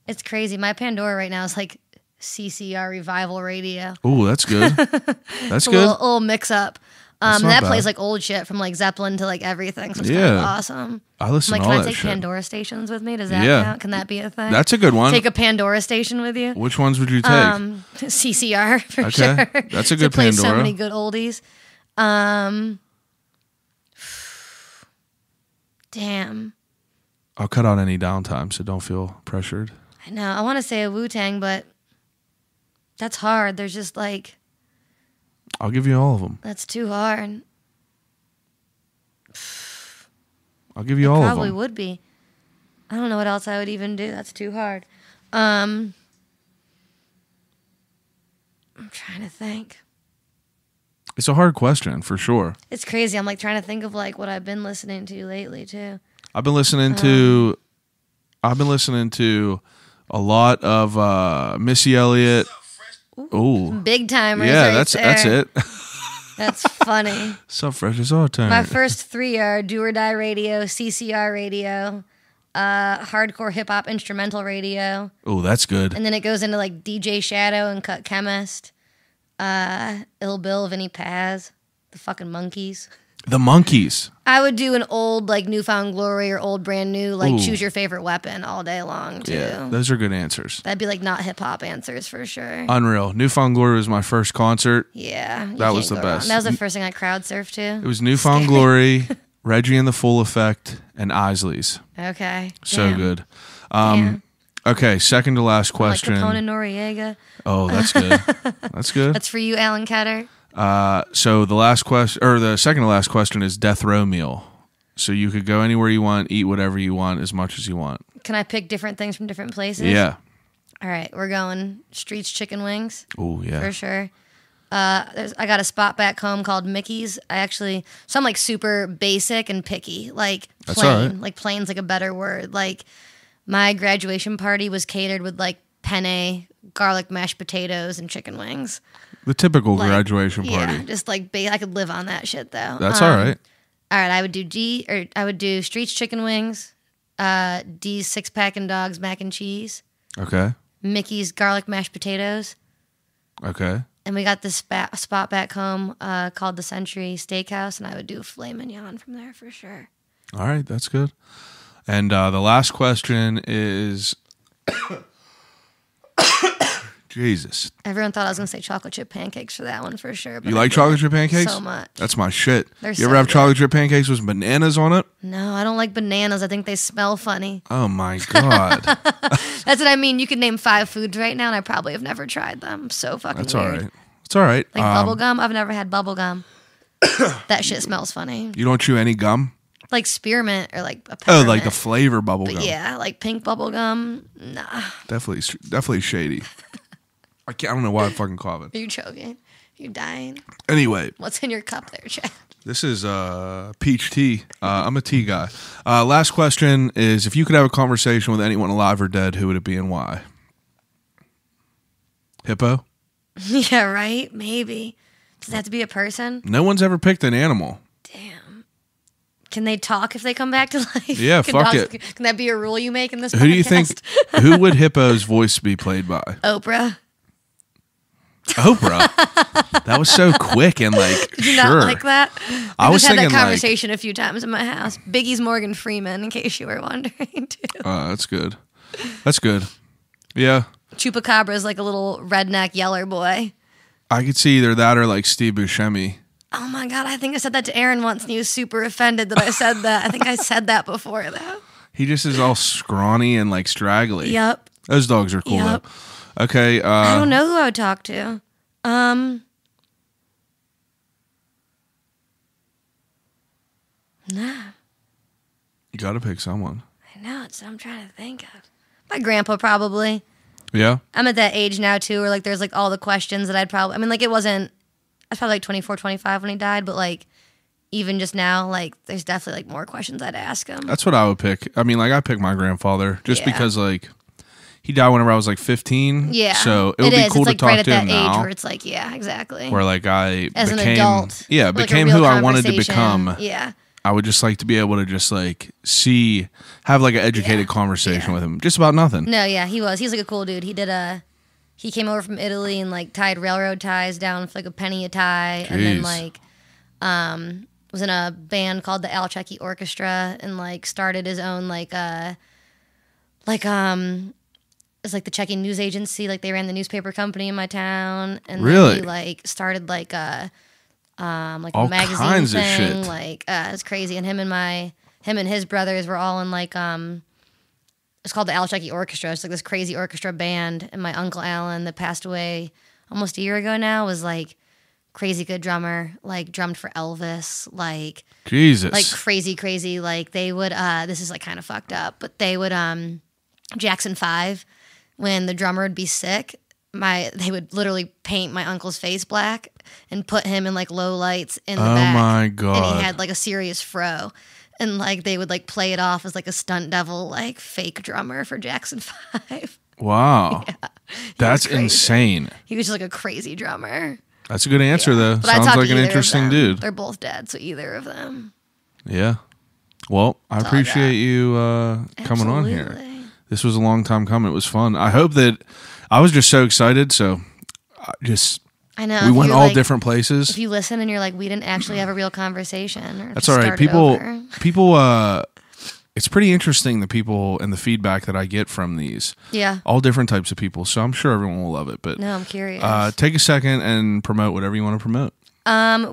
It's crazy. My Pandora right now is like CCR Revival Radio. Oh, that's good. That's A good. little mix up. That's not That bad. plays like old shit from like Zeppelin to like everything. So it's kind Yeah. of awesome. I listen Like, to can all I that take shit. Pandora stations with me? Does that Yeah. count? Can that be a thing? That's a good one. Take a Pandora station with you? Which ones would you take? CCR for Okay. sure. That's a good It plays so Pandora. many good oldies. Damn. I'll cut out any downtime, so don't feel pressured. I know. I want to say a Wu-Tang, but that's hard. There's just like, I'll give you all of them. that's too hard. I'll give you all of Probably them. would be. I don't know what else I would even do. That's too hard. I'm trying to think. It's a hard question for sure. It's crazy. I'm like trying to think of like what I've been listening to lately too. I've been listening to a lot of Missy Elliott. Oh, Big timers. yeah, right that's there. it. That's funny. So fresh as all time. My first three are Do or Die Radio, CCR Radio, hardcore hip hop instrumental radio, Oh, that's good. and then it goes into like DJ Shadow and Cut Chemist, Ill Bill, Vinny Paz, the fucking Monkeys. The Monkeys. I would do an old like Newfound Glory or old Brand New like Ooh. Choose Your Favorite Weapon all day long too. Yeah, those are good answers. That'd be like not hip hop answers for sure. Unreal. Newfound Glory was my first concert. Yeah, you That was can't the go wrong. best. That was the first thing I crowd surfed to. It was Newfound Glory, Reggie and the Full Effect, and Isley's. Okay, So damn. good. Damn. Okay, second to last Like question. Capone and Noriega. Oh, that's good. That's good. That's for you, Alan Ketter. So the last question, or the second to last question, is death row meal. So you could go anywhere you want, eat whatever you want, as much as you want. Can I pick different things from different places? Yeah. All right, we're going Streets chicken wings. Oh yeah. For sure. I got a spot back home called Mickey's. So I'm like super basic and picky, like That's plain. all right. Like plain's like a better word. Like my graduation party was catered with like penne, garlic mashed potatoes, and chicken wings. The typical Like, greduation party. Yeah, just like I could live on that shit though. That's all right. All right, I would do Streets chicken wings, D's 6-pack and dogs mac and cheese, Okay. Mickey's garlic mashed potatoes. Okay. And we got this spot back home called the Century Steakhouse, and I would do a filet mignon from there for sure. All right, that's good. And the last question is, Jesus. Everyone thought I was going to say chocolate chip pancakes for that one for sure. But You I like didn't. chocolate chip pancakes? So much. That's my shit. They're You so ever have good. chocolate chip pancakes with bananas on it? No, I don't like bananas. I think they smell funny. Oh my God. That's what I mean. You could name 5 foods right now, and I probably have never tried them. So fucking That's weird. all right. It's all right. Like bubble gum? I've never had bubble gum. That shit smells funny. You don't chew any gum? Like spearmint or like a Oh, peppermint. like the flavor bubble But gum. yeah, like pink bubble gum. Nah. Definitely shady. I don't know why I'm fucking coughing. Are you choking? You're dying. Anyway, What's in your cup there, Chad? this is peach tea. I'm a tea guy. Last question is, if you could have a conversation with anyone alive or dead, who would it be and why? Hippo? Yeah, right? Maybe. Does it have to be a person? No one's ever picked an animal. Damn. Can they talk if they come back to life? Yeah, Can fuck dogs- it. Can that be a rule you make in this Who do you think? podcast? Who would Hippo's voice be played by? Oprah. Oprah. That was so quick and like Did you sure. not like that? I was just had that thinking, like- conversation a few times in my house. Biggie's Morgan Freeman, in case you were wondering, too. That's good. That's good. Yeah, Chupacabra's like a little redneck yeller boy. I could see either that or like Steve Buscemi. Oh my God, I think I said that to Aaron once and he was super offended that I said that. I think I said that before, though. He just is all scrawny and like straggly. Yep. Those dogs are cool Yep. though. Okay. I don't know who I would talk to. Nah. You got to pick someone. I know, it's what I'm trying to think of. My grandpa, probably. Yeah. I'm at that age now, too, where, like, there's, like, all the questions that I'd probably... I mean, like, I was probably, like, 24, 25 when he died, but, like, even just now, like, there's definitely, like, more questions I'd ask him. That's what I would pick. I mean, like, I picked my grandfather just Yeah. because, like, he died whenever I was like 15. Yeah. So it would be cool it's, to like, talk right at to that him age now. where it's like, yeah, exactly. Where like I As an became, adult. yeah, Like, a became real who I wanted to conversation. become. Yeah. I would just like to be able to just like have like an educated conversation with him, just about nothing. No, yeah, he was. He's like a cool dude. He came over from Italy and like tied railroad ties down for like a penny a tie, and then Jeez. like was in a band called the Al Checky Orchestra and like started his own it's like the Checking news agency. Like they ran the newspaper company in my town, and Really? then he like started like a All magazine kinds of thing. shit. Like it's crazy. And him and his brothers were all in like it's called the Al Checky Orchestra. It's like this crazy orchestra band. And my uncle Alan, that passed away almost a year ago now, was like crazy good drummer. Like drummed for Elvis. Like Jesus. crazy. Like they would. This is like kind of fucked up, but they would Jackson 5 when the drummer would be sick. They would literally paint my uncle's face black and put him in like low lights in the back. my God. And he had like a serious fro. And like they would like play it off as like a stunt devil, like fake drummer for Jackson 5. Wow. That's crazy. insane. He was just like a crazy drummer. That's a good answer though. But I Sounds talked like to an either of interesting them. dude. They're both dead, so either of them. Yeah. Well, I all I appreciate got. you coming on here. Absolutely. This was a long time coming. It was fun. I hope that I was just so excited. So I know. we if went you're, all like, different places. If you listen and you're like, we didn't actually have a real conversation. Or That's just all right. started over. People, it's pretty interesting, the people and the feedback that I get from these. Yeah. All different types of people. So I'm sure everyone will love it. But No, I'm curious. take a second and promote whatever you want to promote.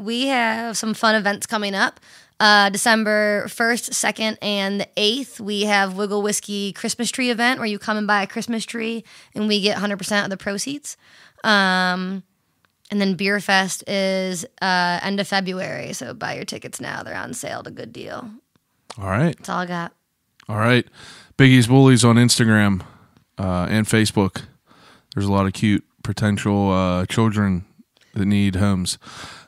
We have some fun events coming up. December 1st, 2nd, and the 8th, we have Wiggle Whiskey Christmas Tree event where you come and buy a Christmas tree and we get 100% of the proceeds. And then Beer Fest is end of February, so buy your tickets now. They're on sale at a good deal. All right. That's all I got. All right. Biggies Bullies on Instagram and Facebook. There's a lot of cute potential children that need homes.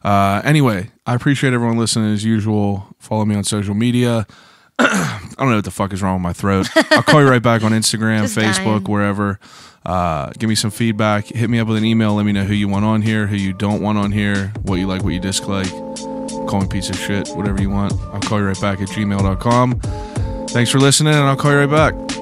Anyway, I appreciate everyone listening as usual. Follow me on social media. I don't know what the fuck is wrong with my throat. I'll call you right back on Instagram, Just Facebook, dying. wherever. Give me some feedback. Hit me up with an email. Let me know who you want on here, who you don't want on here, what you like, what you dislike. Call me piece of shit, whatever you want. I'll call you right back at gmail.com. Thanks for listening, and I'll call you right back.